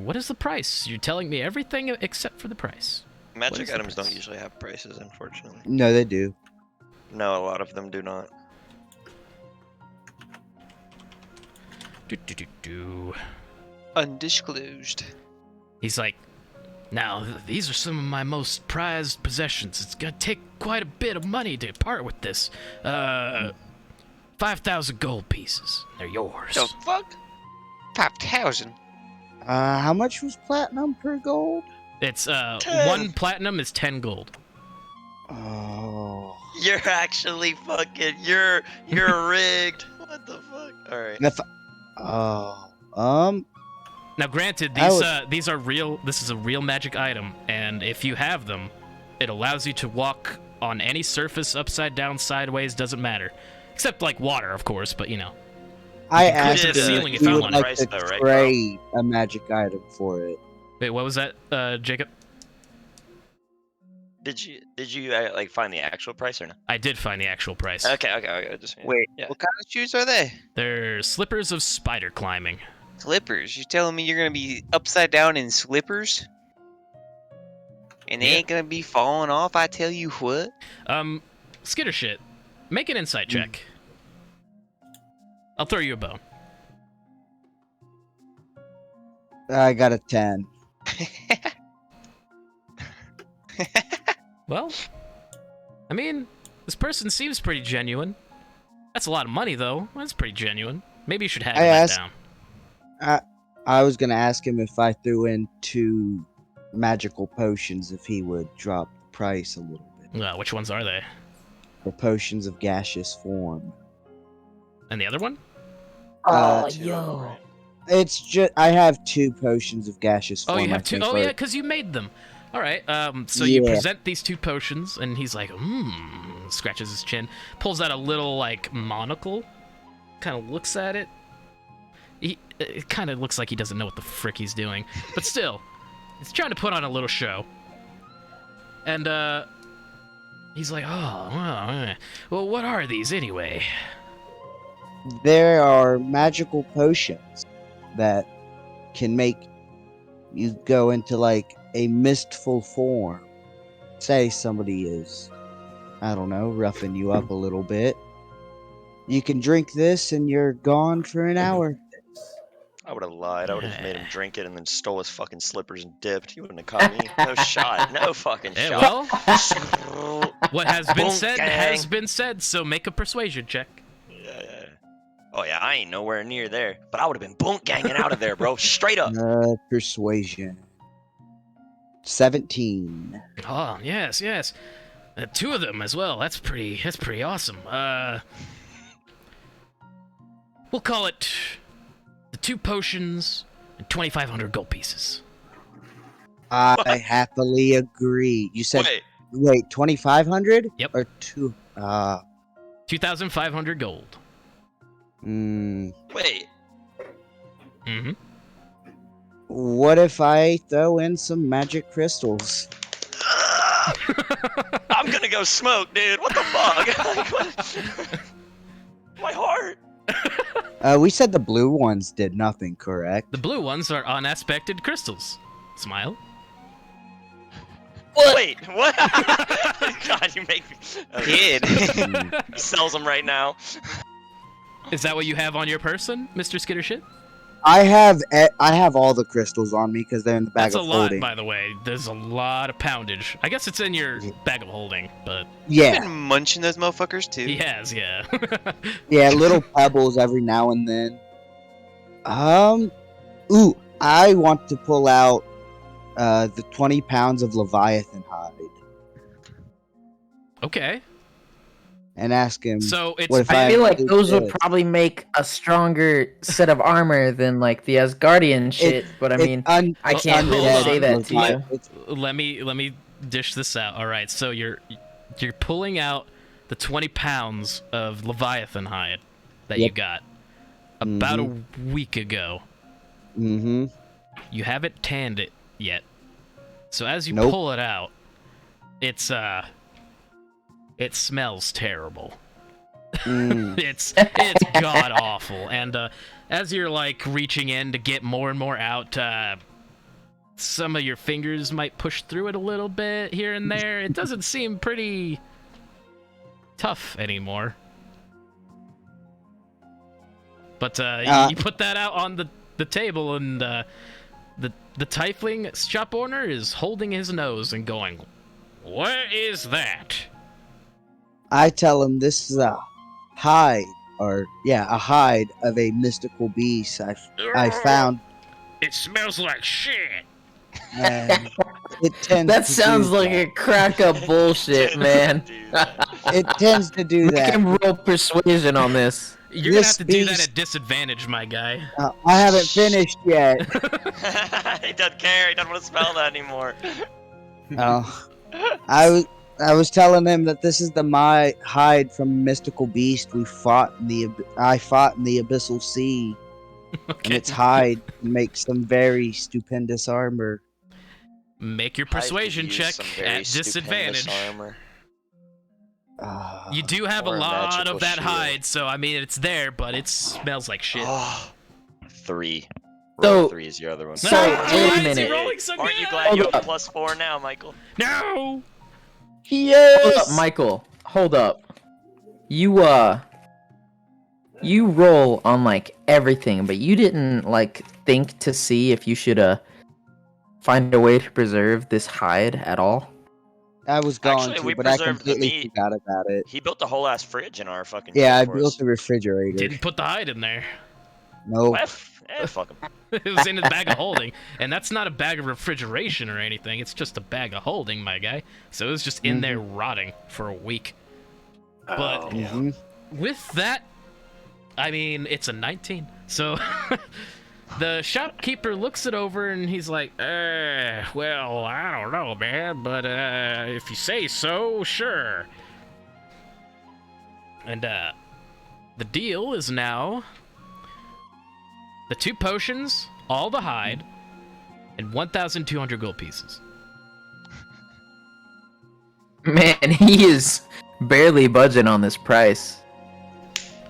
What is the price? You're telling me everything except for the price. What Magic is the items don't price? usually have prices, unfortunately. No, they do. No, a lot of them do not. Undisclosed. He's like, "Now, these are some of my most prized possessions. It's gonna take quite a bit of money to part with this. 5,000 gold pieces. They're yours." The fuck? 5,000. How much was platinum per gold? It's, 10. 1 platinum is 10 gold. Oh. You're actually fucking. You're rigged. What the fuck? All right. If, oh. Now, granted, I these are real. This is a real magic item, and if you have them, it allows you to walk on any surface, upside down, sideways, doesn't matter, except like water, of course. But you know, I You could asked hit him a ceiling if if he you would want. like Price to though, right, trade a magic item for it. wait, what was that, Jacob? Did you like find the actual price or no? I did find the actual price. Okay. Just Wait, Yeah. what kind of shoes are they? They're slippers of spider climbing. Slippers. You telling me you're gonna be upside down in slippers? And they Yeah. ain't gonna be falling off, I tell you what. Skitter shit. Make an insight check. I'll throw you a bone. I got a 10. Well, I mean, this person seems pretty genuine. That's a lot of money, though. That's pretty genuine. Maybe you should haggle that asked- down. I was gonna ask him if I threw in 2 magical potions if he would drop the price a little bit. Which ones are they? For potions of gaseous form. And the other one? yo. It's just I have 2 potions of gaseous Oh, form. you I have 2? think, Oh, or- yeah, because you made them. All right. So you Yeah. present these 2 potions, and he's like, scratches his chin, pulls out a little like monocle, kind of looks at it. It kind of looks like he doesn't know what the frick he's doing, but still, he's trying to put on a little show. And he's like, well, what are these anyway? There are magical potions that can make you go into like a mistful form. Say somebody is, I don't know, roughing you up a little bit. You can drink this and you're gone for an hour. I would have lied. I would have made him drink it and then stole his fucking slippers and dipped. He wouldn't have caught me. No shot. No fucking Eh, shot. well, what has been Boom, said gang. has been said, so make a persuasion check. Yeah. Oh yeah, I ain't nowhere near there. But I would have been bunk ganging out of there, bro. Straight up. Persuasion. 17. Oh, yes. 2 of them as well. That's pretty awesome. We'll call it the 2 potions and 2,500 gold pieces. I happily agree. You said Wait. 2,500? Yep. Or 2? 2,500 gold. Wait. Mm-hmm. What if I throw in some magic crystals? I'm gonna go smoke, dude. What the fuck? My heart. We said the blue ones did nothing, correct? The blue ones are unaspected crystals. Smile. Wait, what? God, you make me. Kid. He sells them right now. Is that what you have on your person, Mr. Skittershit? I have all the crystals on me because they're in the bag That's a of lot, holding. by the way. There's a lot of poundage. I guess it's in your bag of holding, but Yeah, Been munching those motherfuckers too. he has, yeah. yeah, little pebbles every now and then. Ooh, I want to pull out the 20 pounds of Leviathan hide Okay. and ask him. So it's what if I feel like include those would this? probably make a stronger set of armor than like the Asgardian shit. But I It's mean, un- I Oh, can't hold really on. say that to you. It's- let me dish this out. All right. So you're pulling out the 20 pounds of Leviathan hide that you Yep. got about a week ago. Mm-hmm. You haven't tanned it yet. So as you Nope. pull it out, it smells terrible. Mm. It's god awful. And as you're like reaching in to get more and more out, some of your fingers might push through it a little bit here and there. It doesn't seem pretty tough anymore. But you put that out on the table, and the Tiefling shop owner is holding his nose and going, "What is that?" I tell him this is a hide, a hide of a mystical beast I found, It smells like shit. and it tends. That to sounds do like a crack of bullshit, man. It tends to do Make that. him roll persuasion on this. You're gonna This have to do that beast- at disadvantage, my guy. I haven't finished yet. He doesn't care. He doesn't want to smell that anymore. Oh, I was telling him that this is my hide from mystical beast I fought in the abyssal sea, and its hide makes some very stupendous armor. Make your I could persuasion use check some very at disadvantage. stupendous armor. You do have a Or a lot magical of that shield. hide, so I mean it's there, but it smells like shit. Oh, 3. So- Roll 3 is your other one. So, No, wait a why is he minute. rolling so Aren't you good? glad you Hold have up. +4 now, Michael? No. Hold up, Michael. Hold up. You roll on like everything, but you didn't like think to see if you should find a way to preserve this hide at all. I was going Actually, we to, but I preserved the completely meat. forgot about it. He built a whole ass fridge in our fucking. Yeah, I for us. built a refrigerator. Didn't put the hide in there. No, Fuck him. It was in his bag of holding, and that's not a bag of refrigeration or anything. It's just a bag of holding, my guy. So it was just in there rotting for a week. But Oh. Mhm. with that, I mean, it's a 19. So the shopkeeper looks it over and he's like, well, I don't know, man, but if you say so, sure. And the deal is now the 2 potions, all the hide, and 1,200 gold pieces. Man, he is barely budging on this price.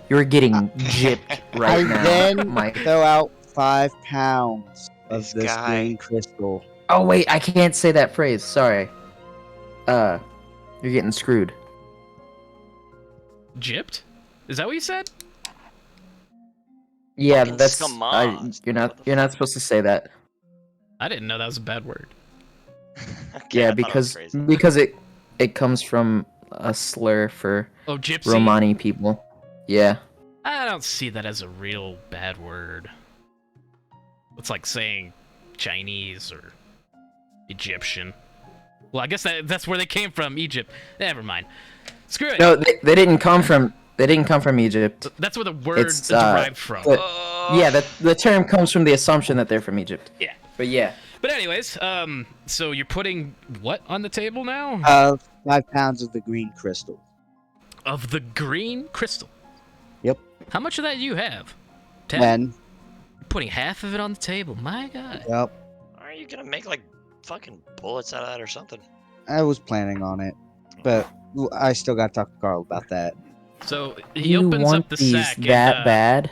You're getting gypped right I now, then Mike. throw out 5 pounds of This this guy. green crystal. Oh wait, I can't say that phrase. Sorry. You're getting screwed. Gypped? Is that what you said? Yeah, Fucking that's scammers. you're not supposed to say that. I didn't know that was a bad word. Okay, Yeah, I thought it was because crazy. it comes from a slur for Oh, gypsy? Romani people. Yeah. I don't see that as a real bad word. It's like saying Chinese or Egyptian. Well, I guess that's where they came from, Egypt. Never mind. Screw it. No, they didn't come from Egypt. That's where the word It's, is derived from. but- Yeah, the term comes from the assumption that they're from Egypt. Yeah. But yeah. But anyways, so you're putting what on the table now? 5 pounds of the green crystal. Of the green crystal. Yep. How much of that do you have? 10? 10. Putting half of it on the table. My God. Yep. Aren't you gonna make like fucking bullets out of that or something? I was planning on it, but I still got to talk to Carl about that. So he You opens want up the these sack that and, bad?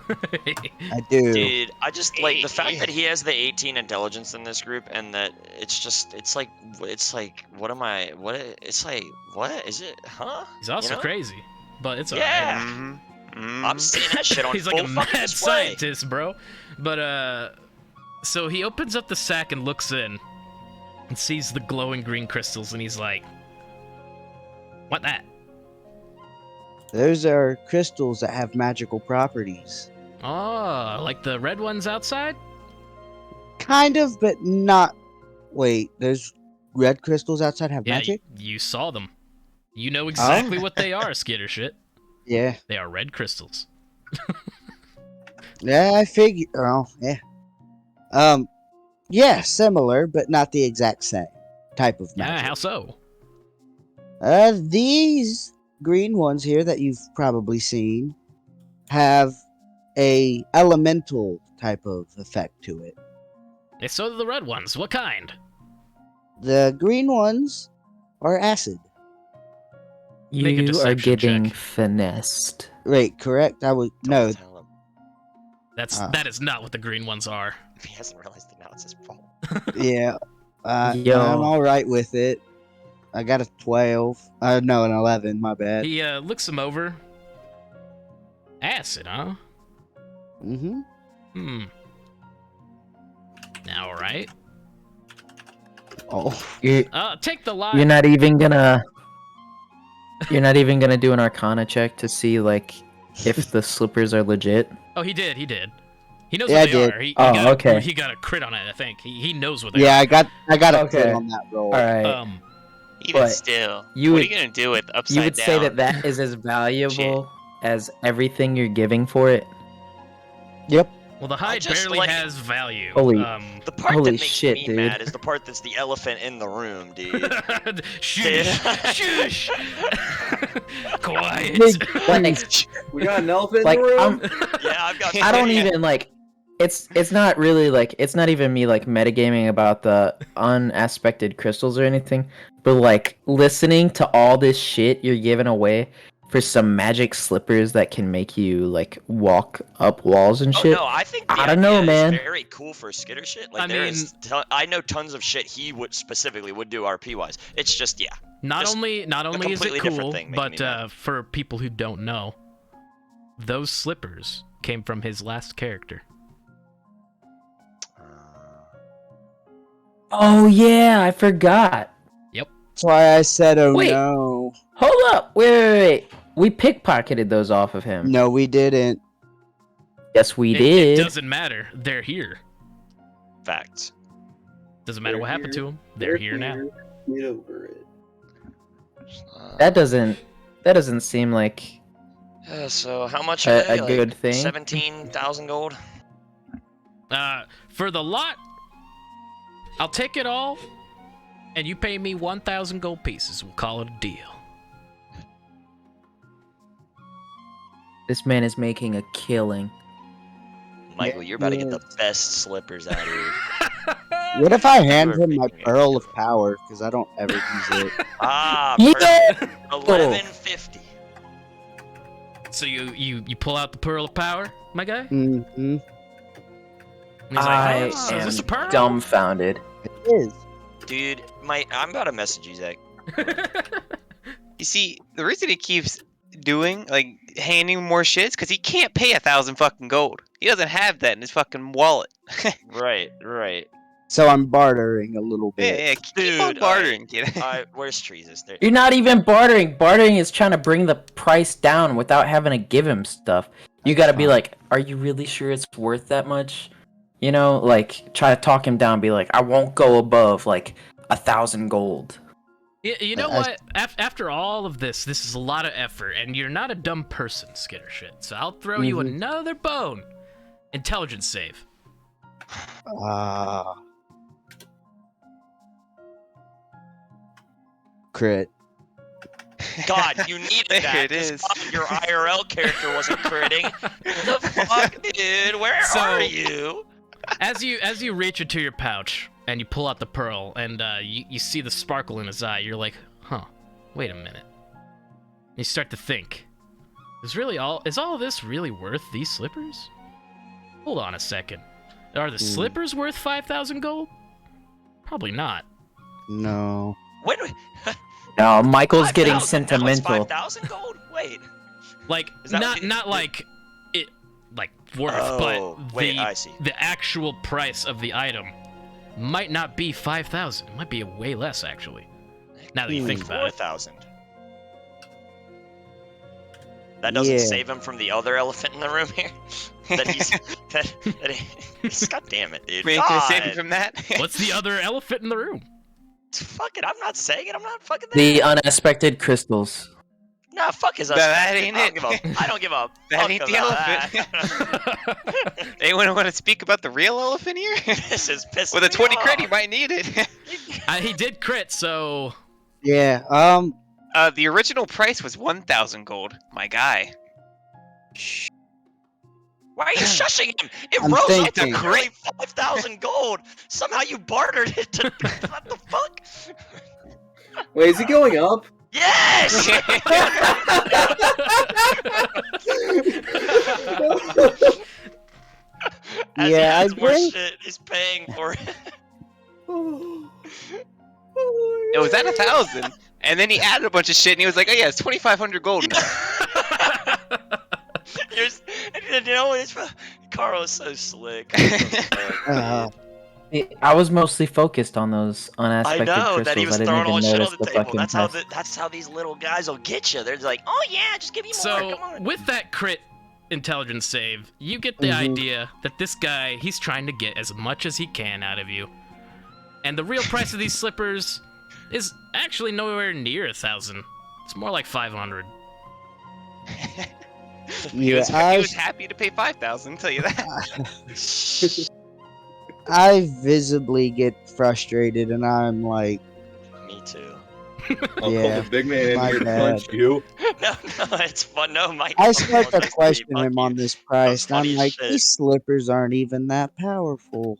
I do. Dude, I just like the fact that he has the 18 intelligence in this group, and that it's like what am I? What it's like? What is it? Huh? He's also You know? crazy, but it's Yeah. alright. I'm seeing that shit on He's like full a fucking mad display. scientist, bro. But so he opens up the sack and looks in, and sees the glowing green crystals, and he's like, "What that?" Those are crystals that have magical properties. Oh, like the red ones outside? Kind of, but not. Wait, those red crystals outside have Yeah, magic? you saw them. You know exactly what they are, Skitter shit. Yeah. They are red crystals. Yeah, I figure. Oh, yeah. Yeah, similar, but not the exact same type of Yeah, magic. how so? These green ones here that you've probably seen have a elemental type of effect to it. Yeah, so do the red ones. What kind? The green ones are acid. Make a You are deception getting check. finessed. Wait, correct? I would no. Don't tell him. That is not what the green ones are. He hasn't realized that now it's his fault. Yeah, Yo. I'm all right with it. I got a 12. No, an 11. My bad. He looks them over. Acid, huh? Mm-hmm. Hmm. All right. Oh, You're, Take the lie. you're not even gonna. You're not even gonna do an Arcana check to see like if the slippers are legit. Oh, he did. He did. He knows Yeah, what I they did. are. He Oh, got okay. He got a crit on it. I think he knows what they yeah. I got a Okay. crit on that roll. All right. are. Even But still, you what are would- you gonna do with upside you would down? say that that is as valuable as everything you're giving for it. Yep. Well, the hide just barely like- has value. Holy- The part Holy that makes shit, me dude. mad is the part that's the elephant in the room, dude. Shush! Shush! Quiet. Like, We got an elephant like in the room. Yeah, I've got. I don't even like. It's not really like it's not even me like metagaming about the unaspected crystals or anything, but like listening to all this shit you're giving away for some magic slippers that can make you like walk up walls and Oh shit. no, I think the I don't know, idea man. is very cool for Skitter shit. Like I I know tons of shit he would specifically would do RP wise. It's just Not Just only is it completely different cool, thing making but me mad. for people who don't know, those slippers came from his last character. Oh yeah, I forgot. That's why I said, "Oh Wait. no." Hold up, wait. We pickpocketed those off of him. No, we didn't. Yes, we It did. doesn't matter. They're here. facts. Doesn't matter They're what happened here. to them. They're here now. Get over it. That doesn't seem like So how much are a they? Like, good thing. 17,000 gold. For the lot, I'll take it all, and you pay me 1,000 gold pieces. We'll call it a deal. This man is making a killing. Michael, you're about to get the best slippers out here. What if I hand You are him my making it pearl of good. power? Because I don't ever use it. Ah, Yeah! perfect. 1150. So you pull out the pearl of power, my guy? And Mm-hmm. he's I like, oh, is this a am pearl? dumbfounded. It is. Dude, I'm about to message you, Zach. You see, the reason he keeps doing like handing more shit is because he can't pay 1,000 fucking gold. He doesn't have that in his fucking wallet. Right. So I'm bartering a little Yeah, bit. yeah, keep on Dude, bartering, kid. Where's Treesus? There. You're not even bartering. Bartering is trying to bring the price down without having to give him stuff. You gotta be Fine. like, are you really sure it's worth that much? You know, like try to talk him down. Be like, I won't go above like 1,000 gold. You know I- what? After all of this is a lot of effort, and you're not a dumb person, Skitter shit. So I'll throw you Mhm. another bone. Intelligence save. Crit. God, you needed There that. it 'cause is. fuck, your IRL character wasn't critting. The fuck, dude? Where So- are you? As you reach into your pouch and you pull out the pearl, and you see the sparkle in his eye, you're like, huh? Wait a minute. You start to think. Is all of this really worth these slippers? Hold on a second. Are the slippers worth 5,000 gold? Probably not. No. When? No, Michael's getting 5,000? Now it's sentimental. 5,000 gold? Wait. Like Is that not what not like it like worth, Oh, but wait, I see. the actual price of the item might not be 5,000. It might be way less actually. Now that you think about it. 4,000. That doesn't Yeah. save him from the other elephant in the room here. that he's. God damn it, dude. We ain't gonna save God. him from that. What's the other elephant in the room? Fuck it, I'm not saying it. I'm not fucking there. The unexpected crystals. Nah, fuck his No, that ain't it. I don't give a That fuck ain't the about elephant. that. Anyone want to speak about the real elephant here? This is pissing With a me 20 off. crit, he might need it. He did crit, so Yeah. The original price was 1,000 gold. My guy. Why are you shushing him? It I'm rose up to thinking. nearly 5,000 gold. Somehow you bartered it to. What the fuck? Wait, is he going up? Yes! As he Yeah, has I more think- shit, he's paying for it. It was at 1,000. And then he added a bunch of shit and he was like, oh yeah, it's 2,500 gold now. You know, Carl is so slick. I was mostly focused on those I unexpected know crystals. that he was I didn't throwing all even his shit on notice the the table. fucking That's price. how these little guys will get you. They're like, oh yeah, just give me more. so Come on. with that crit intelligence save, you get the idea that this guy, he's trying to get as much as he can out of you. And the real price of these slippers is actually nowhere near 1,000. It's more like 500. He Yeah, was happy to pay 5,000, I'll tell you that. I visibly get frustrated, and I'm like, Me too. I'll Yeah, call the big man in my here to bad. punch you. No, it's fun. No, Mike. I start to Fuck question you. him on this price, and funny I'm as like, shit. these slippers aren't even that powerful.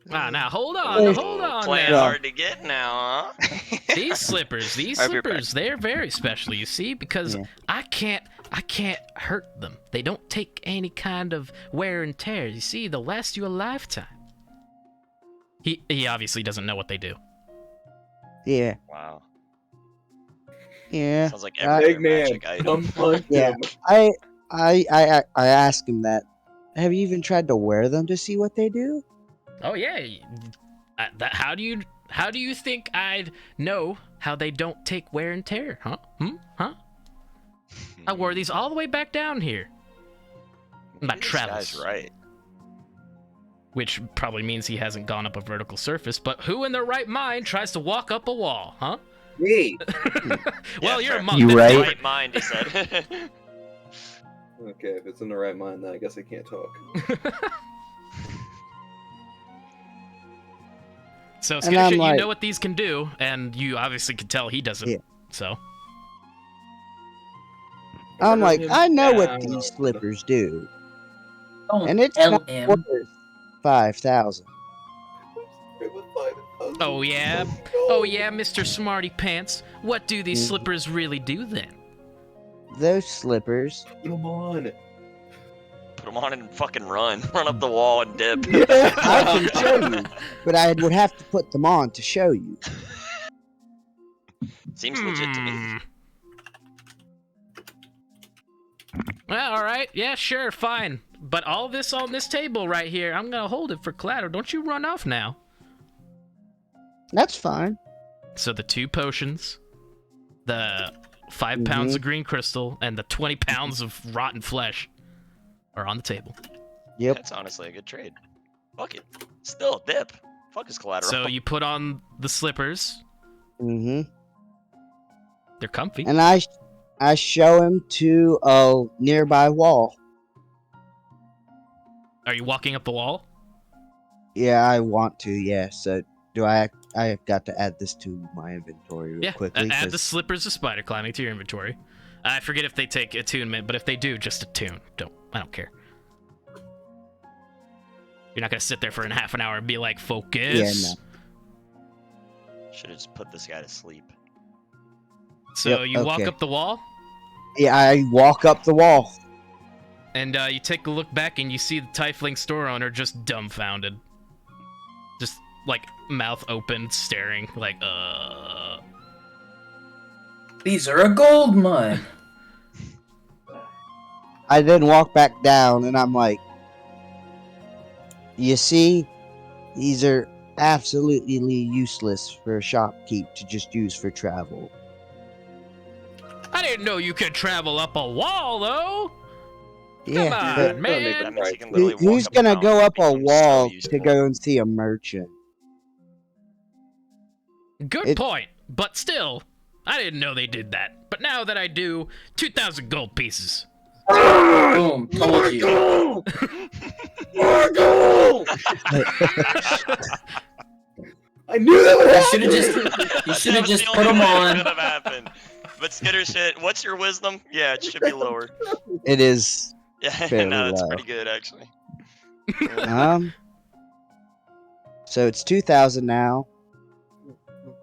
Now hold on, Wait. hold on Playing now. hard to get now, huh? These slippers, I'll be right back. they're very special, you see, because Yeah. I can't hurt them. They don't take any kind of wear and tear. You see, they'll last you a lifetime. He obviously doesn't know what they do. Yeah, Wow. yeah. Sounds like Uh, every Big man, magic item. come punch Yeah. him. I asked him that. Have you even tried to wear them to see what they do? Oh yeah. How do you think I'd know how they don't take wear and tear? Huh? Huh? I wore these all the way back down here. My Maybe this travels. guy's right. Which probably means he hasn't gone up a vertical surface, but who in their right mind tries to walk up a wall, huh? Me. Well, Yeah, you're fair. a monk. You that's right? different. Right mind, he said. Okay, if it's in the right mind, then I guess I can't talk. So, And Skittish, I'm you like- know what these can do, and you obviously can tell he doesn't. Yeah. So, I'm like, Him I know what down. these slippers do, Don't and it's tell not him. worth 5,000. oh yeah, Mr. Smarty Pants. What do these Mhm. slippers really do then? Those slippers. Come on. Put them on and fucking run. Run up the wall and dip. I can show you, but I would have to put them on to show you. Seems legit to me. Hmm. Well, all right. Yeah, sure, fine. But all this on this table right here, I'm gonna hold it for collateral. Don't you run off now. That's fine. So the 2 potions, the 5 pounds of green crystal, and the 20 pounds of rotten flesh are on the table. Yep. That's honestly a good trade. Fuck it. Still, dip. Fuck his collateral. So you put on the slippers. Mm-hmm. They're comfy. And I show him to a nearby wall. Are you walking up the wall? Yeah, I want to. Yeah. So do I? I have got to add this to my inventory real Yeah. quickly. Add the 'cause- slippers of spider climbing to your inventory. I forget if they take attunement, but if they do, just attune. I don't care. You're not gonna sit there for a half an hour and be like, focus. Yeah, Should have just put this guy to sleep. So Yep, you walk okay. up the wall, Yeah, I walk up the wall. And you take a look back and you see the Tiefling store owner just dumbfounded. Just, like, mouth open, staring, like, These are a gold mine. I then walk back down and I'm like, you see, these are absolutely useless for a shopkeep to just use for travel. I didn't know you could travel up a wall, though! Yeah, on, but man. That means you can literally who's walk gonna mountain go and up a become wall so to useful. go and see a merchant? Good It- point, but still, I didn't know they did that. But now that I do, 2,000 gold pieces. Boom. Told you. I knew that would You happen. should have just. You should That have was just the put only them way it on. could have happened. But Skitter shit, what's your wisdom? Yeah, it should be lower. It is. Yeah, Fairly no, that's low. pretty good actually. So it's 2,000 now.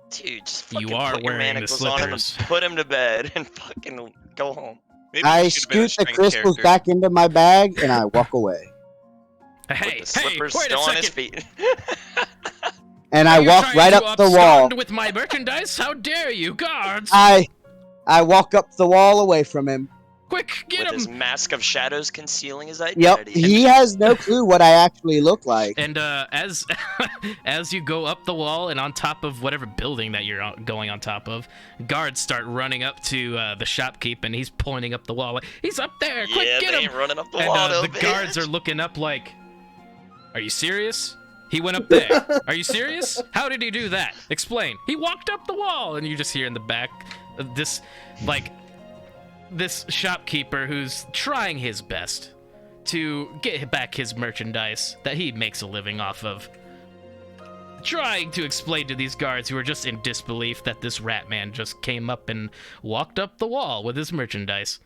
Dude, just You fucking are put your wearing the manacles on him and slippers. put him to bed and fucking go home. Maybe I you should have been a scoot the strength crystals character. back into my bag and I walk away. Hey, With the hey, slippers wait a still on his second. feet. And Are I you walk trying right to up the wall. abscond with my merchandise? How dare you, guards! I walk up the wall away from him. Quick, get With his him! mask of shadows concealing his Yep, identity. he has no clue what I actually look like. And as as you go up the wall and on top of whatever building that you're going on top of, guards start running up to the shopkeep, and he's pointing up the wall like, he's up there! Quick, Yeah, get they him! ain't running up the And wall, the though, guards bitch. are looking up like, are you serious? He went up there. Are you serious? How did he do that? Explain. He walked up the wall, and you just hear in the back this, like, this shopkeeper who's trying his best to get back his merchandise that he makes a living off of, trying to explain to these guards who are just in disbelief that this rat man just came up and walked up the wall with his merchandise.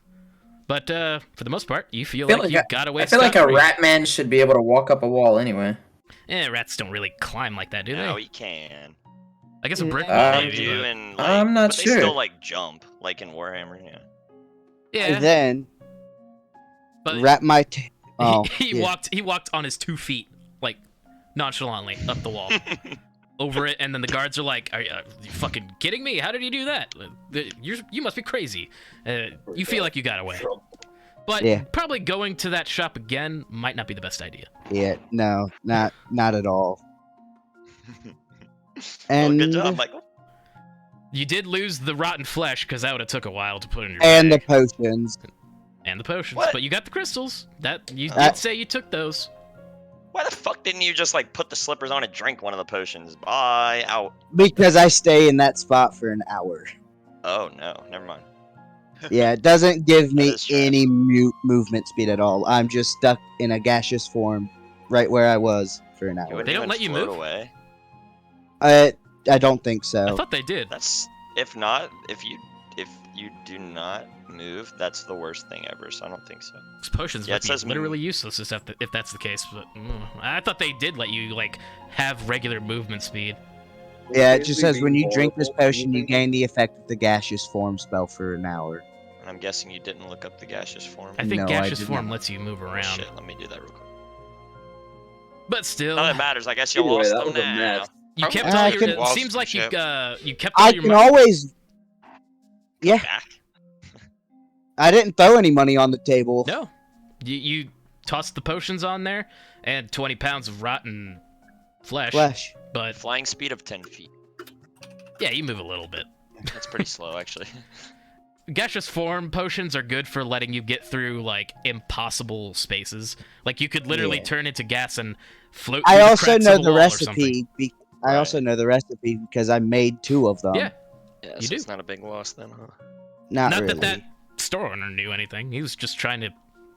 But for the most part, you feel like you got away. I feel like a scot-free. rat man should be able to walk up a wall anyway. Rats don't really climb like that, do No, they? he can. I guess a brick Uh, wall They maybe. do, but- and like, I'm not but they sure. still like jump, like in Warhammer. Yeah. Yeah, And then but wrap my oh, he yeah. walked on his 2 feet, like nonchalantly up the wall, over it, and then the guards are like, "Are you fucking kidding me? How did he do that? You must be crazy." You feel like you got away, but Yeah. probably going to that shop again might not be the best idea. Yeah, no, not at all. Well, And good job, Michael. You did lose the rotten flesh because that would have took a while to put in your and the bag. potions. And the potions, What? but you got the crystals. That you That- did say you took those. Why the fuck didn't you just like put the slippers on and drink one of the potions? Bye, out. Because I stay in that spot for an hour. Oh no, never mind. Yeah, it doesn't give me That is true. any movement speed at all. I'm just stuck in a gaseous form right where I was for an You hour. wouldn't They don't even let you float move? away. I don't think I so. thought they did. That's if not, if you do not move, that's the worst thing ever. So I don't think so. These potions Yeah, would it be says literally useless if that's the case. But I thought they did let you like have regular movement speed. Yeah, it just says when you Being drink this horrible, potion, you gain the effect of the gaseous form spell for an hour. And I'm guessing you didn't look up the gaseous form. I think No, I gaseous did form not. lets you move Oh, around, shit, let me do that real quick. but still, None of it matters. I guess you Anyway, lost that them was a now. mess. you kept I all your. can- It seems like you Ship. you kept all I your can money. always. Yeah, Back. I didn't throw any money on the table. No, you tossed the potions on there and 20 pounds of rotten flesh. Flesh. But Flying speed of 10 feet. yeah, you move a little bit. That's pretty slow, actually. Gaseous form potions are good for letting you get through like impossible spaces. Like you could literally Yeah. turn into gas and float. I through the also cracks know of a the wall or something. recipe. I also know the recipe because I made 2 of them. Yeah. Yeah, You so do. it's not a big loss then, huh? Not Not really. that store owner knew anything. He was just trying to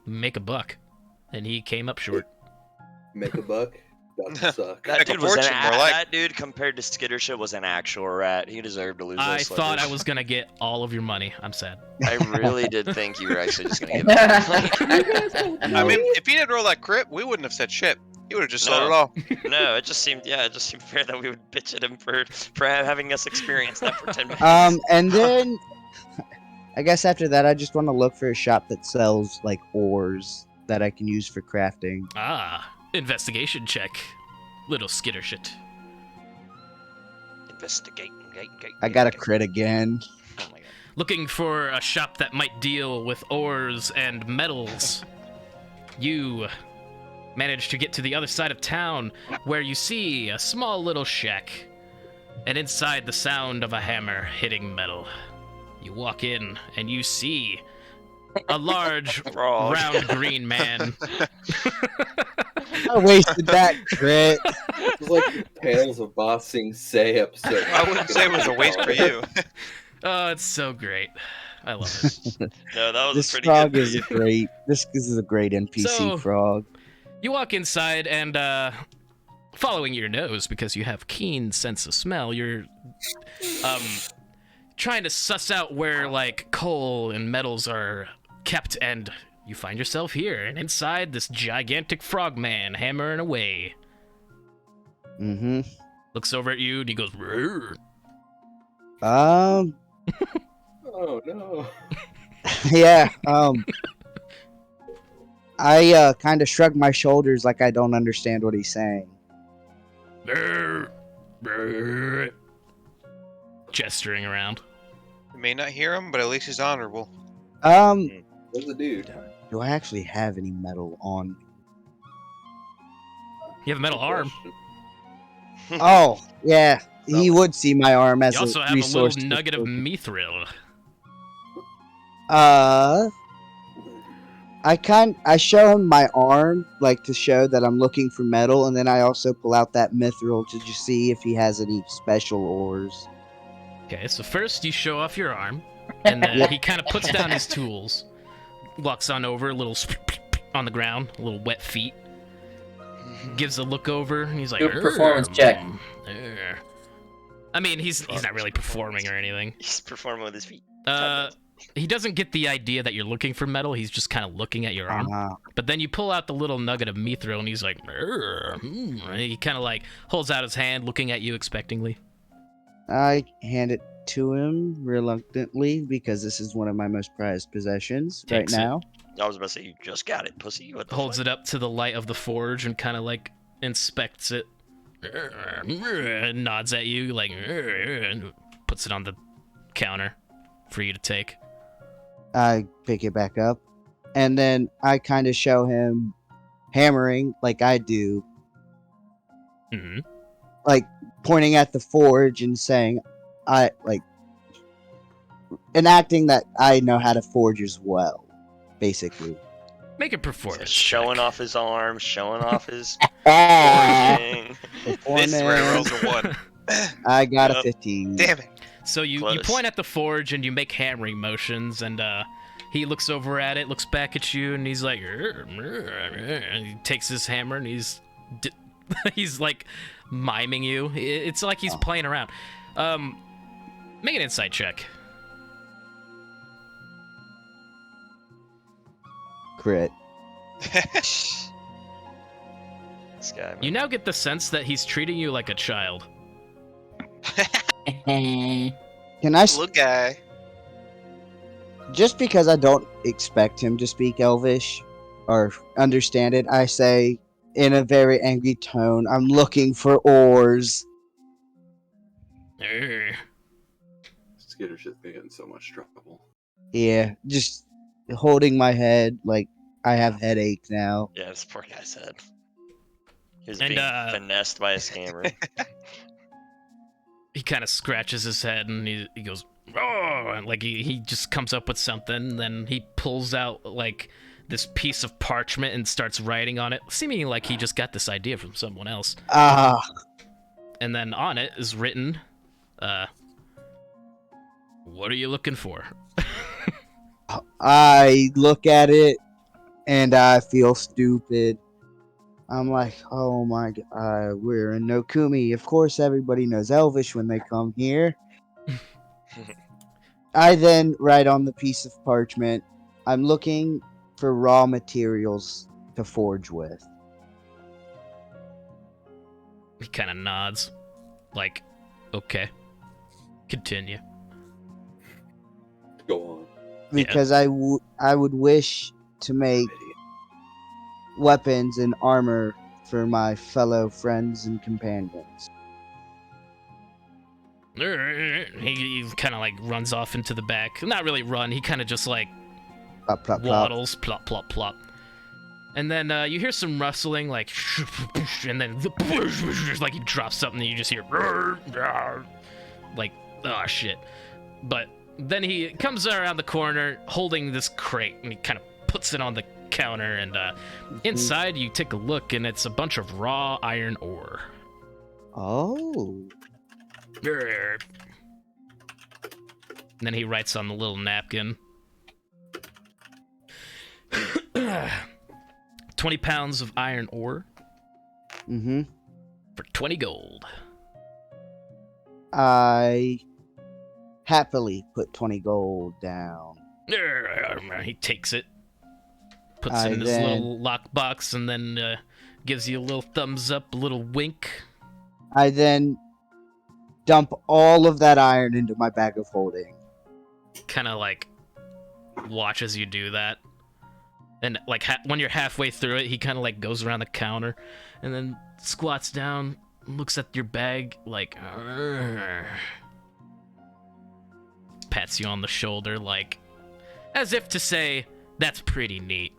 make a buck, and he came up short. Make a buck. Doesn't suck. That Make a dude was fortune, more like. that dude compared to Skittership was an actual rat. He deserved to lose I those thought I slippers. was gonna get all of your money. I'm sad. I really did think you were actually just gonna give it back. I mean, if he didn't roll that crit, we wouldn't have said shit. He would have just sold No. it all. No, it just seemed fair that we would bitch at him for having us experience that for 10 minutes. And then I guess after that, I just want to look for a shop that sells like ores that I can use for crafting. Ah, investigation check. Little skitter shit. Investigate. I got a crit again. Oh my god. Looking for a shop that might deal with ores and metals. You manage to get to the other side of town where you see a small little shack. And inside the sound of a hammer hitting metal. You walk in and you see a large, Frog. round green man. I wasted that crit. It was like the Tales of Ba Sing Se episode. I wouldn't say it was a waste for you. Oh, it's so great. I love it. No, that was This pretty frog good. is a great. This is a great NPC So- frog. You walk inside and, following your nose because you have keen sense of smell, you're, trying to suss out where, like, coal and metals are kept, and you find yourself here, and inside this gigantic frog man hammering away. Mm-hmm. Looks over at you and he goes, "Rrr." Um. Oh no. Yeah. I kind of shrug my shoulders like I don't understand what he's saying. "Rrr, rrr," gesturing around. You may not hear him, but at least he's honorable. What's the dude? Do I actually have any metal on me? You have a metal arm. Oh, yeah. He would see my arm as You also a have a resource. little to nugget of focus. mithril. I show him my arm, like to show that I'm looking for metal, and then I also pull out that mithril to just see if he has any special ores. Okay, so first you show off your arm, and then he kind of puts down his tools, walks on over, a little on the ground, a little wet feet, gives a look over, and he's like, Do a performance check. "Urgh." I mean, he's not really performing or anything. He's performing with his feet. He doesn't get the idea that you're looking for metal. He's just kind of looking at your arm. Uh, But then you pull out the little nugget of mithril, and he's like, "Urgh, and he kind of like holds out his hand, looking at you expectingly. I hand it to him reluctantly because this is one of my most prized possessions Takes it. right now. I was about to say, you just got it, pussy. What the Holds fuck? it up to the light of the forge and kind of like inspects it. Nods at you like, and puts it on the counter for you to take. I pick it back up, and then I kind of show him hammering like I do, Hmm. like pointing at the forge and saying, I like enacting that I know how to forge as well, basically. Make a So performance. showing check. off his arm, showing off his Ah, forging. This is where he rolls performance. a 1. I got a Yep. 15. Damn it. So you Close. point at the forge and you make hammering motions, and he looks over at it, looks back at you, and he's like, and he takes his hammer and he's like miming you. It's like he's Oh. playing around. Make an insight check. Crit. This guy, man. You now get the sense that he's treating you like a child. Can I Little guy. just because I don't expect him to speak Elvish or understand it, I say in a very angry tone, I'm looking for ores. Urgh. Skitter's just gonna get in so much trouble. Yeah, just holding my head like I have headache now. Yeah, this poor guy said. He was And, being finessed by his hammer. He kind of scratches his head and he goes, "Oh," and like he just comes up with something, and then he pulls out like this piece of parchment and starts writing on it, seeming like he just got this idea from someone else. Ah, And then on it is written, what are you looking for? I look at it and I feel stupid. I'm like, oh my god, we're in Nokumi. Of course, everybody knows Elvish when they come here. I then write on the piece of parchment, I'm looking for raw materials to forge with. He kind of nods, like, okay, continue. Go on. Because I would wish to make weapons and armor for my fellow friends and companions. He kind of like runs off into the back. Not really run. He kind of just like Plop, plop, plop. waddles, plop, plop, plop. And then you hear some rustling, like, and then like he drops something, and you just hear like, oh shit. But then he comes around the corner holding this crate, and he kind of puts it on the counter, and inside you take a look, and it's a bunch of raw iron ore. Oh. And then he writes on the little napkin. 20 pounds of iron ore Mm-hmm. for 20 gold. I happily put 20 gold down. He takes it, puts I it in his then- little lockbox, and then gives you a little thumbs up, a little wink. I then dump all of that iron into my bag of holding. Kind of like watches you do that. And like when you're halfway through it, he kind of like goes around the counter and then squats down, looks at your bag like, "Arr." Pats you on the shoulder like, as if to say, that's pretty neat.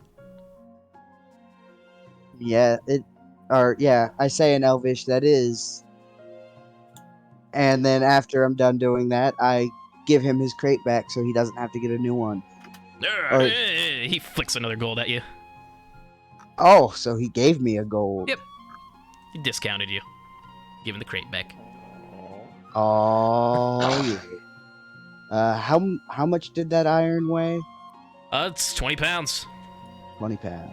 Yeah, I say in Elvish that is. And then after I'm done doing that, I give him his crate back so he doesn't have to get a new one. Or- He flicks another gold at you. Oh, so he gave me a gold. Yep. He discounted you. Give him the crate back. Oh, yeah. How much did that iron weigh? It's 20 pounds. 20 pounds.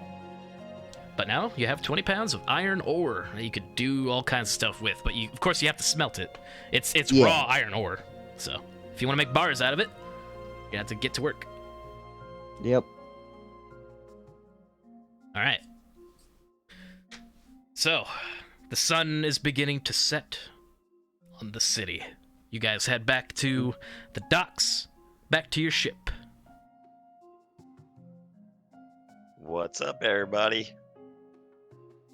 But now you have 20 pounds of iron ore that you could do all kinds of stuff with. But of course, you have to smelt it. It's Yeah. raw iron ore. So if you want to make bars out of it, you have to get to work. Yep. All right. So the sun is beginning to set on the city. You guys head back to the docks, back to your ship. What's up, everybody?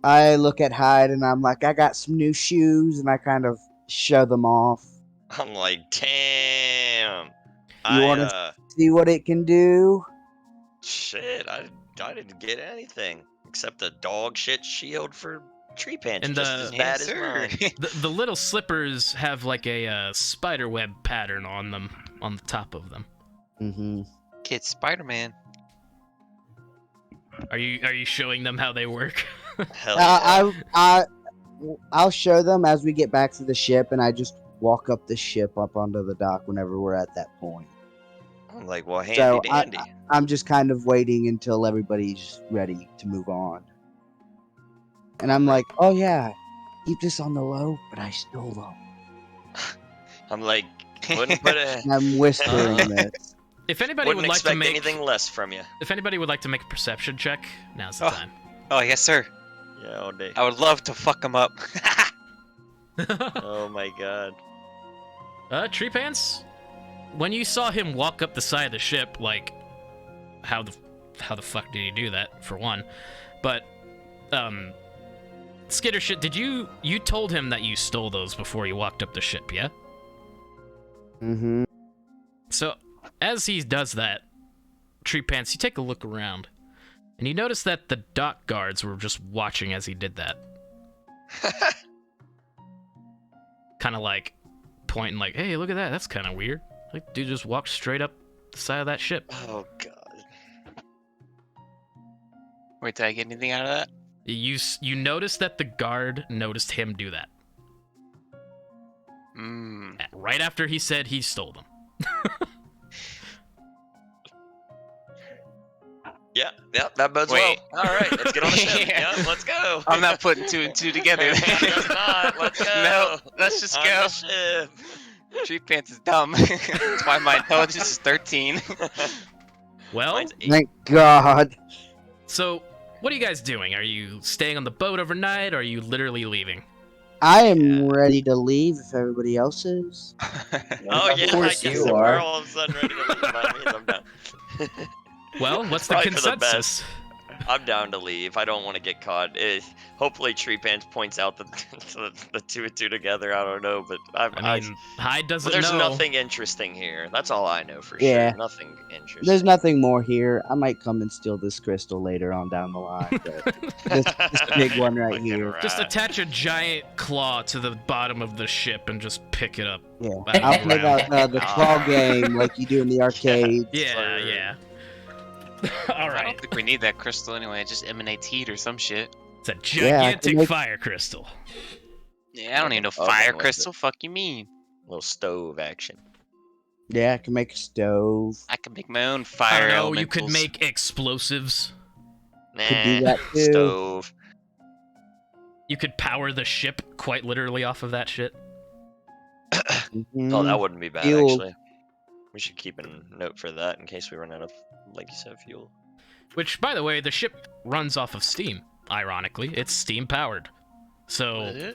I look at Hyde and I'm like, I got some new shoes, and I kind of show them off. I'm like, damn. You wanna- See what it can do? Shit, I didn't get anything except a dog shit shield for tree pants, And, just as Yes, bad as mine. The little slippers have like a spider web pattern on them, on the top of them. Mm-hmm. Kid Spider-Man. Are you showing them how they work? Hell yeah. I'll show them as we get back to the ship, and I just walk up the ship up onto the dock whenever we're at that point. I'm like, well, handy So dandy. I'm just kind of waiting until everybody's ready to move on. And I'm like, oh yeah, keep this on the low, but I stole them. I'm like, wouldn't put a, And I'm whispering this. If anybody wouldn't would like expect to make anything less from you. If anybody would like to make a perception check, now's the Oh. time. Oh, yes, sir. Yeah, all day. I would love to fuck him up. Oh my god. Tree Pants, when you saw him walk up the side of the ship, like, how the fuck did he do that, for one? But, Skittershit, did you told him that you stole those before you walked up the ship, yeah? Mm-hmm. So, as he does that, Tree Pants, you take a look around, and you notice that the dock guards were just watching as he did that. Kind of like pointing like, hey, look at that, that's kind of weird. Like, dude just walked straight up the side of that ship. Oh god. Wait, did I get anything out of that? You notice that the guard noticed him do that. Right after he said he stole them. Yeah, that bodes Wait. well. All right, let's get on the ship. Yeah. Yeah, let's go. I'm not putting two and two together. Let's not. Let's go. No, let's just On go. the ship. Tree Pants is dumb. That's why my intelligence is 13. Well, Mine's 8. Thank God. so what are you guys doing? Are you staying on the boat overnight, or are you literally leaving? I am ready to leave if everybody else is. Oh yeah, I course guess you if are. we're all of a sudden ready to leave, that means I'm done. Well, what's the Probably for the consensus? I'm down to leave. I don't want to get caught. Hopefully, Tree Pants points out the two and two together. I don't know, but I mean, Hyde doesn't there's know. nothing interesting here. That's all I know for Yeah. sure. Nothing interesting. There's nothing more here. I might come and steal this crystal later on down the line, but this big one right Fucking here. Just rat. attach a giant claw to the bottom of the ship and just pick it up. Yeah, out of I'll the play ground. the claw game like you do in the arcade. Yeah, Sir. yeah. All I right. don't think we need that crystal anyway. It just emanates heat or some shit. It's a Yeah, I gigantic can make- fire crystal. Yeah, I don't need no Oven fire with crystal. Fuck you mean? Little stove action. Yeah, I can make a stove. I can make my own I fire don't know, you could elementals. make explosives. Could do that too. Stove. You could power the ship quite literally off of that shit. Mhm. Oh, that wouldn't be bad Fuel. actually. We should keep a note for that in case we run out of, like you said, fuel. Which, by the way, the ship runs off of steam. Ironically, it's steam powered. So,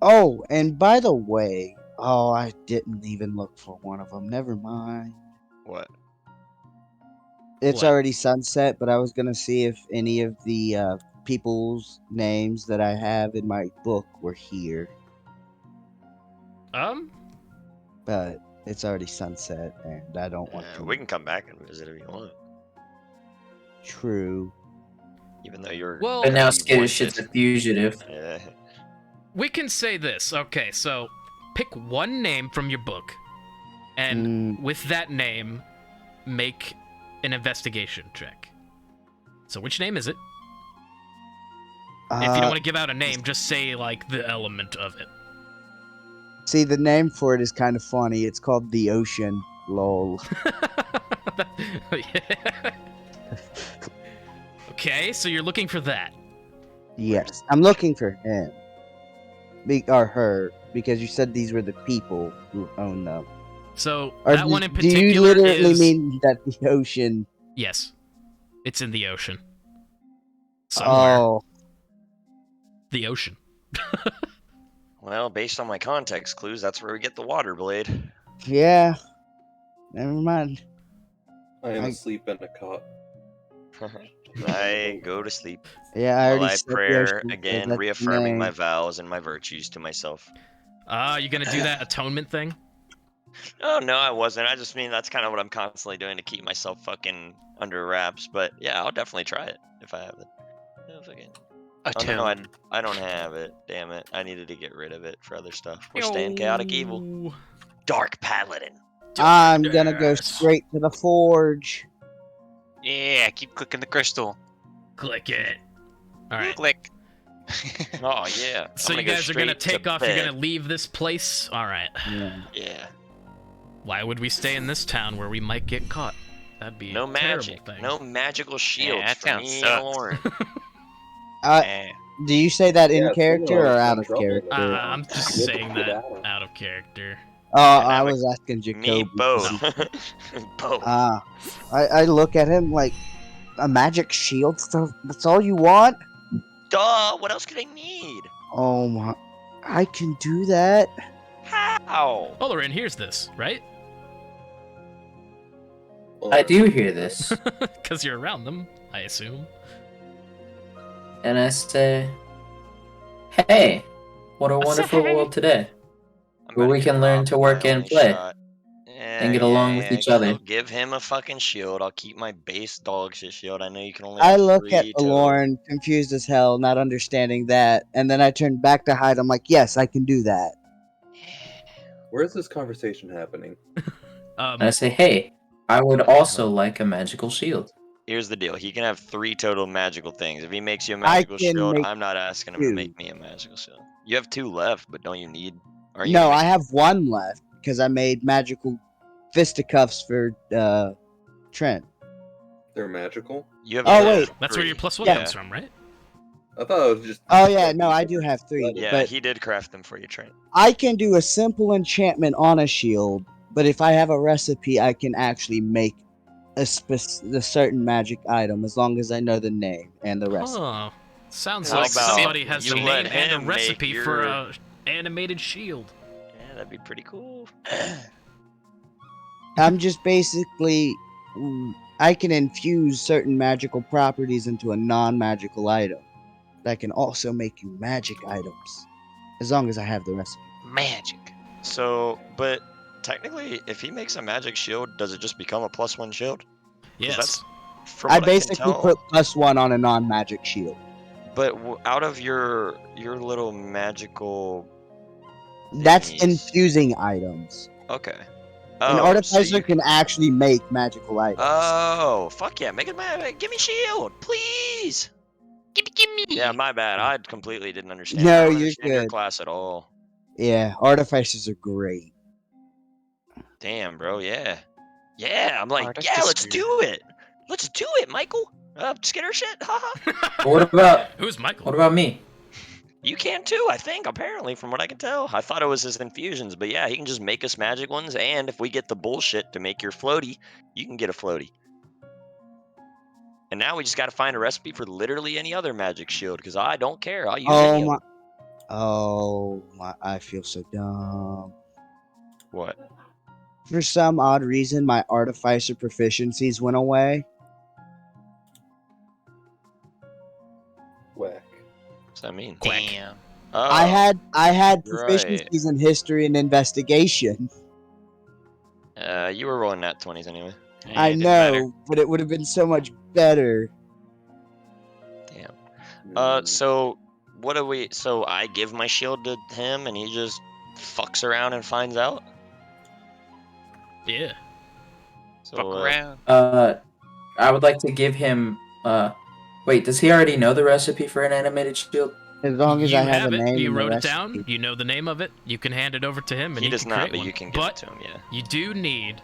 Oh, and by the way, I didn't even look for one of them. Never mind. What? It's What? already sunset, but I was gonna see if any of the people's names that I have in my book were here, but it's already sunset, and I don't want to. We can come back and visit if you want. True. Even though you're. Well- But now you Skittish wanted- is a fugitive. Yeah. we can say this. Okay, so pick one name from your book, and with that name, make an investigation check. So, which name is it? If you don't want to give out a name, just say, like, the element of it. See, the name for it is kind of funny. It's called the Ocean. Lol. Yeah. Okay, so you're looking for that. Yes, I'm looking for him. Or her, because you said these were the people who own them. So Or that one in do you particular literally is mean that the ocean? yes, it's in the ocean. Somewhere. Oh, The ocean. Well, based on my context clues, that's where we get the water blade. yeah. Never mind. I am I- asleep in a cot. I go to sleep. Yeah, I While already I said the prayer ocean, so again, that's the reaffirming my name. vows and my virtues to myself. You gonna do that atonement thing? Oh no, I wasn't. I just mean that's kind of what I'm constantly doing to keep myself fucking under wraps. But yeah, I'll definitely try it if I have it. Yeah, fucking- Oh, no, Attune. I don't have it. Damn it! I needed to get rid of it for other stuff. We're staying chaotic evil. Yo. Dark Paladin. I'm gonna go Yes. straight to the forge. Yeah, keep clicking the crystal. Click it. All right. Click. Oh yeah. So I'm you go guys are gonna straight to take off. You're bed. gonna leave this place. All right. Yeah. Yeah. Why would we stay in this town where we might get caught? That'd be No a terrible magic. thing. No magical shields that for town me sucks. and Lauren. Yeah. Do or say that in Yeah, character someone or was out in of trouble character? with it. I'm just You have to saying get that out. out of character. Oh, I Dynamic. was asking Jacoby. Me both. Both. I look at him like a magic shield. That's all you want? Duh. What else could I need? Oh my! I can do that. How? Olorin here's this, right? I do hear this, Because you're around them, I assume. and I say, "Hey, what a wonderful hey. world today." I'm Where about we get can learn robbed to by work my and only play. shot. And get along with each other. Give him a fucking shield. I'll keep my base dog shit shield. I know you can only. I have look 3 at total. Lauren, confused as hell, not understanding that, and then I turn back to Hyde. I'm like, yes, I can do that. Where's this conversation happening? Um, And I say, "Hey, I would also like a magical shield." Here's the deal. He can have 3 total magical things. If he makes you a I magical can shield, make I'm not asking him 2. to make me a magical shield. You have 2 left, but don't you need? Are you No, gonna I make- have one left because I made magical fisticuffs for Trent. They're magical? You have. Oh, you have wait. that's where 3. your plus one Yeah. comes from, right? I thought it was just. Oh yeah, no, I do have 3, Yeah, but he did craft them for you, Trent. I can do a simple enchantment on a shield. But if I have a recipe, I can actually make a certain magic item as long as I know the name and the recipe. Huh. Sounds How like about somebody has you the let name and a him make recipe for your- a animated shield. Yeah, that'd be pretty cool. I'm just basically I can infuse certain magical properties into a non-magical item that can also make you magic items, as long as I have the recipe. Magic. So, but technically, if he makes a magic shield, does it just become a +1 shield? 'Cause Yes. that's from I what can basically tell, put +1 on a non-magic shield. But out of your little magical. That's thingies- infusing items. Okay. An Oh, so artificer you can actually make magical items. Oh, fuck yeah! Make it give me shield, please. Gimme. Yeah, my bad. I completely didn't understand. No, I don't you're understand your good. class at all. Yeah, artificers are great. Damn, bro. Yeah. Yeah. I'm like, yeah. Let's Artificer. do it. Let's do it, Michael. Skinner shit. Haha. What about Who's Michael? what about me? You can too, I think, apparently, from what I can tell. I thought it was his infusions, but yeah, he can just make us magic ones, and if we get the bullshit to make your floaty, you can get a floaty. And now we just gotta find a recipe for literally any other magic shield, because I don't care. I'll use any of them. Oh my! I feel so dumb. What? For some odd reason, my artificer proficiencies went away. Whack. What's that mean? Damn. Oh, I had right. proficiencies in history and investigation. You were rolling nat 20s anyway. Yeah, I it didn't know, matter. but it would have been so much better. Damn. So what do we? So I give my shield to him, and he just fucks around and finds out. Yeah. So, Fuck around. I would like to give him. Wait, does he already know the recipe for an animated shield? As long as you I have a it. name You and the wrote it recipe. down. You know the name of it. You can hand it over to him, and He he does can not, create but one. you can give But it to him. Yeah. you do need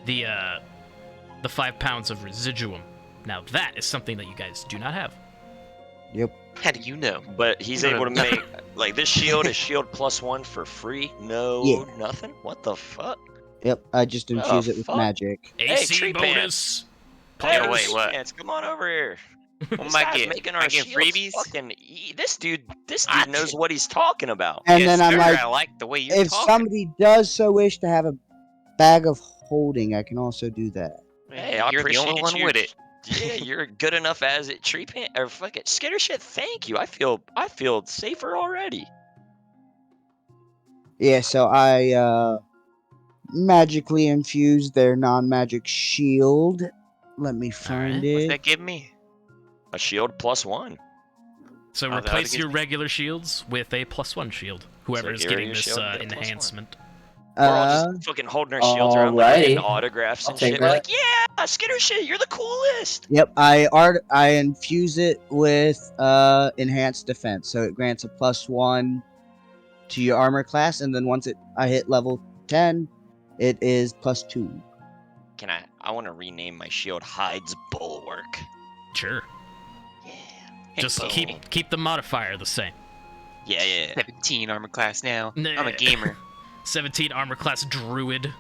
the 5 pounds of residuum. Now that is something that you guys do not have. How do you know? But he's No, no, able to no. make like this shield is shield +1 for free. No, Yeah. nothing. What the fuck? Yep, I just infuse it with fuck? magic. AC Tree bonus. Hey, Players. wait, what? Pants, come on over here. What This am I guy's getting? making Am our I getting shields freebies? fucking this dude I knows did- what he's talking about. And Yes, then I'm sir, like, I like the way you're if talking. somebody does so wish to have a bag of holding, I can also do that. Hey, I You're the only appreciate one you. with it. Yeah, you're good enough as it. Tree pant or fucking Skitter shit. Thank you. I feel safer already. Yeah, so I magically infused their non-magic shield. Let me find Alright. What's it. that give me? A shield +1. So Oh, that replace gives your me- regular shields with a +1 shield. Whoever is get rid of getting your this shield and get a +1. enhancement. We're all Uh, just fucking holding our shields around like we're getting Alrighty. autographs I'll and take shit. We're that. like, yeah, Skitter shit, you're the coolest. yep, I infuse it with enhanced defense, so it grants a +1 to your armor class, and then once I hit level 10, it is +2. Can I want to rename my shield Hyde's Bulwark. Sure. Yeah. Just boom. keep the modifier the same. Yeah. 17 armor class now. I'm Nah. a gamer. 17 armor class druid.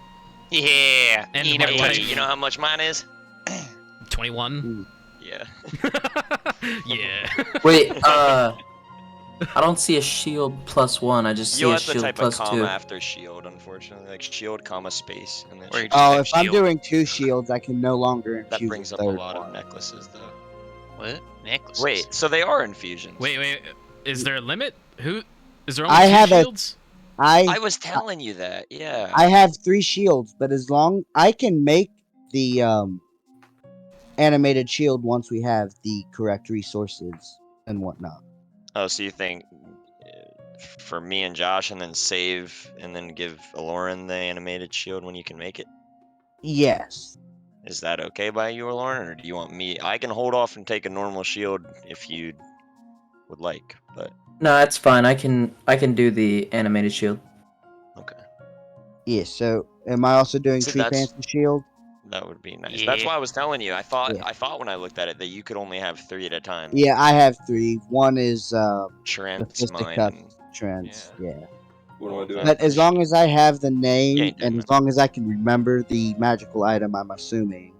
Yeah. And You never what Hey, touch about me. you know how much mine is? 21. Yeah. Yeah. Wait, I don't see a shield +1. I just see You'll a have to shield type a comma +2. after shield, unfortunately. Like shield, comma, space, and then Or you shield. just Oh, type if I'm shield. doing 2 shields, I can no longer infuse That brings a up a third lot one. of necklaces, though. What? Necklaces. Wait, so they are infusions. Wait. Is there a limit? Is there only I 2 have a- shields? I was telling you that, yeah. I have 3 shields, but as long I can make the animated shield once we have the correct resources and whatnot. Oh, so you think for me and Josh, and then save, and then give Aloran the animated shield when you can make it? Yes. Is that okay by you, Aloran, or do you want me? I can hold off and take a normal shield if you would like, but No, that's fine. I can do the animated shield. okay, Yes. So, am I also doing See, Tree that's- Pants shield? that would be nice. That's Yeah. why I was telling you. I thought Yeah. when I looked at it that you could only have 3 at a time. Yeah, I have 3. One is the Trent's fisticuff mine. and- trends. Yeah. What am I doing? But as long as I have the name Yeah, you do, and as long as I can remember the magical item, I'm assuming.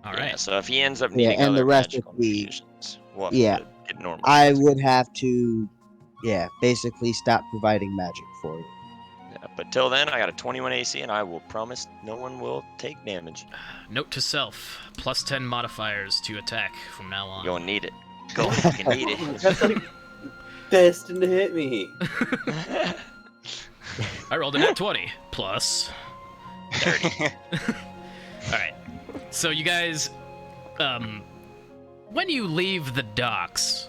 All Yeah, right. so if he ends up Yeah, needing and other the rest magical would be- infusions, we'll have yeah, to get normal. I shields. would have to, basically stop providing magic for it. Yeah. But till then, I got a 21 AC, and I will promise no one will take damage. Note to self: +10 modifiers to attack from now on. You're gonna need it. Gonna fucking need it. That's like destined to hit me. I rolled a nat 20 plus. 30. All right. So you guys, when you leave the docks,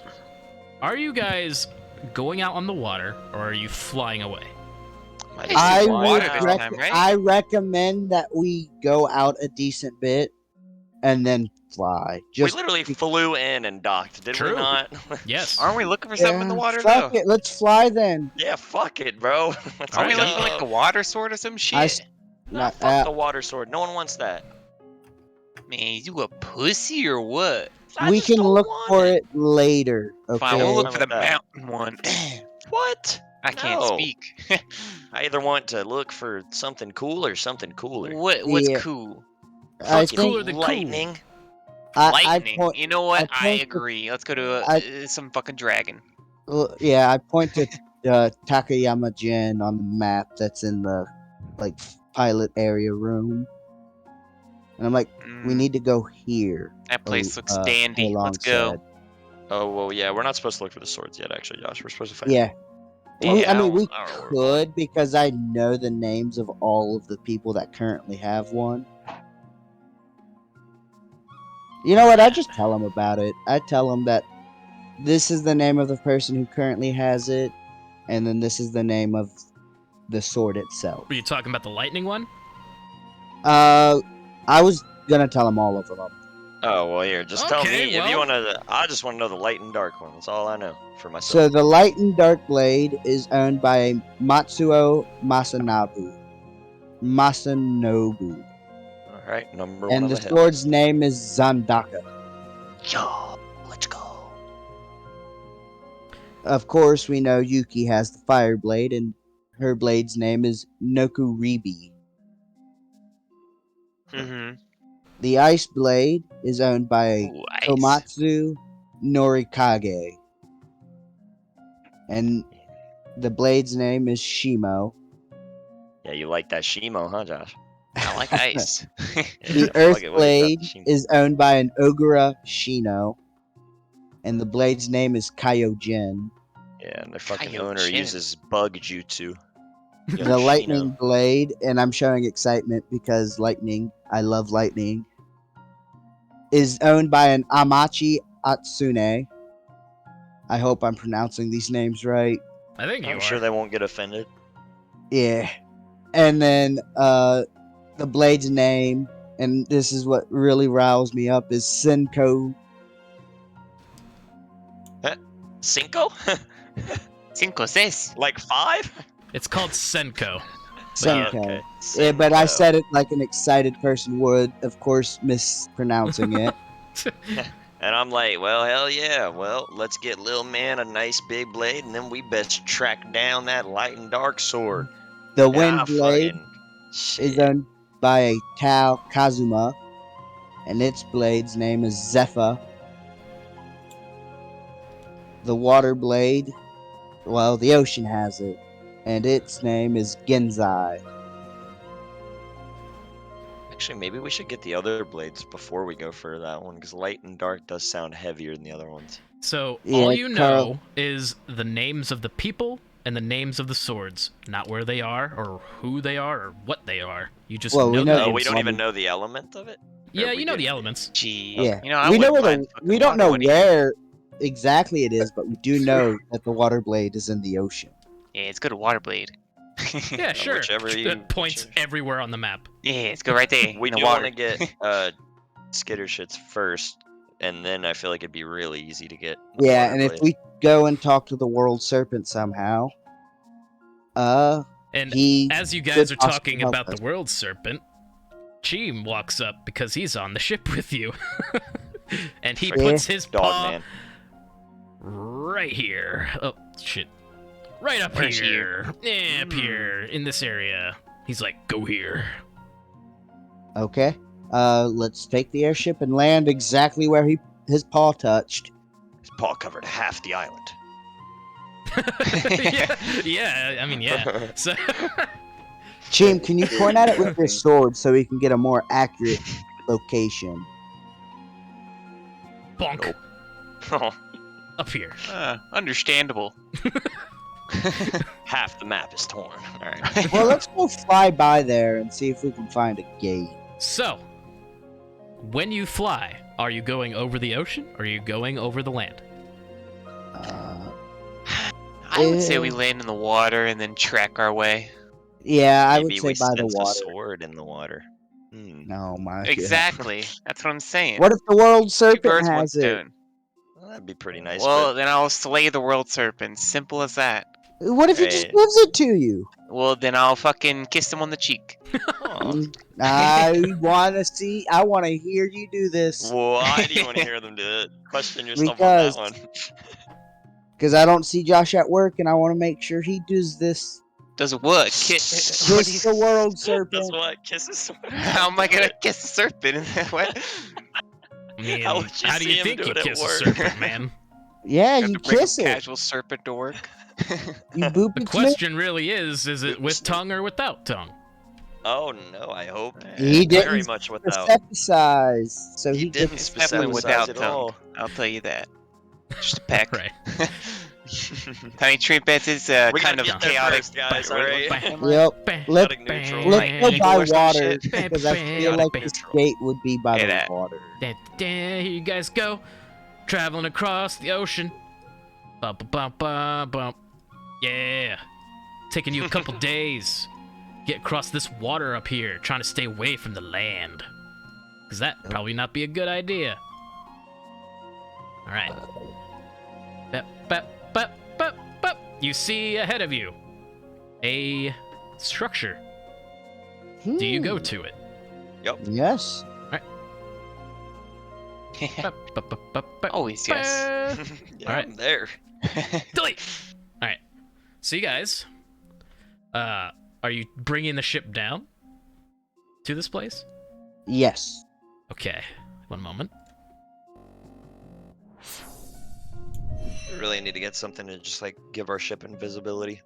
are you guys going out on the water or are you flying away? I, water would this rec- time, right? I recommend that we go out a decent bit and then fly. Just we literally flew in and docked, did True. we not? Yes. Aren't we looking for something in the water, fuck though? it, let's fly then. Yeah, fuck it, bro. Let's Aren't we Alright, looking for, like, a water sword or some shit? I s- Nah, Not- fuck the water sword. No one wants that. Man, you a pussy or what? I we just can don't look want for it later. Okay. Fine, we'll look for the Fine with that. mountain one. What? I can't No. speak. I either want to look for something cool or something cooler. What's Yeah. cool? I Fucking cooler than cool? lightning. I Lightning. point, You know what? I I think the- agree. Let's go to I- some fucking dragon. yeah, I point to Takayama Jin on the map that's in the like pilot area room, and I'm like, we Mm, need to go here. that place looks uh, dandy. Heilong Let's go. said. Oh well, yeah. We're not supposed to look for the swords yet, actually, Josh. We're supposed to find. Yeah. Well, I I mean, we don't know where we're going. could because I know the names of all of the people that currently have one. You know what? I just tell them about it. I tell them that this is the name of the person who currently has it, and then this is the name of the sword itself. Were you talking about the lightning one? I was gonna tell them all of them. Oh well, here. Just tell Okay, me if you well- want to. I just want to know the light and dark one. That's all I know for myself. So the light and dark blade is owned by Matsuo Masanobu, all right, number one and on the the hill. sword's name is Zandaka. Yo, let's go. Of course, we know Yuki has the fire blade, and her blade's name is Nokuribi. Mm-hmm. The ice blade is owned by Ooh, ice. Tomatsu Norikage, and the blade's name is Shimo. Yeah, you like that Shimo, huh, Josh? I like ice. The Fuck earth it, what do you blade got, Shimo? is owned by an Ogura Shino, and the blade's name is Kyojin. Yeah, and their fucking Kaio owner Jin. uses bug jutsu. Young The lightning Shino. blade, and I'm showing excitement because lightning, I love lightning, is owned by an Amachi Atsune. I hope I'm pronouncing these names right. I think you I'm are. sure they won't get offended. Yeah. And then the blade's name, and this is what really riles me up, is Senko. Cinco? Cinco seis. Like 5? It's called Senko. Senko. Okay. Yeah, but I Cinco. said it like an excited person would, of course, mispronouncing it. And I'm like, well, hell yeah. Well, let's get Lil Man a nice big blade, and then we best track down that light and dark sword. The And wind I blade fucking- is Shit. owned by a Tao Kazuma, and its blade's name is Zephyr. The water blade, well, the ocean has it, and its name is Genzai. Actually, maybe we should get the other blades before we go for that one, because light and dark does sound heavier than the other ones. So Yeah, all you Carl. know is the names of the people and the names of the swords, not where they are or who they are or what they are. You just Well, we know know the the Oh, names. we don't names. even know the element of it? Yeah, Or you we know do? the elements. Gee. Yeah, You know, I we know wouldn't where mind the fucking we don't know water one. where exactly it is, but we do know that the water blade is in the ocean. Yeah, let's go to water blade. Yeah, sure. whichever It you- points whichever- everywhere on the map. Yeah, let's go right there. We in the do want water. to get skitter shits first, and then I feel like it'd be really easy to get. the Yeah, water and if blade. we go and talk to the world serpent somehow, And he as you guys could are possibly talking help about us. the world serpent, Cheem walks up because he's on the ship with you. And he Freaking puts his dog paw man. right here. Oh, shit. Right up Where's here. Yeah, up Hmm. here, in this area. He's like, go here. Okay. Let's take the airship and land exactly where his paw touched. His paw covered half the island. yeah. I mean, yeah. So, Chim, can you point at it with your sword so we can get a more accurate location? bonk Oh, up here. Understandable. half the map is torn. All right. Well, let's go fly by there and see if we can find a gate. So, when you fly, are you going over the ocean or are you going over the land? I would say we land in the water and then trek our way. Yeah, I would Maybe say we by the sense a water. sword in the water. Hmm. No, my. Exactly. That's what I'm saying. What if the world Two serpent birds, one has it? stone. Well, that'd be pretty nice. Well, then I'll slay the world serpent. Simple as that. What if he just Right. gives it to you? Well, then I'll fucking kiss him on the cheek. but I want to see. I want to hear you do this why do you want to hear them do it? Question yourself Because- on that one. because I don't see Josh at work, and I want to make sure he does this. Does what? Kiss? Kiss the world serpent. That's what kisses. How am I gonna kiss a serpent? What? I mean, How would you how do see you him think do you it at kiss a work? serpent, man? Yeah, Have you to bring a kiss it. casual serpent to work. You boop The its question really is it with tongue or without tongue? Oh no, I hope. He Very didn't much without. specify, so He he didn't gets. It's definitely specify without at tongue. all. I'll tell you that. Just a peck. Right. Tiny Treatbits is We kind gotta of get there chaotic. first, guys. All right. Yep. Let's neutral. let's go by Or some water shit. because I feel like this gate would be by Hey, the that- water. Here you guys go, traveling across the ocean. Bum, bum, bum, bum. Yeah, taking you a couple days. Get across this water up here, trying to stay away from the land. Cause that probably not be a good idea. All right. Bep, bep, bep, bep, bep. You see ahead of you a structure. Do you go to it? Yes. Bep, bep, bep, bep, bep, Always yes. bep. Yeah, All right. I'm there. Delete. All right. So you guys, are you bringing the ship down to this place? Yes. Okay. One moment. We really need to get something to just like give our ship invisibility.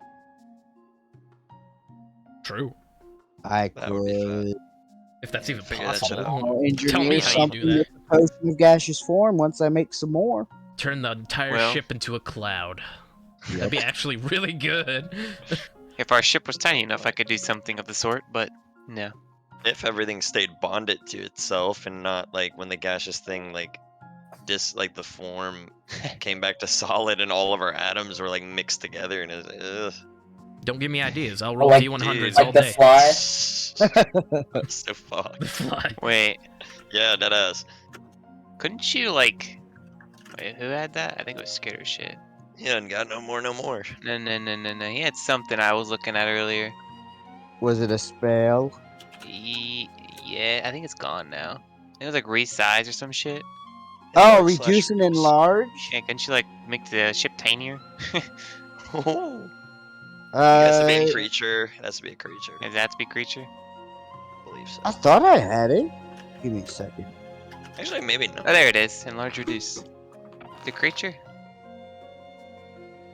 True. I That would be fun. could If that's even Figure that shit possible. out. Tell me engineer how you something do that. with the potion of gaseous form once I make some more. Turn the entire Well- ship into a cloud. That'd be actually really good. If our ship was tiny enough, I could do something of the sort, but no. If everything stayed bonded to itself and not like when the gaseous thing like the form came back to solid and all of our atoms were like mixed together and it was Don't give me ideas. I'll roll Like- D100s Like all the day. fly. so fucked. The fly. Wait, Yeah, that ass. couldn't you like? Wait, who had that? I think it was Scared or shit. He done got no more. No. He had something I was looking at earlier. Was it a spell? Yeah, I think it's gone now. It was like resize or some shit. Oh, Enlarge slash reduce and reduce. enlarge? Yeah, couldn't you like make the ship tinier? Oh. It has to be a Uh, creature. It has to be a creature. Does that to be creature? I believe so. I thought I had it. Give me a second. Actually, maybe no. Oh, there it is. Enlarge, reduce. The creature?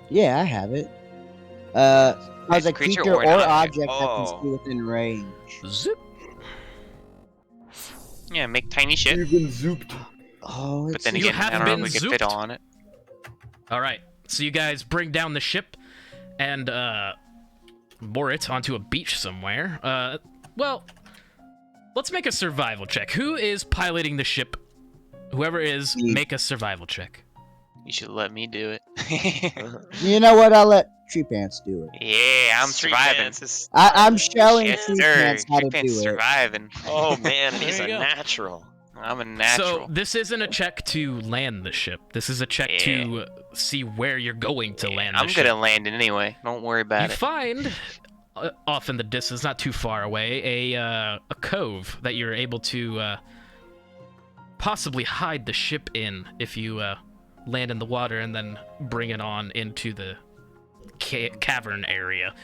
Yeah, I have it. As It's a creature creature or or an object, object? that can Oh. stay within range. Zip. Yeah, make tiny shit. been zooped. Oh, But it's then You again, I have don't know if been we could fit zooped. on it. All right. So you guys bring down the ship and moor it onto a beach somewhere. Well, let's make a survival check. Who is piloting the ship? Whoever is, Me. make a survival check. You should let me do it. You know what? I'll let Tree Pants do it. Yeah, I'm Street surviving. Dance is- I'm showing Yes, Tree sir. Pants how to Tree Pants do it. surviving. Oh man, There he's you a go. natural. I'm a natural. So this isn't a check to land the ship. This is a check to see where you're going to land the I'm ship. gonna land it anyway. Don't worry about You it. find off in the distance, not too far away, a cove that you're able to possibly hide the ship in if you land in the water and then bring it on into the cavern area.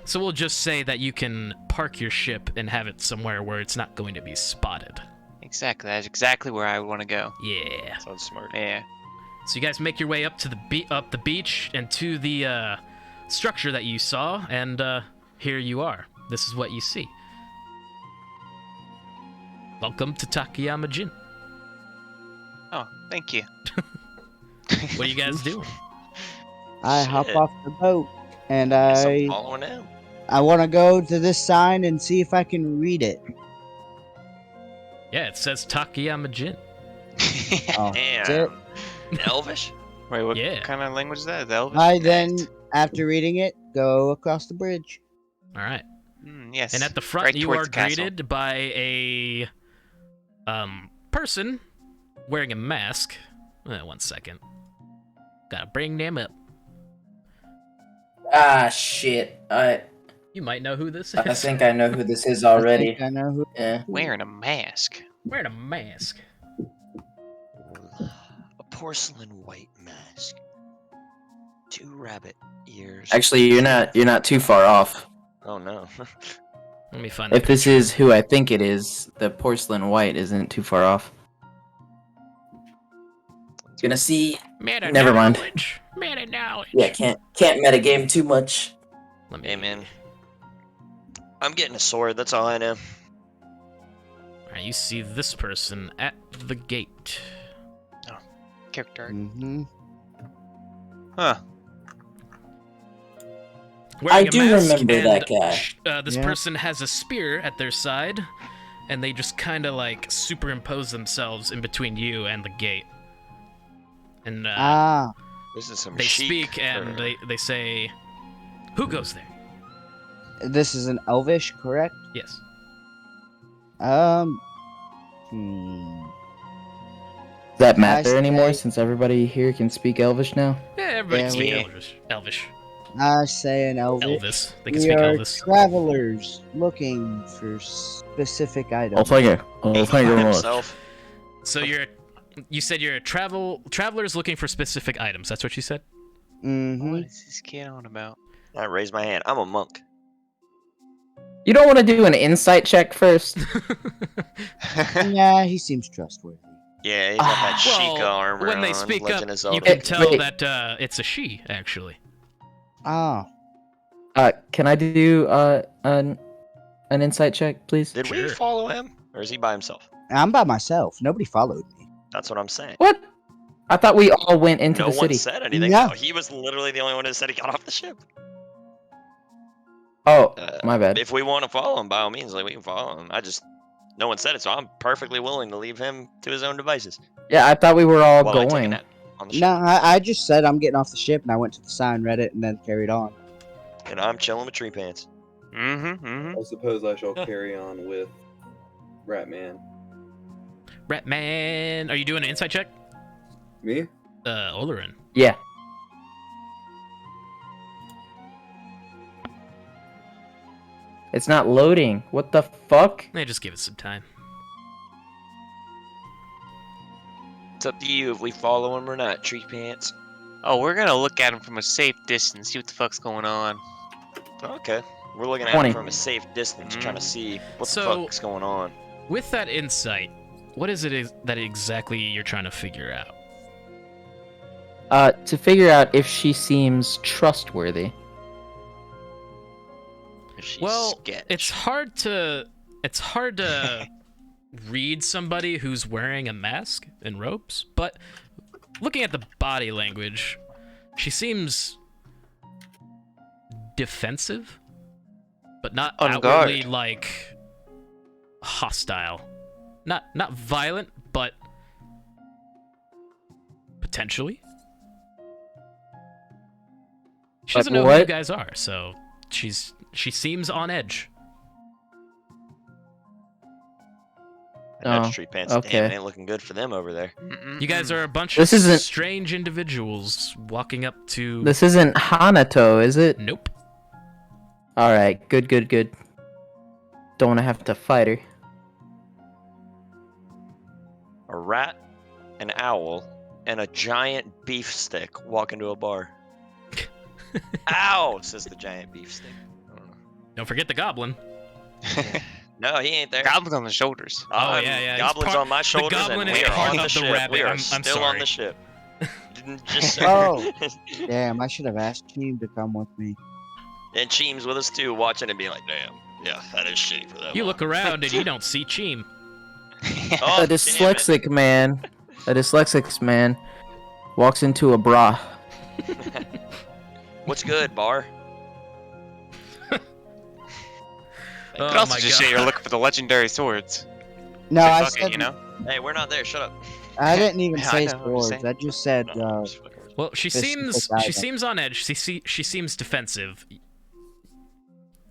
So we'll just say that you can park your ship and have it somewhere where it's not going to be spotted. Exactly. That's exactly where I want to go. Yeah. Sounds smart. Yeah. So you guys make your way up to the beach and to the structure that you saw, and here you are. This is what you see. Welcome to Takayama Jin. Oh, thank you. What are you guys doing? I hop Shit. off the boat and Guess I'm I following him. want to go to this sign and see if I can read it. Yeah, it says Takayama Jin. Oh, that's it. Damn. Elvish? Wait, what Yeah. kind of language is that? Is that Elvish? I then, after reading it, go across the bridge. All right. Yes. And at the front, right you towards are the castle. greeted by a person wearing a mask. 1 second. Gotta bring them up. Ah, shit. You might know who this is. I think I know who this is I already. think I know who. Yeah. Wearing a mask. Wearing a mask. A porcelain white mask. 2 rabbit ears. Actually, you're not too far off. Oh no. Let me find the If this is who I think it is, the porcelain white isn't too far off. Gonna see. Meta Never mind. knowledge. Meta knowledge. Yeah, can't metagame too much. Let me. Hey man. I'm getting a sword, that's all I know. Alright, you see this person at the gate. Character art. Mm-hmm. Huh. Wearing I a do mask, remember and, that guy. This Yeah. person has a spear at their side, and they just kind of like superimpose themselves in between you and the gate. And Ah, This is some they chic speak and or- they say, "Who goes there?" this is an Elvish, correct? Yes. Hmm. Does that I matter anymore say- since everybody here can speak Elvish now? Yeah, everybody Yeah, can speak we- Elvish. Elvish. I say an Elvish. Elvis. They can We speak are Elvis. travelers looking for specific items. thank you. He thank you very much. himself. So you said you're a travelers looking for specific items. That's what you said? Mm-hmm. What is this kid on about? I raise my hand. I'm a monk. You don't want to do an insight check first? Yeah, he seems trustworthy. Yeah, he's got that Well, Sheikah armor when they on, speak Legend up, of Zelda. you can Hey, tell wait. that it's a she, actually. Ah, Can I do an insight check, please? Did we Sure. follow him? Or is he by himself? I'm by myself. Nobody followed me. That's what I'm saying. What? I thought we all went into No the one city. said anything. Yeah. No, he was literally the only one who said he got off the ship. Oh, Uh, my bad. If we want to follow him, by all means, like we can follow him. No one said it, so I'm perfectly willing to leave him to his own devices. Yeah, I thought we were all While I take a going. nap on the ship. No, I just said I'm getting off the ship, and I went to the sign, read it, and then carried on. And I'm chilling with Tree Pants. Mm-hmm. I suppose I shall carry on with Ratman. Ratman, are you doing an insight check? Me? Olerin. Yeah. It's not loading. What the fuck? Hey, just give it some time. It's up to you if we follow him or not, Tree Pants. Oh, we're gonna look at him from a safe distance, see what the fuck's going on. Okay. We're looking at 20. him from a safe distance, trying to see what So- the fuck's going on. With that insight, what is it that exactly you're trying to figure out? To figure out if she seems trustworthy. She's Well, sketch. it's hard to read somebody who's wearing a mask and robes, but looking at the body language, she seems defensive, but not On outwardly guard. like hostile. Not violent, but potentially. She But doesn't know who you what? guys are, so she seems on edge. And that's Oh, Tree Pants. okay. Damn, it ain't looking good for them over there. You guys are a bunch This of isn't- strange individuals walking up to. This isn't Hanato, is it? Nope. Alright, good. Don't want to have to fight her. A rat, an owl, and a giant beef stick walk into a bar. Ow! Says the giant beef stick. I don't know. Don't forget the goblin. No, he ain't there. Goblin's on the shoulders. Oh, yeah. He's Goblin's part- on my shoulders, goblin and is we are part on of the the ship. rabbit. We are I'm still sorry. on the ship. Just Oh. Damn, I should have asked Team to come with me. And Cheem's with us too, watching and being like, "Damn, yeah, that is shitty for that." You one." look around and you don't see Cheem. Oh, A dyslexic man walks into a bra. What's good, Bar? You Oh could also my just God. say you're looking for the legendary swords. No, Say I fuck said it, you know? Hey, we're not there. Shut up. I didn't even Yeah, I say know, I'm just swords. saying. I just said No, I'm just fucking with you. Well, she Specific seems item. on edge. She seems defensive.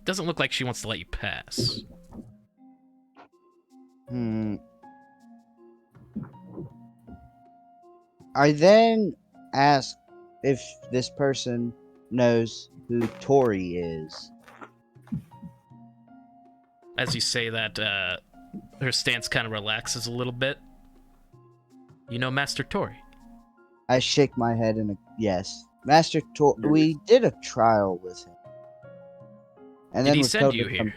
Doesn't look like she wants to let you pass. I then ask if this person knows who Tori is. As you say that, her stance kind of relaxes a little bit. You know Master Tori. I shake my head in a yes. Master Tori, we did a trial with him. And Did he was send told you to here? come-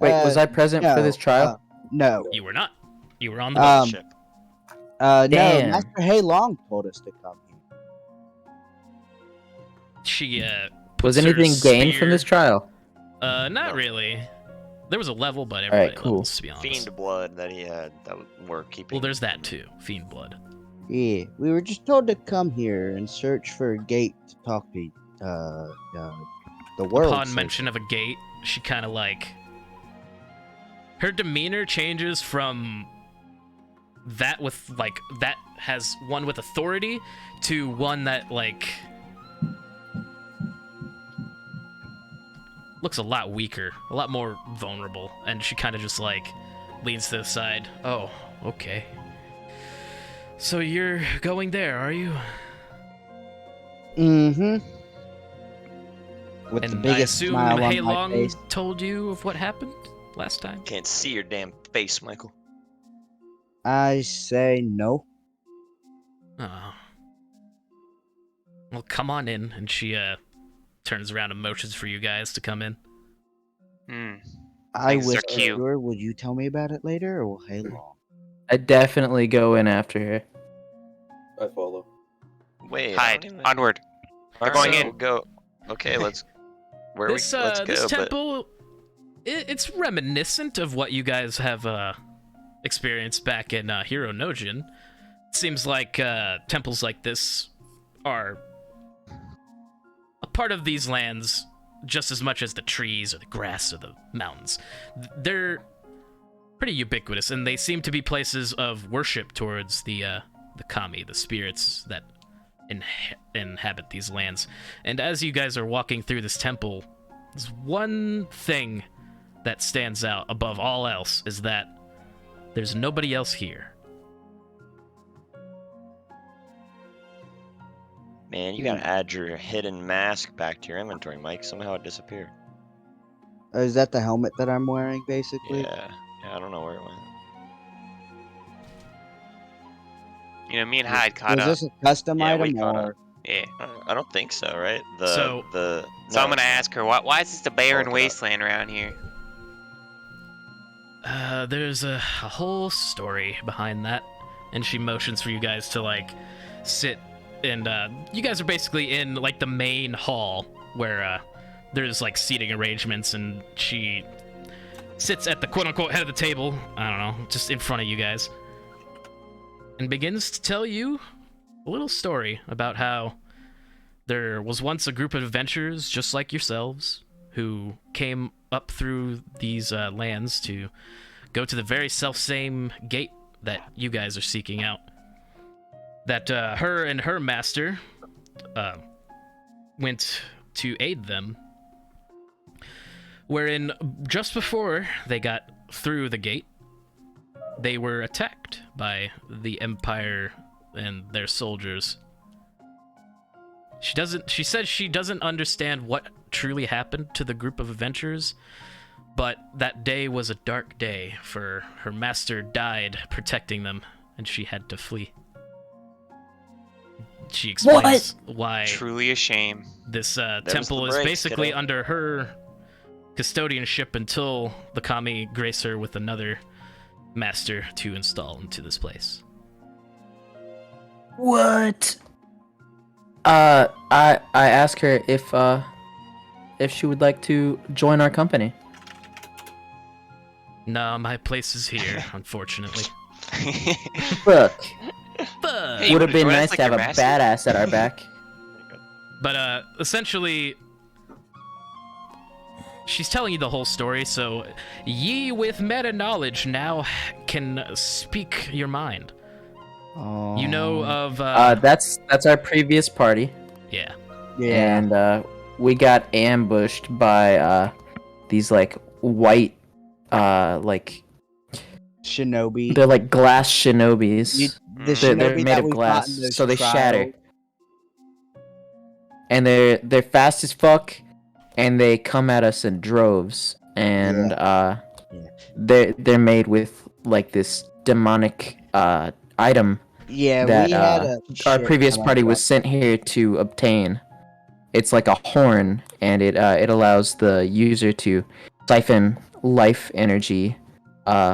Wait, was I present for no, this trial? No. You were not. You were on the boat. Ship. No, Damn. Master Hay Long told us to come here. She Was puts her anything gained from spear- this trial? Not No. really. There was a level, but Alright, everybody cool. levels, to be honest. Fiend blood that he had that we're keeping. Well, there's that too. Fiend blood. Yeah, we were just told to come here and search for a gate to talk to the world. Upon Savior. mention of a gate, she kind of like her demeanor changes from that with like that has one with authority to one that like looks a lot weaker, a lot more vulnerable, and she kind of just like leans to the side. Oh, okay. So you're going there, are you? Mm-hmm. With the And I biggest assume smile on Hey my Long face. told you of what happened last time? Can't see your damn face, Michael. I say no. Oh. Well, come on in, and she turns around and motions for you guys to come in. Hmm. I Things are wish cute. sure. Would you tell me about it later, or will Hay Long? I definitely go in after her. I follow. Wait. Hide. Onward. We're going in. We'll go. Okay, let's. Where This we? Let's go. this but temple, it's reminiscent of what you guys have experienced back in Hiro Nojin. It seems like temples like this are a part of these lands just as much as the trees or the grass or the mountains. They're pretty ubiquitous, and they seem to be places of worship towards the kami, the spirits that inhabit these lands. And as you guys are walking through this temple, there's one thing that stands out above all else, is that there's nobody else here. man, you gotta add your hidden mask back to your inventory, Mike. Somehow it disappeared. Is that the helmet that I'm wearing, basically? Yeah. Yeah. I don't know where it went. You know, me and Hyde caught Was up. this a custom Yeah, we item, caught or up. Yeah. I don't think so, right? So- the. So I'm no, gonna ask her, why is this the barren Hold it up. wasteland around here? There's a whole story behind that, and she motions for you guys to like sit, and you guys are basically in like the main hall where there's like seating arrangements, and she sits at the quote-unquote head of the table, I don't know, just in front of you guys, and begins to tell you a little story about how there was once a group of adventurers just like yourselves who came up through these lands to go to the very self-same gate that you guys are seeking out. That her and her master went to aid them, wherein just before they got through the gate, they were attacked by the Empire and their soldiers. She says she doesn't understand what truly happened to the group of adventurers, but that day was a dark day, for her master died protecting them, and she had to flee. She explains why Truly a shame. this was temple the is breaks, basically kiddo. under her custodianship until the kami grace her with another master to install into this place. What? I asked her if she would like to join our company. No, my place is here, unfortunately. Look, Fuck. Hey, would have been join us nice like to have your a master? badass at our back. But essentially, she's telling you the whole story. So, ye with meta knowledge now can speak your mind. Oh, You know of That's our previous party, yeah. yeah. and we got ambushed by these like white like Shinobi. they're like glass shinobis. You- the They're shinobi made that of we glass, fought in those so they shatter. trials. And they're fast as fuck, and they come at us in droves. And they're made with like this demonic item Yeah, that we had a our shit previous ton of party was stuff. sent here to obtain. It's like a horn, and it allows the user to siphon life energy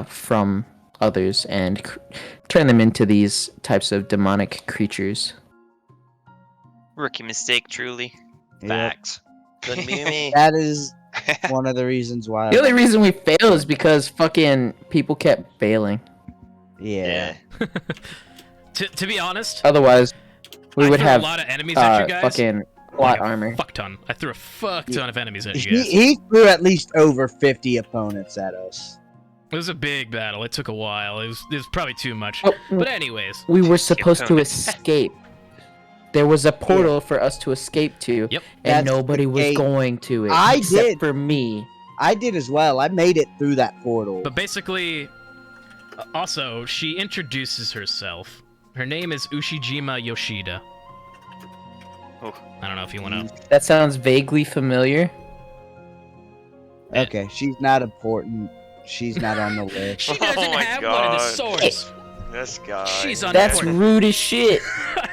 from others and turn them into these types of demonic creatures. Rookie mistake, truly. Yep. Facts. Couldn't be me. That is one of the reasons why. The only reason we failed is because fucking people kept failing. Yeah. To be honest, Otherwise, we I would threw have a lot of enemies at you guys. fucking Like plot a armor. Fuck ton. I threw a fuck ton of enemies at you He, guys. he threw at least over 50 opponents at us. It was a big battle. It took a while. It was probably too much. Oh, But anyways, we were supposed to opponents. escape. There was a portal for us to escape to, Yep. and That's nobody the was gate. going to it. I except did. for me. I did as well. I made it through that portal. but basically, also she introduces herself. Her name is Ushijima Yoshida. Oh. I don't know if you want to. That sounds vaguely familiar. Okay, she's not important. She's not on the list. She doesn't Oh my have one of the God. swords. This guy. She's on That's important. rude as shit.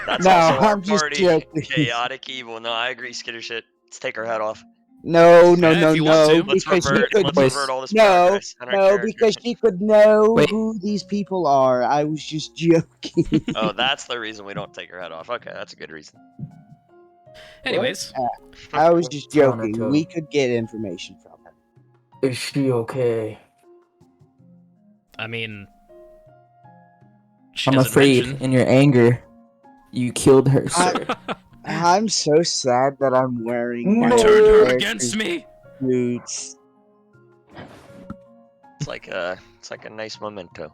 That's No, also our I'm just party. joking. Chaotic evil. No, I agree. Skitter shit. Let's take her head off. No, no, Yeah, no, if you want no. to. Let's Because she revert. could, Let's Wait. revert all this no, progress on our no, character. because she could know Wait. who these people are. I was just joking. Oh, that's the reason we don't take her head off. Okay, that's a good reason. Anyways, I was just joking. Counter-toe. We could get information from her. Is she okay? I mean, she I'm doesn't afraid mention- in your anger, you killed her, sir. I'm so sad that I'm wearing No. my You turned her character's against me. boots. It's like a nice memento.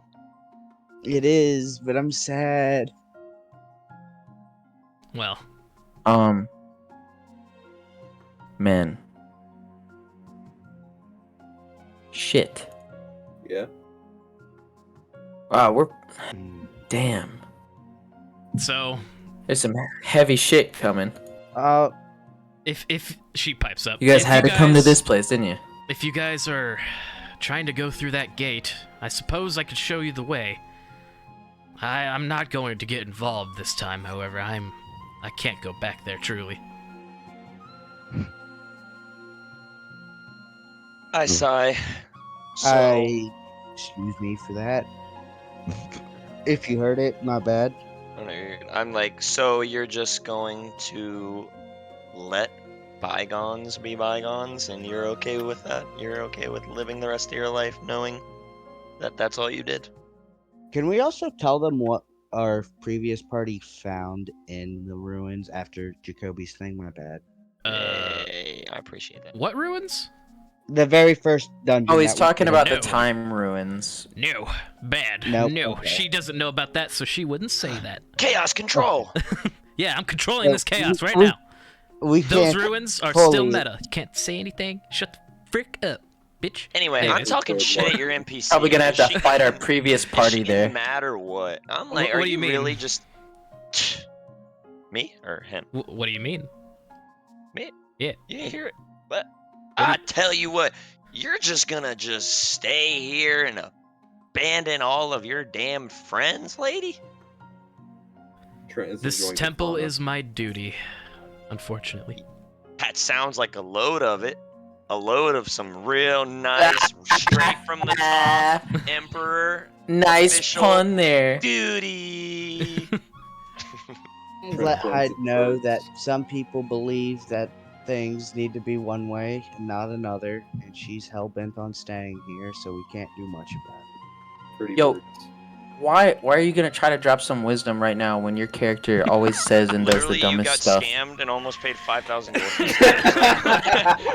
It is, but I'm sad. Well, Man. Shit. Yeah. Wow, we're... Damn. so There's some heavy shit coming. if she pipes up, You guys if had to come to guys- this place, didn't you? If you guys are trying to go through that gate, I suppose I could show you the way. I'm not going to get involved this time, however. I can't go back there, truly. I sigh. So, Excuse me for that. If you heard it, my bad. I don't know, I'm like, so you're just going to let bygones be bygones, and you're okay with that? You're okay with living the rest of your life knowing that that's all you did? Can we also tell them what our previous party found in the ruins after Jacoby's thing? My bad. Hey, I appreciate that. What ruins? The very first dungeon. Oh, he's that we talking did. about No. the time ruins. No. Bad. Nope, No. okay. She doesn't know about that, so she wouldn't say that. Chaos control! Yeah, I'm controlling Well, this chaos right we- now. We Those can't. ruins are still fully- meta. You can't say anything. Shut the frick up, bitch. Anyway, I'm Anyways. talking shit at your NPC. Probably gonna have to She fight our can- previous is party she there. mad or what? I'm Wh- like, what are do you you mean? really just me or him? What do you mean? Me? Yeah. You didn't hear it. But do I tell you what, you're just gonna just stay here and abandon all of your damn friends, lady? Trent is This enjoying the temple fauna. is my duty, unfortunately. That sounds like a load of it. A load of some real nice, straight from the top, emperor Nice official pun there. duty. to let Hyde know that some people believe that things need to be one way and not another, and she's hell bent on staying here, so we can't do much about it. Pretty Yo. birds. Why are you gonna try to drop some wisdom right now when your character always says and does the Literally, you got dumbest stuff? scammed and almost paid 5,000 gold.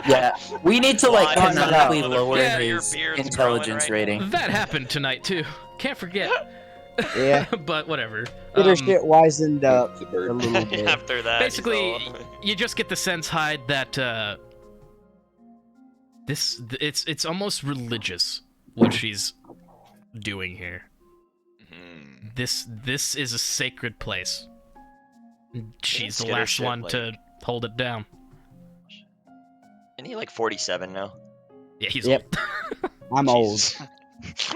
Yeah, we need to like Why is canonically that lower motherfucker his your beard's intelligence growing right rating. That happened tonight too. Can't forget. Yeah. But whatever. Get her shit wisened up It's a a bird. little bit. After that, he's Basically, all- you just get the sense, Hyde, that it's almost religious what she's doing here. Mhm. This is a sacred place. She's the get her last shit, one like- to hold it down. Isn't he like 47 now? Yeah, he's Yep. I'm old. Jesus.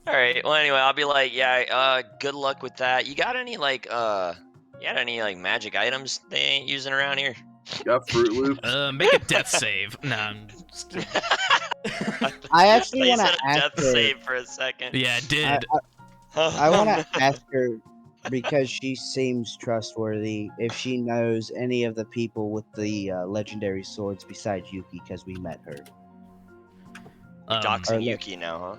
All right. Well, anyway, I'll be like, yeah. Good luck with that. You got any like magic items they ain't using around here? Got Fruit Loops. Make a death save. Nah, I'm just kidding. I actually You want to said a ask death her. save for a second. Yeah, it did. I want to ask her because she seems trustworthy. If she knows any of the people with the legendary swords besides Yuki, because we met her. Doxing Are they- Yuki now, huh?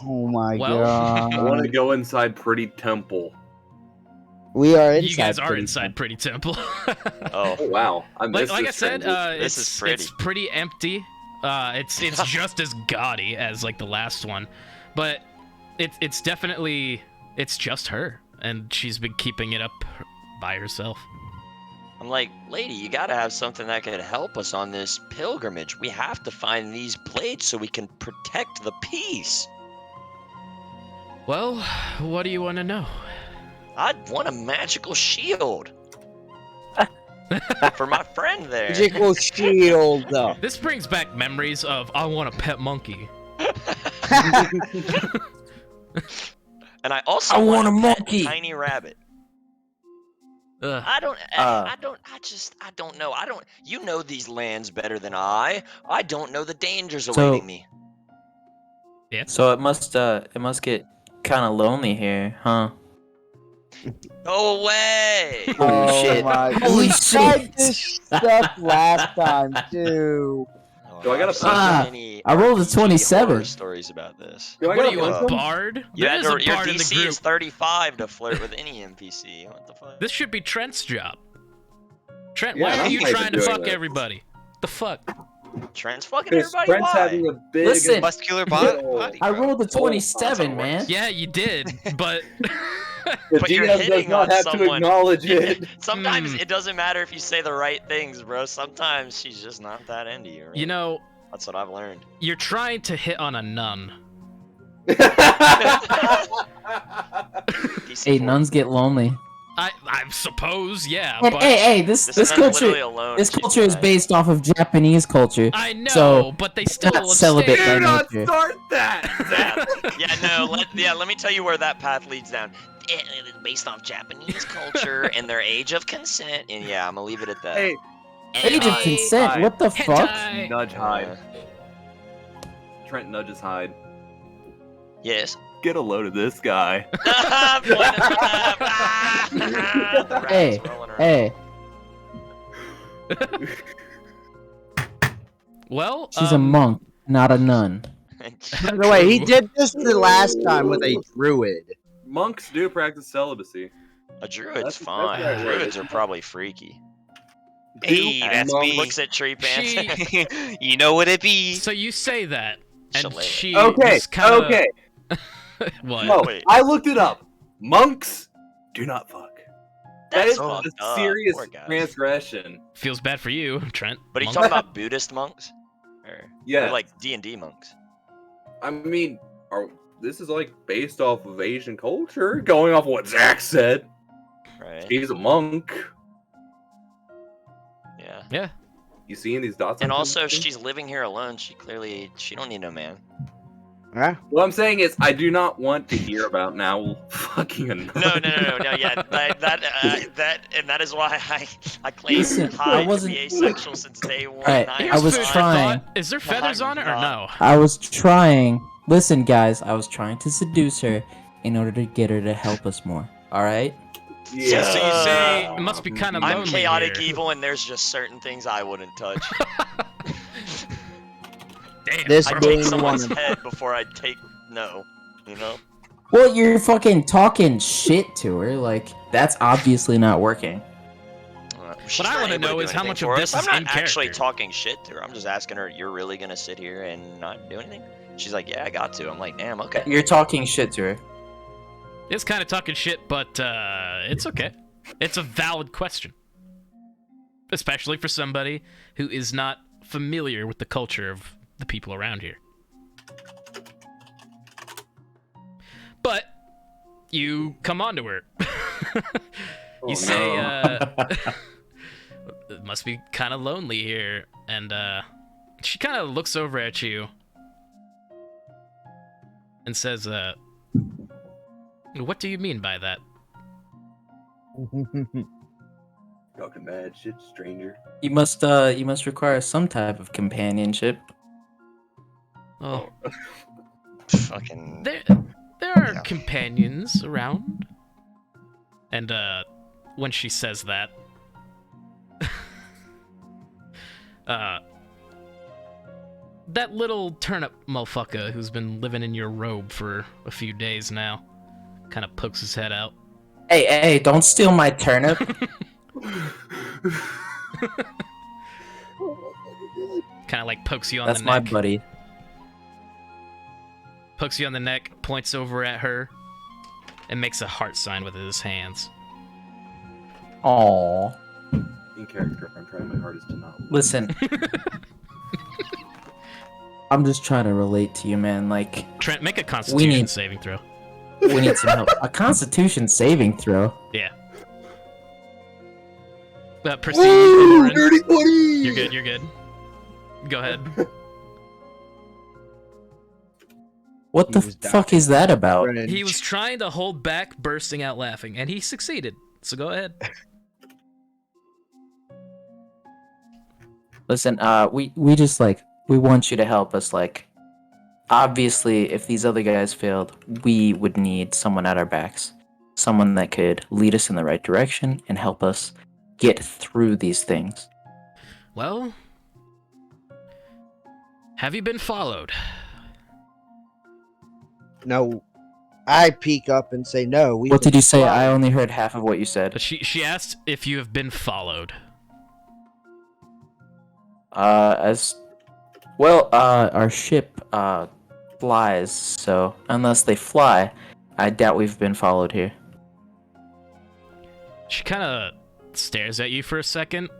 Oh my Well- god! I want to go inside Pretty Temple. We are inside. You guys are pretty inside Pretty Temple. Oh, Oh wow! I missed like I this said, transition. This is pretty. it's pretty empty. It's just as gaudy as like the last one, but it's definitely it's just her, and she's been keeping it up by herself. I'm like, lady, you gotta have something that could help us on this pilgrimage. We have to find these blades so we can protect the peace. Well, what do you want to know? I'd want a magical shield. For my friend there. Magical shield. This brings back memories of I want a pet monkey. And I also I want a pet monkey. tiny rabbit. Ugh. I don't know. You know these lands better than I. I don't know the dangers So- awaiting me. So it must get kind of lonely here, huh? Go away! Holy shit. My. Holy We tried shit. this stuff last time too. Do I gotta I've seen Ah, many I rolled a RPG 27. horror stories about this. Do I What are gotta you, a punch him? bard? You There had is a to, your bard in the DC group. is 35 to flirt with any NPC. What the fuck? This should be Trent's job. Trent, Yeah, why are I'm you not even trying to doing fuck that. everybody? The fuck? Trent's fucking Because everybody. Brent's Why? having a big. Listen, Muscular Yo, body. I bro. rolled a Oh, 27, man. Yeah, you did, but The But you're DM does hitting not on have to someone. acknowledge it. Sometimes Hmm. it doesn't matter if you say the right things, bro. Sometimes she's just not that into you. Right? you know, That's what I've learned. you're trying to hit on a nun. DC Hey, 4. nuns get lonely. I suppose, yeah, And but hey, this This nun's culture literally alone. this She's culture is fine. based off of Japanese culture. I know, So, but they still not celibate abstain. by Do not nature. start that. Yeah, no. Let me tell you where that path leads down. It's based off Japanese culture and their age of consent. And yeah, I'm gonna leave it at that. Hey, Age of Hentai. consent. What the fuck? Hentai. nudge Hyde. Trent nudges Hyde. Yes. Get a load of this guy. Point at the left. Ah! The rat's Hey, rolling around. Hey, Well, she's a monk, not a nun. By the way, he did this the last time with a druid. Monks do practice celibacy. A druid's That's- fine. that's right, Druids right. are probably freaky. Hey, And that's Monk me. looks at tree pants. She- You know what it be. So you say that, and Shillelagh. she Okay, just kinda, okay. What? No, Wait. I looked it up. Monks do not fuck. That That's is fucked a up. serious Poor guy. transgression. Feels bad for you, Trent. But are you Monk. talking about Buddhist monks? Or Yeah. like D&D monks? I mean, this is like based off of Asian culture, going off what Zach said. Right. He's a monk. Yeah. Yeah. You seeing these dots? And on also, things? she's living here alone. She don't need no man. Huh? What I'm saying is, I do not want to hear about now fucking a nun. No. Yeah, that is why I claim Listen, I Hyde to wasn't- be asexual since day one. Alright, I I am was food fine. for trying. thought. Is there feathers on it or no? I was trying. Listen, guys, I was trying to seduce her, in order to get her to help us more. All right? Yeah. So you say it must be kind of lonely I'm chaotic here. evil, and there's just certain things I wouldn't touch. Damn. This I'd being take someone's one of head before I'd take no. You know? Well, you're fucking talking shit to her. Like, that's obviously not working. She's I not wanna able know do is how anything much of for this us. is I'm in not actually character. talking shit to her. I'm just asking her, "You're really gonna sit here and not do anything?" She's like, "Yeah, I got to." I'm like, "Damn, okay." You're talking shit to her. It's kind of talking shit, but it's okay. It's a valid question. Especially for somebody who is not familiar with the culture of the people around here. But you come on to her. You say, it must be kind of lonely here. And she kind of looks over at you and says, what do you mean by that? Talking bad shit, stranger. You must require some type of companionship. Oh, Fucking. there are Yeah. companions around. And when she says that, that little turnip motherfucker who's been living in your robe for a few days now kind of pokes his head out. Hey, don't steal my turnip. Kind of like pokes you on That's the my neck. buddy. Pokes you on the neck, points over at her, and makes a heart sign with his hands. Aww. In character, I'm trying my hardest to not. Listen. I'm just trying to relate to you, man. Like, Trent, make a Constitution need- saving throw. we need some help. A Constitution saving throw. Yeah. Proceed. Oren. Dirty 20! You're good. You're good. Go ahead. What He the was fuck is that about? He was trying to hold back bursting out laughing, and he succeeded. So go ahead. Listen, we just like we want you to help us. Like, obviously, if these other guys failed, we would need someone at our backs, someone that could lead us in the right direction and help us get through these things. Well, have you been followed? No, I peek up and say no. What did you say? I only heard half of what you said. She asked if you have been followed. As well, our ship flies, so unless they fly, I doubt we've been followed here. She kind of stares at you for a second,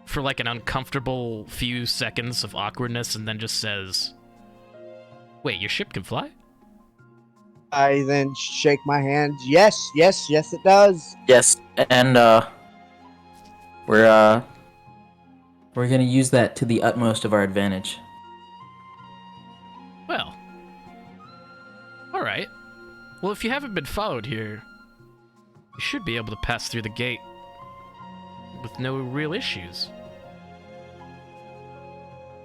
for like an uncomfortable few seconds of awkwardness, and then just says, "Wait, your ship can fly?" I then shake my hand. Yes, it does. Yes, and we're gonna use that to the utmost of our advantage. Well, alright. Well, if you haven't been followed here, you should be able to pass through the gate with no real issues.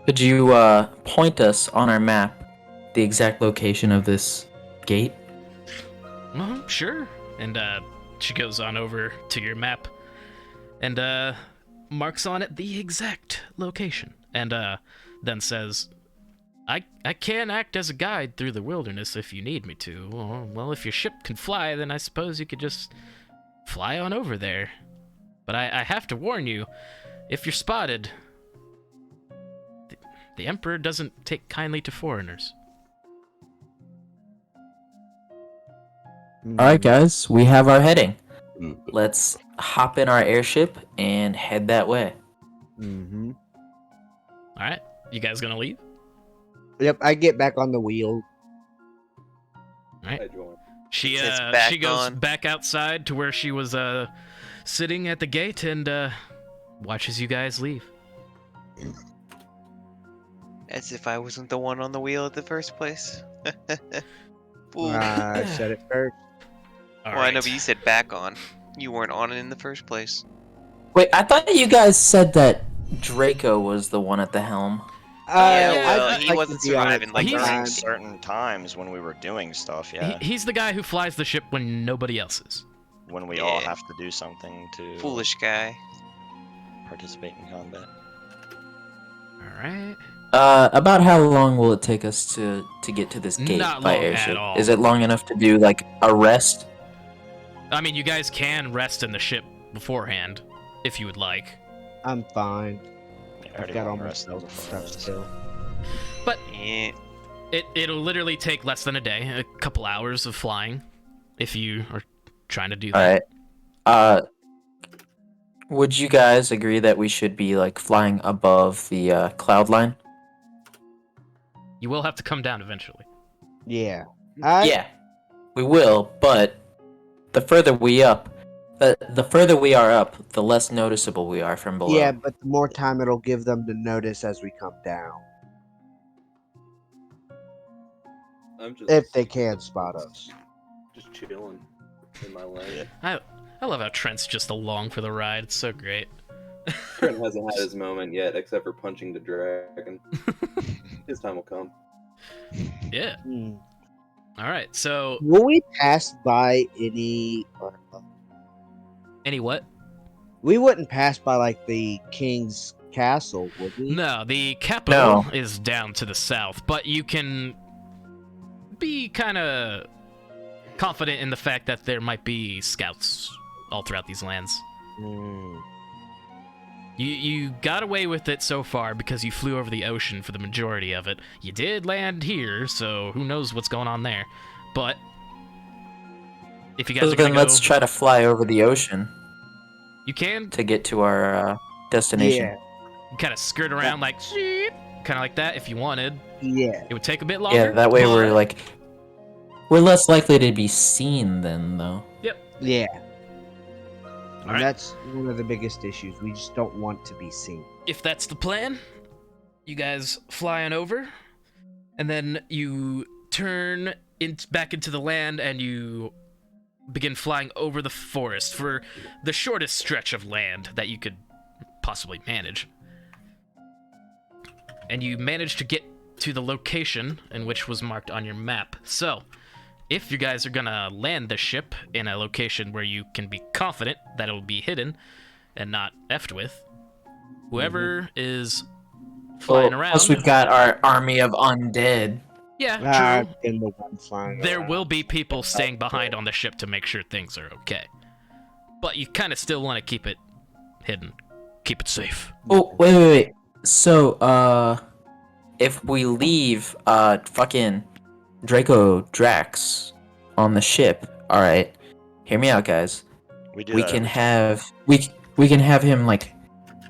Could you point us on our map the exact location of this gate? Sure. And she goes on over to your map and marks on it the exact location, and then says, I can act as a guide through the wilderness if you need me to. Well, if your ship can fly, then I suppose you could just fly on over there. But I have to warn you, if you're spotted, the Emperor doesn't take kindly to foreigners. Alright, guys, we have our heading. Let's hop in our airship and head that way. Mm-hmm. Alright, you guys gonna leave? Yep, I get back on the wheel. I join. She It's back she goes on. back outside to where she was sitting at the gate and watches you guys leave. As if I wasn't the one on the wheel at the first place. Fool. I said it first. All Well, I know, right. but you said back on. You weren't on it in the first place. Wait, I thought you guys said that Draco was the one at the helm. Yeah, yeah, well, I'd he like wasn't to be on surviving like He's- during Ryan. certain times when we were doing stuff. Yeah, He's the guy who flies the ship when nobody else is. when we all Yeah. have to do something to Foolish guy. participate in combat. All right. About how long will it take us to get to this gate Not by long at airship? all. Is it long enough to do like a rest? I mean, you guys can rest in the ship beforehand, if you would like. I'm fine. Yeah, I I've already got all went my rest stuff before this. still. Yeah. It'll literally take less than a day, a couple hours of flying, if you are trying to do All that. right. Would you guys agree that we should be like flying above the cloud line? You will have to come down eventually. Yeah. Yeah, we will. But the further we are up, the less noticeable we are from below. Yeah, but the more time it'll give them to notice as we come down, I'm just if they can spot us. just chilling in my lane. I love how Trent's just along for the ride. It's so great. Trent hasn't had his moment yet, except for punching the dragon. His time will come. Yeah. Hmm. All right. So, Will we pass by any? any what? We wouldn't pass by like the king's castle, would we? No, the capital No. is down to the south, but you can be kind of confident in the fact that there might be scouts all throughout these lands. Hmm. You got away with it so far because you flew over the ocean for the majority of it. You did land here, so who knows what's going on there. But if you guys So are gonna then go, let's try to fly over the ocean you can to get to our destination. Yeah. kind of skirt around like kind of like that if you wanted. Yeah. It would take a bit longer. Yeah, that way we're but- like we're less likely to be seen then, though. Yeah. And Alright. that's one of the biggest issues. We just don't want to be seen. If that's the plan, you guys fly on over, and then you turn back into the land and you begin flying over the forest for the shortest stretch of land that you could possibly manage. And you manage to get to the location in which was marked on your map. So, if you guys are gonna land the ship in a location where you can be confident that it will be hidden and not effed with, whoever is flying around. Plus, we've got our army of undead. Yeah, true. I've been the one flying. There around. will be people staying behind on the ship to make sure things are okay. But you kind of still want to keep it hidden. Keep it safe. Oh, wait. So, if we leave, fucking Draco Drax on the ship, all right. Hear me out, guys. We do. We that can every have we can have him like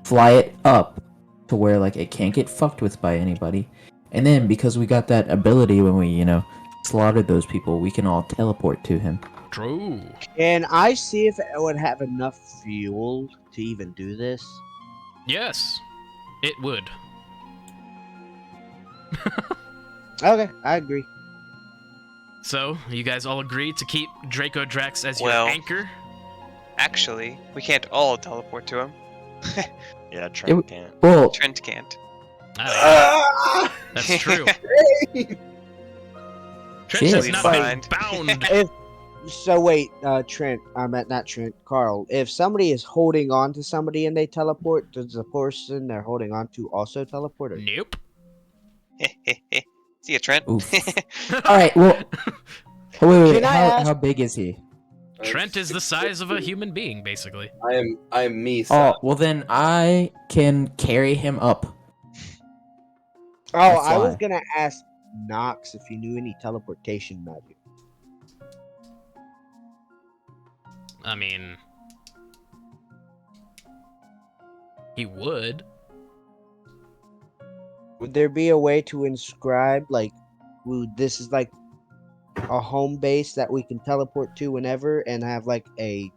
fly it up to where like it can't get fucked with by anybody, and then because we got that ability when we slaughtered those people, we can all teleport to him. True. And I see if it would have enough fuel to even do this. Yes, it would. Okay, I agree. So, you guys all agree to keep Draco Drax as your Well- anchor? Actually, we can't all teleport to him. Yeah, Trent It- can't. Well, Trent can't. Ah, that's true. Trent Shit. does not Fine. bound. So wait, Trent. Not Trent. Carl. If somebody is holding on to somebody and they teleport, does the person they're holding on to also teleport? Or... Nope. See ya, Trent. oof. All right. Well, wait. Can I ask- How big is he? Trent is the size of a human being, basically. I am me. Oh, well then I can carry him up. Oh, That's I was why. gonna ask Nox if he knew any teleportation magic. I mean, he would. Would there be a way to inscribe like, this is like a home base that we can teleport to whenever, and have like a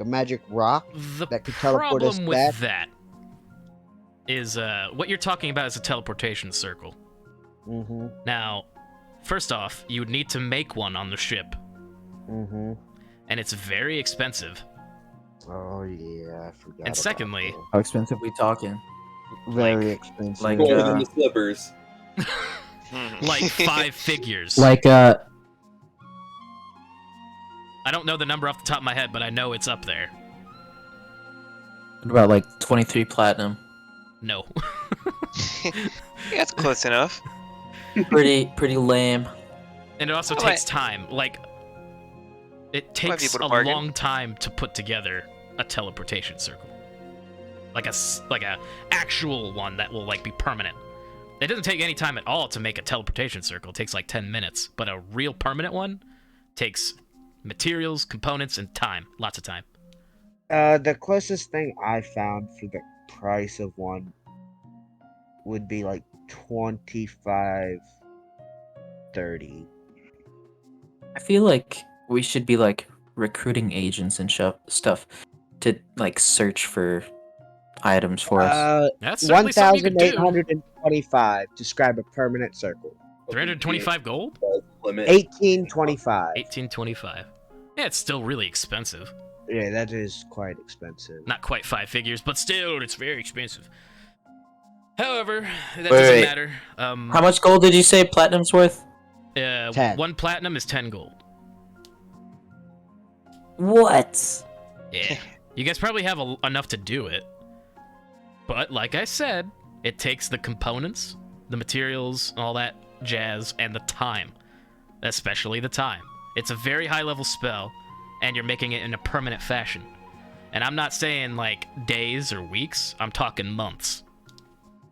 magic rock? The That could teleport us problem with back? that is what you're talking about is a teleportation circle. Mm-hmm. Now, first off, you would need to make one on the ship, Mm-hmm. and it's very expensive. Oh yeah, I forgot. And about secondly, that. How expensive we talking? Very expensive. like, More than the slippers. Like 5 figures. Like I don't know the number off the top of my head, but I know it's up there. what about like 23 platinum? No. Yeah, that's close enough. Pretty lame. And it also Oh, takes time. Like, it Might be takes able a to bargain. long time to put together a teleportation circle. Like a actual one that will like be permanent. It doesn't take any time at all to make a teleportation circle. It takes like 10 minutes. But a real permanent one takes materials, components, and time. Lots of time. The closest thing I found for the price of one would be like 25, 30. I feel like we should be like recruiting agents and stuff to like search for items for us. That's certainly something you could do. 1,825. Describe a permanent circle. 325 gold? Limit. 1825. 1825. Yeah, it's still really expensive. Yeah, that is quite expensive. Not quite 5 figures, but still, it's very expensive. However, that Wait. doesn't matter. How much gold did you say platinum's worth? 10. 1 platinum is 10 gold. What? Yeah. You guys probably have enough to do it. But, like I said, it takes the components, the materials, all that jazz, and the time. Especially the time. It's a very high-level spell, and you're making it in a permanent fashion. And I'm not saying, like, days or weeks. I'm talking months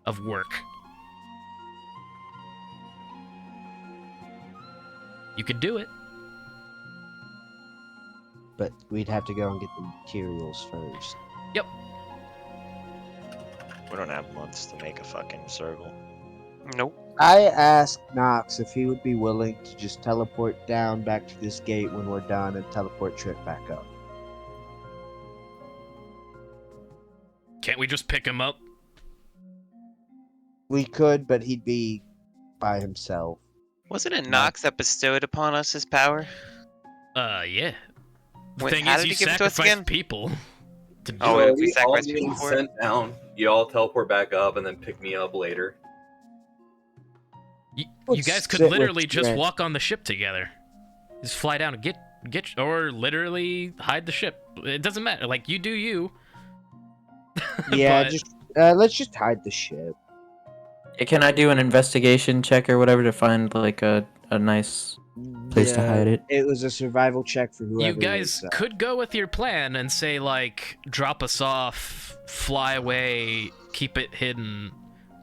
of work. You could do it. But we'd have to go and get the materials first. Yep. We don't have months to make a fucking circle. Nope. I asked Knox if he would be willing to just teleport down back to this gate when we're done and teleport Trip back up. Can't we just pick him up? We could, but he'd be by himself. Wasn't it Nox that bestowed upon us his power? Yeah. The Wait, thing how is, did you he give it to us sacrifice again? people to do Oh, it. wait, So we we all sacrificed getting people for it? sent down. You all teleport back up and then pick me up later. You Let's guys could sit with literally just Trent. walk on the ship together. Just fly down and get, or literally hide the ship. It doesn't matter. Like, you do you. Yeah, But- just let's just hide the ship. Can I do an investigation check or whatever to find like a nice place to hide it? It was a survival check for whoever. You guys was, could go with your plan and say, like, drop us off, fly away, keep it hidden,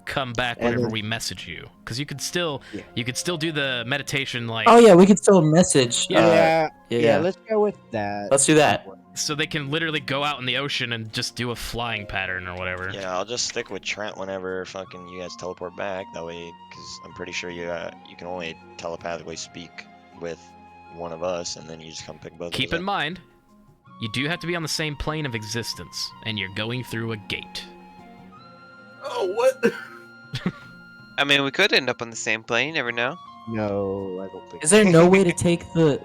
come back And whenever then- we message you. Because you could still, Yeah. you could still do the meditation, like, Oh yeah, we could still message. Yeah, yeah. yeah. Let's go with that. Let's do that. so they can literally go out in the ocean and just do a flying pattern or whatever. Yeah, I'll just stick with Trent whenever fucking you guys teleport back. That way, because I'm pretty sure you can only telepathically speak with one of us, and then you just come pick both Keep of us in up. mind, you do have to be on the same plane of existence, and you're going through a gate. Oh, what? I mean, we could end up on the same plane. You never know. No, I don't think. Is there no way to take the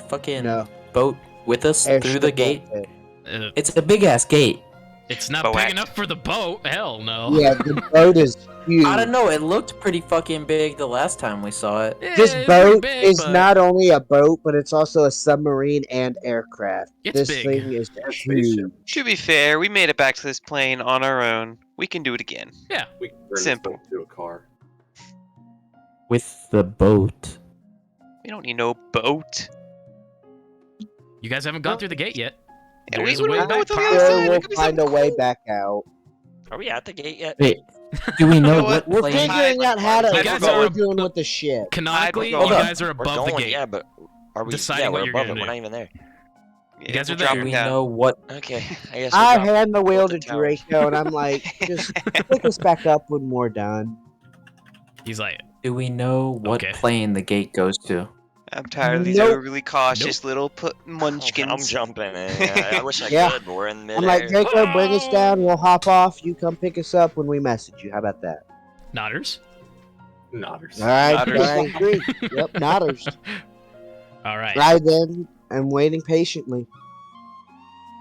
fucking No. boat with us through Airship the gate? won't fit. It's a big ass gate. It's not Boac. big enough for the boat. Hell no. Yeah, the boat is huge. I don't know. It looked pretty fucking big the last time we saw it. Yeah, This it's pretty boat big, is but not only a boat, but it's also a submarine and aircraft. It's this big. thing is Spaceship. huge. To be fair, we made it back to this plane on our own. We can do it again. We can turn this Simple. boat into a car. With the boat. We don't need no boat. You guys haven't gone through the gate yet. Yeah, There we is a don't way know back. what's on the other Sure, side. we'll It could be find a something way cool. back out. Are we at the gate yet? Wait, do we know know what We're plane? figuring out how to. You what guys we're are- doing with the ship. Canonically, Hold you on. guys are We're above going, the gate. yeah, but are we? Deciding Yeah, what we're you're above gonna it. We're do. not even there. Yeah, guys we're are there. Do dropping we down. know what? Okay, I guess. I we're dropping hand the wheel the to tower. Draco, and I'm like, just pick us back up when we're done. He's like, Do we know what Okay. plane the gate goes to? I'm tired of these Nope. overly cautious little munchkins. I'm jumping. I wish I Yeah. could, but we're in mid I'm like, Draco, bring us down. We'll hop off. You come pick us up when we message you. How about that? Nodders. Nodders. All right, Nodders. I agree. Yep, nodders. All right. Right then, I'm waiting patiently.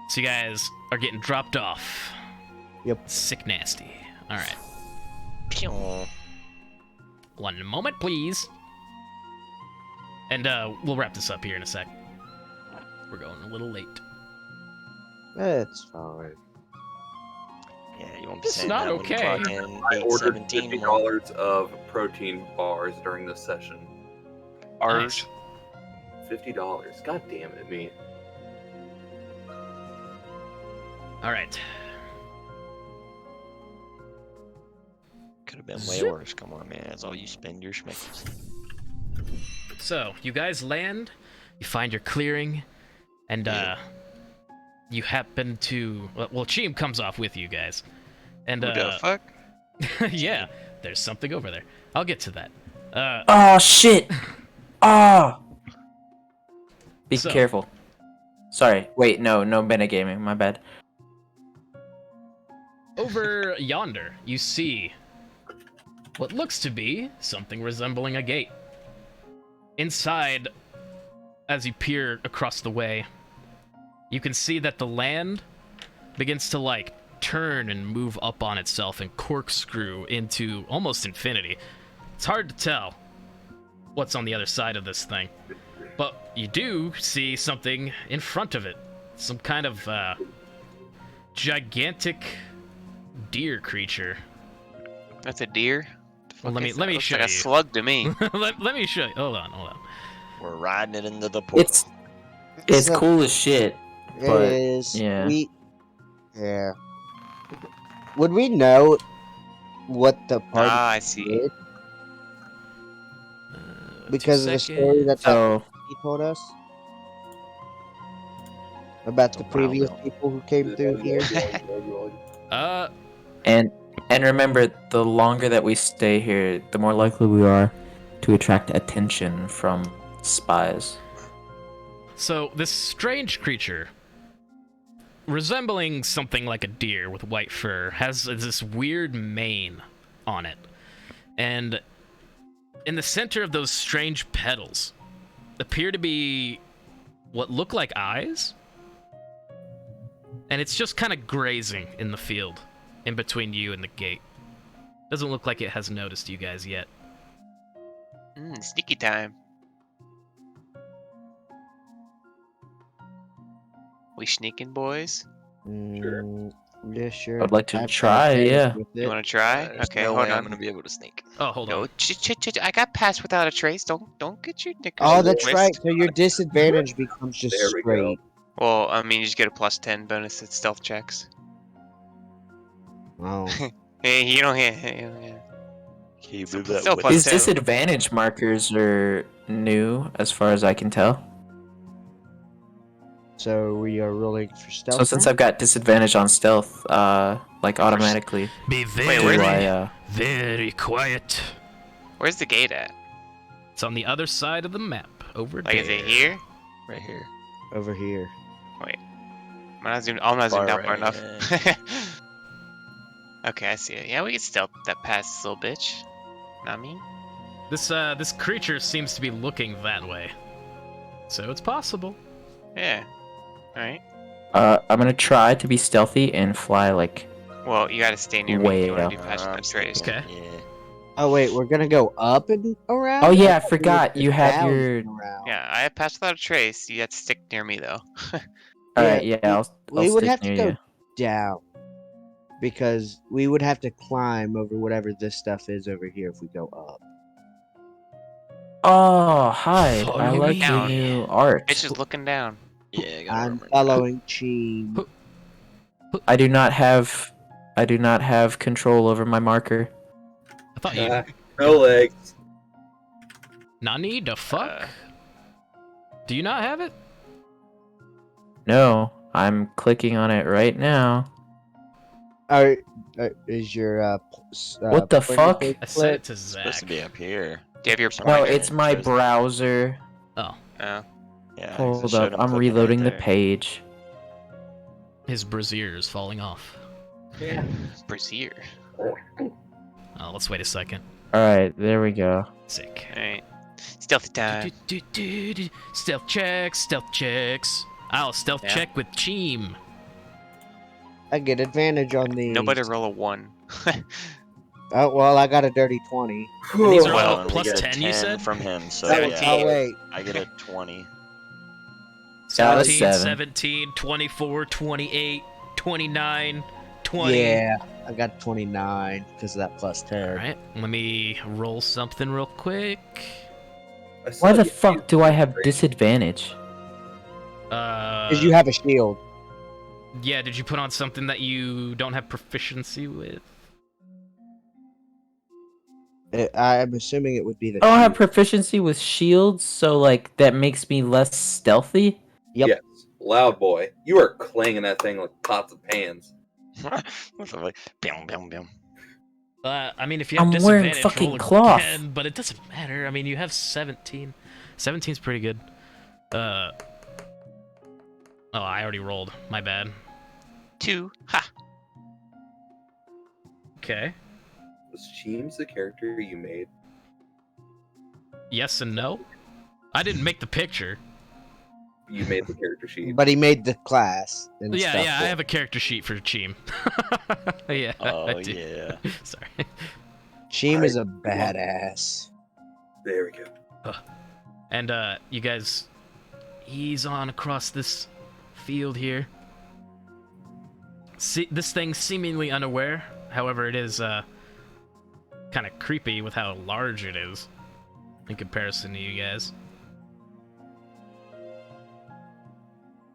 So you guys are getting dropped off. Yep. Sick nasty. All right. Pew. 1 moment, please. And we'll wrap this up here in a sec. We're going a little late. It's fine. Yeah, you won't be It's saying not that when you okay. clock in I ordered $8.17 $50 of protein bars during this session. Ours. $50. God damn it, me. All right. Could have been way Zip. worse. Come on, man. That's all you spend your schmickles. So you guys land. You find your clearing, and you happen to. Well, Cheem comes off with you guys, and Who the fuck? yeah, there's something over there. I'll get to that. Oh shit! Oh. Be So- careful. Sorry. Wait, no Bene Gaming. My bad. Over yonder, you see what looks to be something resembling a gate. Inside, as you peer across the way, you can see that the land begins to, like, turn and move up on itself and corkscrew into almost infinity. It's hard to tell what's on the other side of this thing, but you do see something in front of it. Some kind of, gigantic deer creature. That's a deer? Well, let me Looks show like a you. slug to me. let me show you. Hold on. We're riding it into the portal. It's So- cool as shit. But, Is yeah. Yeah. Would we know what the party Ah, I see. did Uh, because of 2 the story that So he told us about the Wow, previous no. people who came through here? and remember, the longer that we stay here, the more likely we are to attract attention from spies. So this strange creature, resembling something like a deer with white fur, has this weird mane on it. And in the center of those strange petals appear to be what look like eyes. And it's just kind of grazing in the field in between you and the gate. Doesn't look like it has noticed you guys yet. Sneaky time. We sneaking, boys? Mm, yeah, sure. I'd like to I've got try, advantage yeah. with You it. want to try? There's Okay, no hold way on. I'm gonna be able to sneak. Oh, hold No, on. I got passed without a trace. Don't get your knickers Oh, that's twisted. right. So your disadvantage becomes just There we go. straight. Well, I mean, you just get a +10 bonus at stealth checks. Oh. Hey, you don't hear. Can you So move that still way? plus These 10. disadvantage markers are new, as far as I can tell. So we are rolling for stealth. So since now? I've got disadvantage on stealth, like automatically, Be Wait, where do did I, very quiet. Where's the gate at? It's on the other side of the map, over Like, there. is it here? Right here. Over here. I'm not zoomed out Far far right, enough. Okay, I see it. Yeah, we can stealth that past this little bitch. Not me. This creature seems to be looking that way. So it's possible. Yeah. Alright. I'm gonna try to be stealthy and fly like. Well, you gotta stay near me if Way you wanna up. do fast I'm and trace. sneaking, Okay. Yeah. Oh wait, we're gonna go up and around. Oh yeah, I thought we were forgot. You have down your. and around. Yeah, I have passed without a trace. You have to stick near me though. All right, yeah, I'll we would stick have to near go you. down because we would have to climb over whatever this stuff is over here if we go up. Oh, hi! Follow I like me. your Down. new art. Bitch is looking down. Yeah, I gotta I'm remember. following Cheem. I do not have control over my marker. I thought you. No legs. Nani the fuck? Uh, Do you not have it? No, I'm clicking on it right now. Is your What the pointer fuck? page I said click? it to It's supposed to Zach. be up here. do you have your Some No, pointer. it's my Shows- browser. Oh, Oh. Yeah, Hold 'cause it showed up, him I'm clicking right reloading the there. page. his brassiere is falling off. Brazier. Oh, let's wait a second. Alright, there we go. Sick. Alright. Stealthy time. Stealth checks, stealth checks. I'll stealth Yeah. check with Cheem. I get advantage on these. Nobody roll a 1. Oh well, I got a dirty 20. And these are Well, all and we plus get a 10, you said? from him, so Oh, yeah, oh wait, I get a 20. That was 17, 7. 17, 24, 28, 29, 20. yeah, I got 29 because of that plus 10. Alright, let me roll something real quick. I saw Why the you- fuck do I have disadvantage? Because you have a shield. Yeah, did you put on something that you don't have proficiency with? I'm assuming it would be the. I don't have shield. proficiency with shields, so like that makes me less stealthy. Yep. Yes, Loud Boy. You are clanging that thing like pots and pans. Like, bam, bam, bam. I mean, if you have I'm wearing disadvantage, fucking roll cloth. again, but it doesn't matter. I mean, you have 17. 17's pretty good. Oh, I already rolled. My bad. 2. Ha! Okay. Was Cheems the character you made? Yes and no. I didn't make the picture. You made the character sheet. But he made the class. And Yeah, stuff yeah, I for it. have a character sheet for Cheem. Yeah. Oh, I do. yeah. Sorry. Sheem is a badass. There we go. And you guys ease on across this field here. See, this thing seemingly unaware. However, it is kind of creepy with how large it is in comparison to you guys.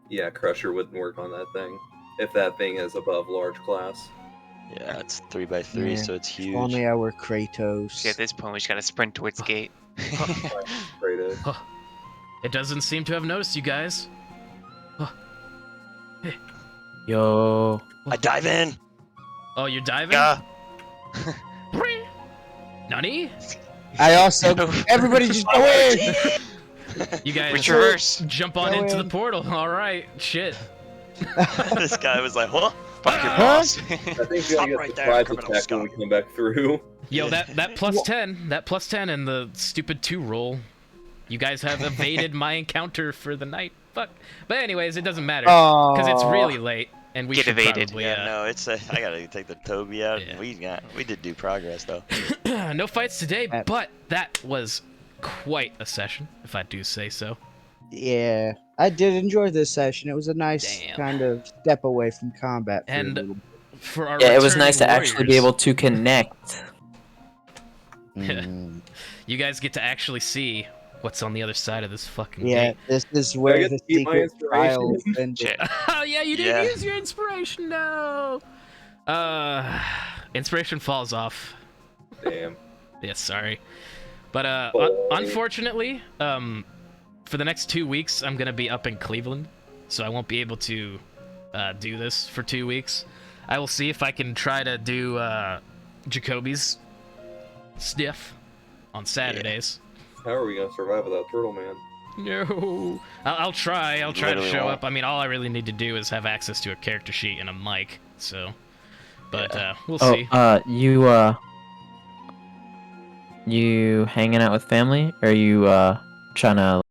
Yeah, Crusher wouldn't work on that thing. If that thing is above large class. Yeah, it's 3x3, Yeah. so it's If huge. only I were Kratos. See, at this point, we just gotta sprint towards gate. Kratos. It doesn't seem to have noticed you guys. Yo. I dive in. Oh, you're diving? Yeah. Nani? I also. Everybody just go in! You guys We traverse. jump on Go into the in. portal. All right. Shit. This guy was like, "What? Fuck your Huh? boss. I think we Stop gotta get right the there, surprise criminal attack when we scum. come back through. Yo, that plus 10, that plus 10 and the stupid 2 roll. You guys have evaded my encounter for the night. Fuck. But anyways, it doesn't matter. Oh. Because it's really late, and we Get should evaded. probably... Yeah, no, it's a. I gotta take the Toby out. Yeah. We did do progress though. No fights today, Uh, but that was quite a session, if I do say so. Yeah, I did enjoy this session. It was a nice Damn. kind of step away from combat. For And- a little. For our Yeah, it was returning nice to actually be warriors, able to connect. Mm. You guys get to actually see what's on the other side of this fucking Yeah, gate. this is I where get the to keep my secret inspiration? trials ended. Shit. Oh, yeah, you didn't Yeah. use your inspiration, no! Inspiration falls off. Damn. Yeah, sorry. But Boy. unfortunately, for the next 2 weeks, I'm gonna be up in Cleveland, so I won't be able to do this for 2 weeks. I will see if I can try to do Jacoby's stiff on Saturdays. How are we gonna survive without Turtle Man? No, I'll try. I'll try to Literally show won't. up. I mean, all I really need to do is have access to a character sheet and a mic. So, but we'll see. You hanging out with family? Or are you trying to